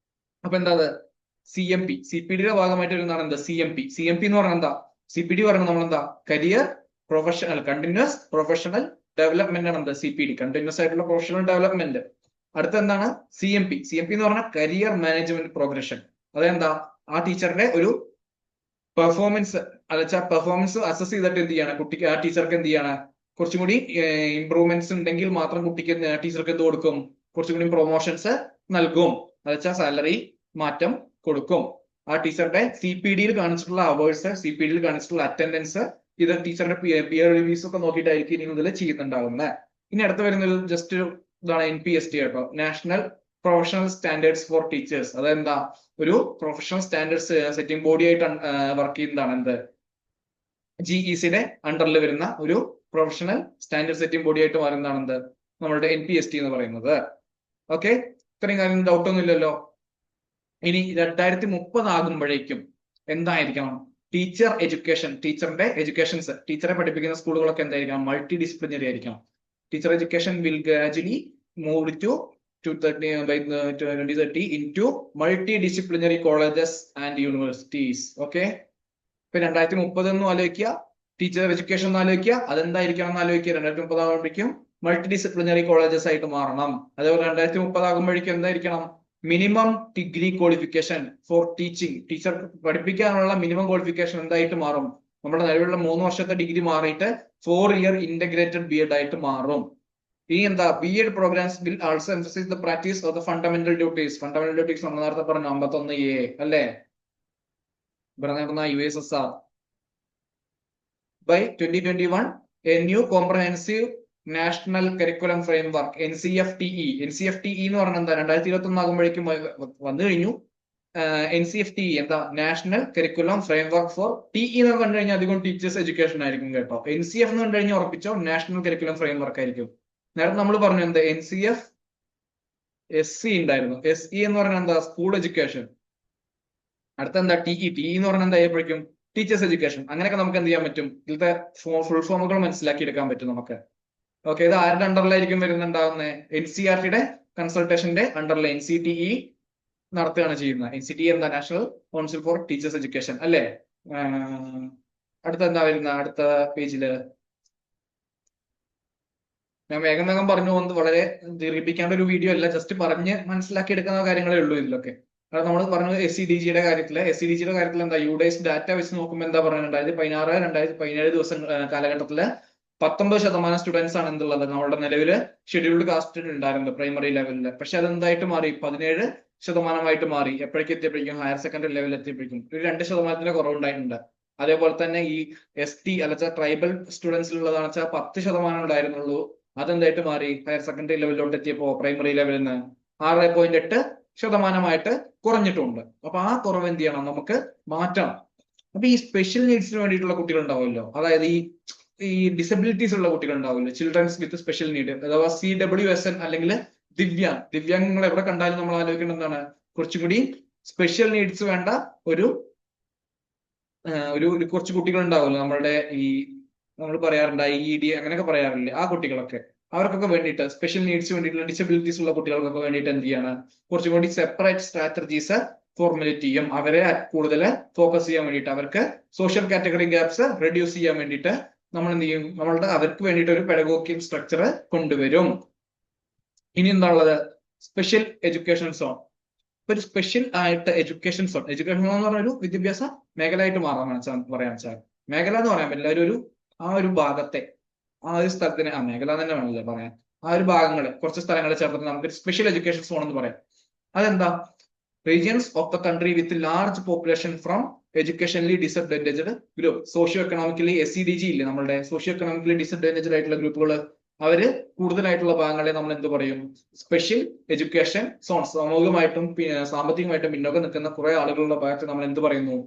അപ്പൊ എന്താ? CMP, CPD ഭാഗമായിട്ട് വരുന്നതാണ് എന്താ? CMP എന്ന് പറഞ്ഞാൽ എന്താ? CPD പറയുന്നത് നമ്മളെന്താ? Career professional continuous professional development ആണ് എന്താ? CPD, കണ്ടിന്യൂസ് ആയിട്ടുള്ള പ്രൊഫഷണൽ ഡെവലപ്മെന്റ്. അടുത്ത എന്താണ്? CMP എന്ന് പറഞ്ഞാൽ കരിയർ മാനേജ്മെന്റ് പ്രോഗ്രഷൻ. അതെന്താ? ആ ടീച്ചറിന്റെ ഒരു പെർഫോമൻസ് അസസ് ചെയ്തിട്ട് എന്ത് ചെയ്യാണ്? കുട്ടിക്ക്, ആ ടീച്ചർക്ക് എന്ത് ചെയ്യാണ്? കുറച്ചും കൂടി ഇംപ്രൂവ്മെന്റ്സ് ഉണ്ടെങ്കിൽ മാത്രം കുട്ടിക്ക്, ടീച്ചർക്ക് എന്ത് കൊടുക്കും? കുറച്ചും കൂടി പ്രൊമോഷൻസ് നൽകും. സാലറി മാറ്റം കൊടുക്കും. ആ ടീച്ചറുടെ CPD കാണിച്ചിട്ടുള്ള അവേഴ്സ്, CPD കാണിച്ചിട്ടുള്ള അറ്റൻഡൻസ്, ഇത് ടീച്ചറുടെ പിയർ റിവ്യൂസ് ഒക്കെ നോക്കിയിട്ടായിരിക്കും ഇനി മുതൽ ചെയ്യുന്നുണ്ടാവുന്നത്. ഇനി അടുത്ത് വരുന്നത് ജസ്റ്റ് ഇതാണ് NPST കേട്ടോ, national professional standards four teachers. അതെന്താ? ഒരു പ്രൊഫഷണൽ സ്റ്റാൻഡേർഡ്സ് സെറ്റിംഗ് ബോഡി ആയിട്ട് വർക്ക് ചെയ്യുന്നതാണ്. എന്ത്? GECയുടെ അണ്ടറിൽ വരുന്ന ഒരു പ്രൊഫഷണൽ സ്റ്റാൻഡേർഡ് സെറ്റിംഗ് ബോഡി ആയിട്ട് മാറുന്നതാണ് എന്ത്? നമ്മളുടെ NPST എന്ന് പറയുന്നത്. ഓക്കെ, ഇത്രയും കാര്യം ഡൗട്ട് ഒന്നും ഇല്ലല്ലോ. ഇനി 2030 ആകുമ്പോഴേക്കും എന്തായിരിക്കണം? ടീച്ചർ എഡ്യൂക്കേഷൻ, ടീച്ചറിന്റെ എഡ്യൂക്കേഷൻസ്, ടീച്ചറെ പഠിപ്പിക്കുന്ന സ്കൂളുകളൊക്കെ എന്തായിരിക്കണം? മൾട്ടി ഡിസിപ്ലിനറി ആയിരിക്കണം. Teacher education will gradually move to 2030 into multidisciplinary colleges and universities. Okay, ഇപ്പൊ 2030 എന്നും ആലോചിക്കുക, ടീച്ചർ എഡ്യൂക്കേഷൻ എന്ന് ആലോചിക്കുക, അതെന്തായിരിക്കണം എന്ന് ആലോചിക്കുക. 2030 ആകുമ്പോഴേക്കും മൾട്ടി ഡിസിപ്ലിനറി കോളേജസ് ആയിട്ട് മാറണം. അതേപോലെ 2030 ആകുമ്പോഴേക്കും എന്തായിരിക്കണം? Minimum degree qualification four teaching, teacher പഠിപ്പിക്കാനുള്ള മിനിമം ക്വാളിഫിക്കേഷൻ എന്തായിട്ട് മാറും? നമ്മുടെ നിലവിലുള്ള 3 വർഷത്തെ ഡിഗ്രി മാറിയിട്ട് 4 ഇയർ ഇന്റഗ്രേറ്റഡ് ബി എഡ് ആയിട്ട് മാറും. ഈ എന്താ B Ed programmes will also emphasise the practice of the fundamental duties. Fundamental duties നമ്മൾ നേരത്തെ പറഞ്ഞു 51A അല്ലേ, പറഞ്ഞ USSR. By 2021, a new comprehensive national curriculum framework NCFTE. NCFTE എന്ന് പറഞ്ഞാൽ എന്താ, 2021 ആകുമ്പോഴേക്കും വന്നു കഴിഞ്ഞു. NCFTE എന്താ, national curriculum framework four. TE എന്ന് കണ്ടു കഴിഞ്ഞാൽ അധികം ടീച്ചേഴ്സ് എഡ്യൂക്കേഷൻ ആയിരിക്കും കേട്ടോ. NCF എന്ന് കണ്ടു കഴിഞ്ഞാൽ ഉറപ്പിച്ചോ നാഷണൽ കരിക്കുലം ഫ്രെയിംവർക്ക് ആയിരിക്കും. നേരത്തെ നമ്മൾ പറഞ്ഞു എന്താ, NCF SC ഉണ്ടായിരുന്നു. SE എന്ന് പറഞ്ഞാൽ എന്താ, സ്കൂൾ എഡ്യൂക്കേഷൻ. അടുത്ത എന്താ, TE എന്ന് പറഞ്ഞാൽ എന്താ ആയപ്പോഴേക്കും ടീച്ചേഴ്സ് എഡ്യൂക്കേഷൻ. അങ്ങനെയൊക്കെ നമുക്ക് എന്ത് ചെയ്യാൻ പറ്റും, ഇതിലത്തെ ഫുൾ ഫോമുകൾ മനസ്സിലാക്കി എടുക്കാൻ പറ്റും നമുക്ക്. ഓക്കെ, ഇത് ആരുടെ അണ്ടറിലായിരിക്കും വരുന്നുണ്ടാവുന്നത്? NCERTയുടെ കൺസൾട്ടേഷന്റെ അണ്ടറിൽ NCTE നടത്തുകയാണ് ചെയ്യുന്നത്. NCTE എന്താ, national council four teachers education അല്ലേ. അടുത്ത എന്താ വരുന്ന, അടുത്ത പേജില് ഞാൻ വേഗം വേഗം പറഞ്ഞു പോകുന്നത്, വളരെ ദീർഘിപ്പിക്കേണ്ട ഒരു വീഡിയോ അല്ല, ജസ്റ്റ് പറഞ്ഞ് മനസ്സിലാക്കി എടുക്കുന്ന കാര്യങ്ങളേ ഉള്ളൂ ഇതിലൊക്കെ. കാരണം നമ്മൾ പറഞ്ഞത് SCDGയുടെ കാര്യത്തിൽ എന്താ, യുഡേസ് ഡാറ്റ വെച്ച് നോക്കുമ്പോൾ എന്താ പറയുന്നത്, 2017 ദിവസം കാലഘട്ടത്തില് 19% സ്റ്റുഡൻസ് ആണ് എന്തുള്ളത് നമ്മളുടെ നിലവില് ഷെഡ്യൂൾഡ് കാസ്റ്റിൽ ഉണ്ടായിരുന്നത് പ്രൈമറി ലെവലില്. പക്ഷെ അതെന്തായിട്ട് മാറി, 17% മാറി. എപ്പോഴേക്ക് എത്തിയപ്പോഴേക്കും, ഹയർ സെക്കൻഡറി ലെവലിൽ എത്തിയപ്പോഴേക്കും ഒരു 2% കുറവുണ്ടായിട്ടുണ്ട്. അതേപോലെ തന്നെ ഈ ST അല്ലച്ച ട്രൈബൽ സ്റ്റുഡൻസിലുള്ളതാണെന്ന് വെച്ചാൽ 10% ഉണ്ടായിരുന്നുള്ളൂ. അതെന്തായിട്ട് മാറി, ഹയർ സെക്കൻഡറി ലെവലിലോട്ട് എത്തിയപ്പോ പ്രൈമറി ലെവലിൽ നിന്ന് 6.8% കുറഞ്ഞിട്ടുണ്ട്. അപ്പൊ ആ കുറവ് എന്ത് ചെയ്യണം, നമുക്ക് മാറ്റണം. അപ്പൊ ഈ സ്പെഷ്യൽ നീഡ്സിന് വേണ്ടിയിട്ടുള്ള കുട്ടികൾ ഉണ്ടാവുമല്ലോ, അതായത് ഈ ഡിസബിലിറ്റീസ് ഉള്ള കുട്ടികൾ ഉണ്ടാവില്ല, ചിൽഡ്രൻസ് വിത്ത് സ്പെഷ്യൽ നീഡ് അഥവാ CWSN അല്ലെങ്കിൽ ദിവ്യാങ് നിങ്ങൾ എവിടെ കണ്ടാലും നമ്മൾ ആലോചിക്കേണ്ടത് എന്താണ്, കുറച്ചും കൂടി സ്പെഷ്യൽ നീഡ്സ് വേണ്ട ഒരു കുറച്ച് കുട്ടികൾ ഉണ്ടാവുമല്ലോ നമ്മളുടെ ഈ നമ്മൾ പറയാറുണ്ട് ED അങ്ങനെയൊക്കെ പറയാറില്ലേ, ആ കുട്ടികളൊക്കെ അവർക്കൊക്കെ വേണ്ടിയിട്ട് സ്പെഷ്യൽ നീഡ്സ് വേണ്ടിയിട്ടുള്ള ഡിസബിലിറ്റീസ് ഉള്ള കുട്ടികൾക്കൊക്കെ വേണ്ടിയിട്ട് എന്ത് ചെയ്യാണ്, കുറച്ചും കൂടി സെപ്പറേറ്റ് സ്ട്രാറ്റജീസ് ഫോർമുലേറ്റ് ചെയ്യും. അവരെ കൂടുതൽ ഫോക്കസ് ചെയ്യാൻ വേണ്ടിയിട്ട്, അവർക്ക് സോഷ്യൽ കാറ്റഗറി ഗ്യാപ്സ് റെഡ്യൂസ് ചെയ്യാൻ വേണ്ടിയിട്ട് നമ്മൾ എന്ത് ചെയ്യും, അവർക്ക് വേണ്ടിയിട്ട് ഒരു പെഡഗോഗിക് സ്ട്രക്ചർ കൊണ്ടുവരും. ഇനി എന്താ ഉള്ളത്, സ്പെഷ്യൽ എഡ്യൂക്കേഷൻ സോൺ. ഒരു സ്പെഷ്യൽ ആയിട്ട് എഡ്യൂക്കേഷൻ സോൺ എന്ന് പറഞ്ഞ ഒരു വിദ്യാഭ്യാസ മേഖലയായിട്ട് പറയാൻ വെച്ചാൽ മേഖല എന്ന് പറയാൻ പറ്റില്ല, ആ ഒരു ഭാഗത്തെ ആ ഒരു സ്ഥലത്തിന് മേഖല തന്നെ വേണമല്ലോ പറയാൻ, ആ ഒരു ഭാഗങ്ങള് കുറച്ച് സ്ഥലങ്ങളെ ചേർത്തിട്ട് നമുക്ക് സ്പെഷ്യൽ എഡ്യൂക്കേഷൻ സോൺ എന്ന് പറയാം. അതെന്താ, regions of the country with large population from educationally disadvantaged group. Socio economically SCDG ഇല്ലേ, നമ്മുടെ സോഷ്യോ എക്കണോമിക്കലി ഡിസഡ്വാൻറ്റേജ്ഡ് ആയിട്ടുള്ള ഗ്രൂപ്പുകൾ, അവര് കൂടുതലായിട്ടുള്ള ഭാഗങ്ങളെ നമ്മൾ എന്ത് പറയും, സ്പെഷ്യൽ എഡ്യൂക്കേഷൻ സോൺ. സാമൂഹികമായിട്ടും സാമ്പത്തികമായിട്ടും പിന്നോക്കം നിൽക്കുന്ന കുറെ ആളുകളുടെ ഭാഗത്ത് നമ്മൾ എന്ത് പറയുന്നു,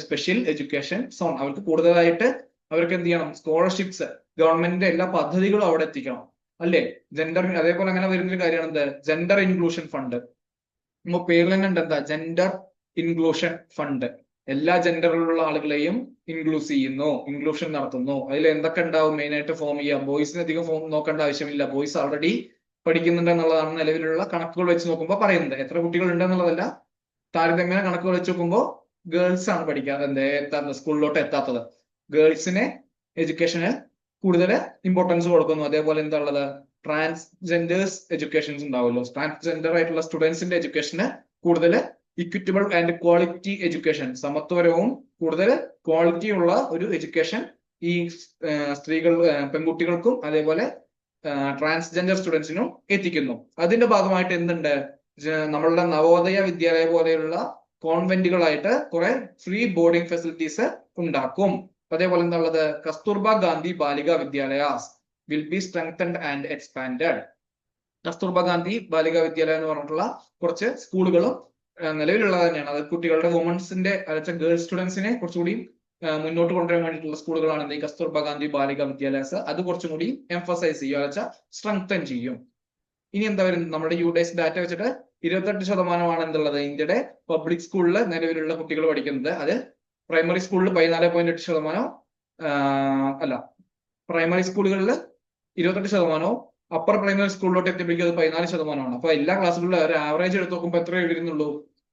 സ്പെഷ്യൽ എഡ്യൂക്കേഷൻ സോൺ. അവർക്ക് കൂടുതലായിട്ട് അവർക്ക് എന്ത് ചെയ്യണം, സ്കോളർഷിപ്സ്, ഗവൺമെന്റിന്റെ എല്ലാ പദ്ധതികളും അവിടെ എത്തിക്കണം അല്ലേ. അതേപോലെ അങ്ങനെ വരുന്നൊരു കാര്യമാണ് എന്ത്, ജെൻഡർ ഇൻക്ലൂഷൻ ഫണ്ട്. പേരിൽ തന്നെ ഉണ്ട് എന്താ, ജെൻഡർ ഇൻക്ലൂഷൻ ഫണ്ട്. എല്ലാ ജെൻഡറിലുള്ള ആളുകളെയും ഇൻക്ലൂഷൻ നടത്തുന്നു. അതിൽ എന്തൊക്കെ ഉണ്ടാവും, മെയിൻ ആയിട്ട് ഫോം ചെയ്യാം. ബോയ്സിന് അധികം ഫോം നോക്കേണ്ട ആവശ്യമില്ല, ബോയ്സ് ഓൾറെഡി പഠിക്കുന്നുണ്ട് എന്നുള്ളതാണ് നിലവിലുള്ള കണക്കുകൾ വെച്ച് നോക്കുമ്പോൾ പറയുന്നത്. എത്ര കുട്ടികൾ ഉണ്ട് എന്നുള്ളതല്ല, താരതമ്യേന കണക്കുകൾ വെച്ച് നോക്കുമ്പോൾ ഗേൾസ് ആണ് പഠിക്കാതെ സ്കൂളിലോട്ട് എത്താത്തത്. ഗേൾസിനെ എഡ്യൂക്കേഷന് കൂടുതൽ ഇമ്പോർട്ടൻസ് കൊടുക്കുന്നു. അതേപോലെ എന്താ ഉള്ളത്, ട്രാൻസ്ജെൻഡേഴ്സ് എഡ്യൂക്കേഷൻസ് ഉണ്ടാവുമല്ലോ, ട്രാൻസ്ജെൻഡർ ആയിട്ടുള്ള സ്റ്റുഡൻസിന്റെ എഡ്യൂക്കേഷന് കൂടുതൽ ഇക്വിറ്റബിൾ ആൻഡ് ക്വാളിറ്റി എഡ്യൂക്കേഷൻ, സമത്വരവും കൂടുതൽ ക്വാളിറ്റി ഉള്ള ഒരു എഡ്യൂക്കേഷൻ ഈ പെൺകുട്ടികൾക്കും അതേപോലെ ട്രാൻസ്ജെൻഡർ സ്റ്റുഡൻസിനും എത്തിക്കുന്നു. അതിന്റെ ഭാഗമായിട്ട് എന്തുണ്ട്, നമ്മളുടെ നവോദയ വിദ്യാലയ പോലെയുള്ള കോൺവെന്റുകളായിട്ട് കുറെ ഫ്രീ ബോർഡിംഗ് ഫെസിലിറ്റീസ് ഉണ്ടാക്കും. അതേപോലെ എന്താണുള്ളത്, Kasturba Gandhi Balika Vidyalayas will be strengthened and expanded. Kasturba Gandhi Balika Vidyalaya എന്ന് പറഞ്ഞിട്ടുള്ള കുറച്ച് സ്കൂളുകളും നിലവിലുള്ളത് തന്നെയാണ്. അത് കുട്ടികളുടെ വുമൻസിന്റെ ഗേൾസ് സ്റ്റുഡൻസിനെ കുറച്ചുകൂടി മുന്നോട്ട് കൊണ്ടുവരാൻ വേണ്ടിയിട്ടുള്ള സ്കൂളുകളാണ് ഈ കസ്തൂർബ ഗാന്ധി ബാലിക വിദ്യാലയാസ്. അത് കുറച്ചും കൂടി എംഫസൈസ് ചെയ്യും, സ്ട്രെങ്തൻ ചെയ്യും. ഇനി എന്താ വരുന്നത്, നമ്മുടെ യുഡേസ് ഡാറ്റ വെച്ചിട്ട് 28% എന്തുള്ളത് ഇന്ത്യയുടെ പബ്ലിക് സ്കൂളിൽ നിലവിലുള്ള കുട്ടികൾ പഠിക്കുന്നത്. അത് പ്രൈമറി സ്കൂളിൽ 14.8%, അല്ല പ്രൈമറി സ്കൂളുകളിൽ 28%, അപ്പർ പ്രൈമറി സ്കൂളിലോട്ട് എത്തിയപ്പോഴേക്കും അത് 14%. അപ്പൊ എല്ലാ ക്ലാസ്സുകളിലും ഒരു ആവറേജ് എടുത്ത് നോക്കുമ്പോൾ എത്ര എഴുതുന്നുള്ളൂ,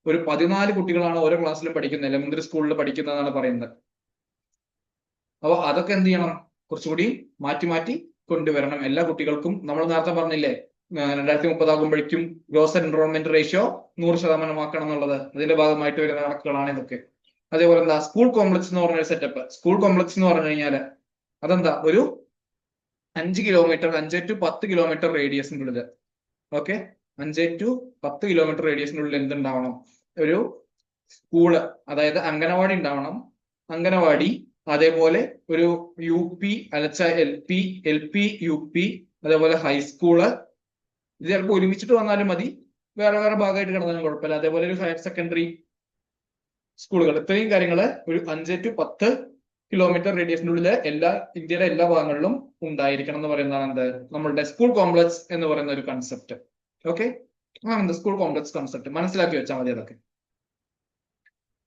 ഒരു 14 കുട്ടികളാണ് ഓരോ ക്ലാസ്സിലും പഠിക്കുന്നത്, എലിമെന്ററി സ്കൂളിൽ പഠിക്കുന്നതാണ് പറയുന്നത്. അപ്പൊ അതൊക്കെ എന്ത് ചെയ്യണം, കുറച്ചുകൂടി മാറ്റി കൊണ്ടുവരണം എല്ലാ കുട്ടികൾക്കും. നമ്മൾ നേരത്തെ പറഞ്ഞില്ലേ, 2030 ആകുമ്പോഴേക്കും ഗ്രോസ് എൻറോൾമെന്റ് റേഷ്യോ 100% ആക്കണം എന്നുള്ളത് അതിന്റെ ഭാഗമായിട്ട് വരുന്ന കണക്കുകളാണ് ഇതൊക്കെ. അതേപോലെ എന്താ സ്കൂൾ കോംപ്ലക്സ് എന്ന് പറഞ്ഞ സെറ്റപ്പ്. സ്കൂൾ കോംപ്ലക്സ് എന്ന് പറഞ്ഞു കഴിഞ്ഞാല് അതെന്താ ഒരു 5 കിലോമീറ്റർ 5 to 10 കിലോമീറ്റർ റേഡിയസിന്റെ ഉള്ളിൽ, ഓക്കെ, 5 to 10 കിലോമീറ്റർ റേഡിയസിന്റെ ഉള്ളിൽ എന്തുണ്ടാവണം? ഒരു സ്കൂള്, അതായത് അംഗനവാടി ഉണ്ടാവണം. അംഗനവാടി, അതേപോലെ ഒരു UP അലച്ച LP UP, അതേപോലെ ഹൈസ്കൂള്. ഇത് ചിലപ്പോൾ ഒരുമിച്ചിട്ട് വന്നാലും മതി, വേറെ വേറെ ഭാഗമായിട്ട് കിടന്നാലും കുഴപ്പമില്ല. അതേപോലെ ഒരു ഹയർ സെക്കൻഡറി സ്കൂളുകൾ. ഇത്രയും കാര്യങ്ങൾ ഒരു 5 to 10 കിലോമീറ്റർ റേഡിയസിന്റെ ഉള്ളിൽ ഇന്ത്യയുടെ എല്ലാ ഭാഗങ്ങളിലും ഉണ്ടായിരിക്കണം എന്ന് പറയുന്നതാണ് എന്ത് നമ്മളുടെ സ്കൂൾ കോംപ്ലക്സ് എന്ന് പറയുന്ന ഒരു കൺസെപ്റ്റ്. ഓക്കെ, എന്ത് സ്കൂൾ കോംപ്ലക്സ് കൺസെപ്റ്റ് മനസ്സിലാക്കി വെച്ചാൽ മതി അതൊക്കെ.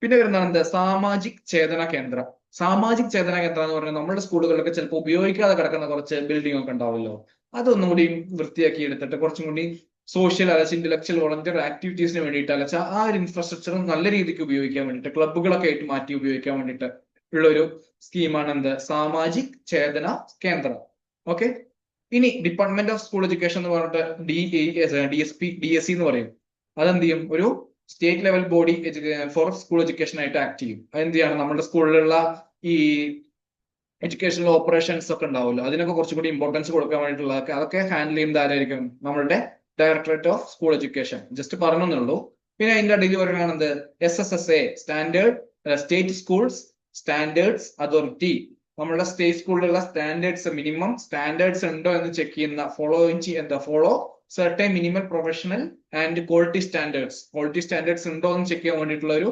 പിന്നെ വരുന്നതാണ് എന്ത് സാമാജിക് ചേതന കേന്ദ്രം. സാമാജിക് ചേതന കേന്ദ്രം എന്ന് പറഞ്ഞാൽ നമ്മുടെ സ്കൂളുകളിലൊക്കെ ചിലപ്പോൾ ഉപയോഗിക്കാതെ കിടക്കുന്ന കുറച്ച് ബിൽഡിംഗ് ഒക്കെ ഉണ്ടാവുമല്ലോ, അതൊന്നും കൂടി വൃത്തിയാക്കി എടുത്തിട്ട് കുറച്ചും കൂടി സോഷ്യൽ അലച്ച് ഇന്റലക്ച്വൽ വോളണ്ടിയർ ആക്ടിവിറ്റീസിന് വേണ്ടിയിട്ട് അലച്ച ആ ഒരു ഇൻഫ്രാസ്ട്രക്ചർ നല്ല രീതിക്ക് ഉപയോഗിക്കാൻ വേണ്ടിയിട്ട് ക്ലബ്ബുകളൊക്കെ ആയിട്ട് മാറ്റി ഉപയോഗിക്കാൻ വേണ്ടിയിട്ട് ഉള്ള ഒരു സ്കീമാണ് എന്ത് സാമാജിക് ചേതന കേന്ദ്രം. ഓക്കെ, ഇനി ഡിപ്പാർട്ട്മെന്റ് ഓഫ് സ്കൂൾ എഡ്യൂക്കേഷൻ എന്ന് പറഞ്ഞിട്ട് DSC എന്ന് പറയും. അതെന്ത് ചെയ്യും? ഒരു state level body for school education ആയിട്ട് ആക്ട് ചെയ്യും. അതെന്ത് ചെയ്യാണ്? നമ്മുടെ സ്കൂളിലുള്ള ഈ എഡ്യൂക്കേഷണൽ ഓപ്പറേഷൻസ് ഒക്കെ ഉണ്ടാവുമല്ലോ, അതിനൊക്കെ കുറച്ചുകൂടി ഇമ്പോർട്ടൻസ് കൊടുക്കാൻ വേണ്ടിയിട്ടുള്ളതൊക്കെ അതൊക്കെ ഹാൻഡിൽ ചെയ്യുന്നത് ആരായിരിക്കും? നമ്മളുടെ directorate of school education. Just പറഞ്ഞെന്നുള്ളൂ. പിന്നെ അതിന്റെ അടിയിൽ പറയുന്നത് SSSA state schools standards authority. നമ്മുടെ സ്റ്റേറ്റ് സ്കൂളിലുള്ള സ്റ്റാൻഡേർഡ്സ്, മിനിമം സ്റ്റാൻഡേർഡ്സ് ഉണ്ടോ എന്ന് ചെക്ക് ചെയ്യുന്ന, follow certain minimum professional and quality standards ഉണ്ടോ എന്ന് ചെക്ക് ചെയ്യാൻ വേണ്ടിയിട്ടുള്ള ഒരു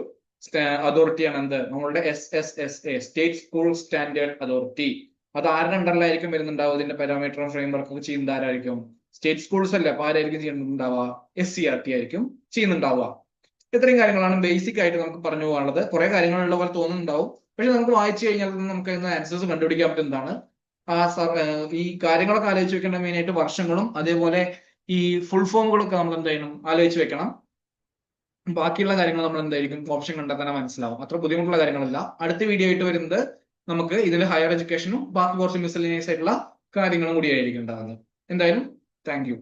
അതോറിറ്റിയാണ് എന്ത് നമ്മളുടെ SSSA state school standard authority. അത് ആരുടെ അണ്ടറിലായിരിക്കും വരുന്നുണ്ടാവും? ഇതിന്റെ പാരാമീറ്റർ ഫ്രെയിംവർക്ക് ഒക്കെ ചെയ്യുന്നത് ആരായിരിക്കും? സ്റ്റേറ്റ് സ്കൂൾസ് അല്ല, അപ്പൊ ആരായിരിക്കും ചെയ്യുന്നുണ്ടാവുക? SCERT ആയിരിക്കും ചെയ്യുന്നുണ്ടാവുക. ഇത്രയും കാര്യങ്ങളാണ് ബേസിക് ആയിട്ട് നമുക്ക് പറഞ്ഞു പോകാനുള്ളത്. കുറെ കാര്യങ്ങളുള്ള പോലെ തോന്നുന്നുണ്ടാവും, പക്ഷെ നമുക്ക് വായിച്ചു കഴിഞ്ഞാൽ നമുക്ക് ആൻസേഴ്സ് കണ്ടുപിടിക്കാൻ പറ്റുന്നതാണ്. ഈ കാര്യങ്ങളൊക്കെ ആലോചിച്ച് വെക്കേണ്ട മെയിൻ ആയിട്ട് വർഷങ്ങളും അതേപോലെ ഈ ഫുൾ ഫോമുകളൊക്കെ നമ്മൾ എന്തായാലും ആലോചിച്ച് വെക്കണം. ബാക്കിയുള്ള കാര്യങ്ങൾ നമ്മൾ എന്തായിരിക്കും ഓപ്ഷൻ കണ്ടാൽ തന്നെ മനസ്സിലാവും. അത്ര ബുദ്ധിമുട്ടുള്ള കാര്യങ്ങളല്ല. അടുത്ത വീഡിയോ ആയിട്ട് വരുന്നത് നമുക്ക് ഇതിൽ ഹയർ എഡ്യൂക്കേഷനും ബാക്കി കുറച്ച് മിസലേനിയസ് ആയിട്ടുള്ള കാര്യങ്ങളും കൂടി ആയിരിക്കും ഉണ്ടാകുന്നത്. എന്തായാലും താങ്ക് യു.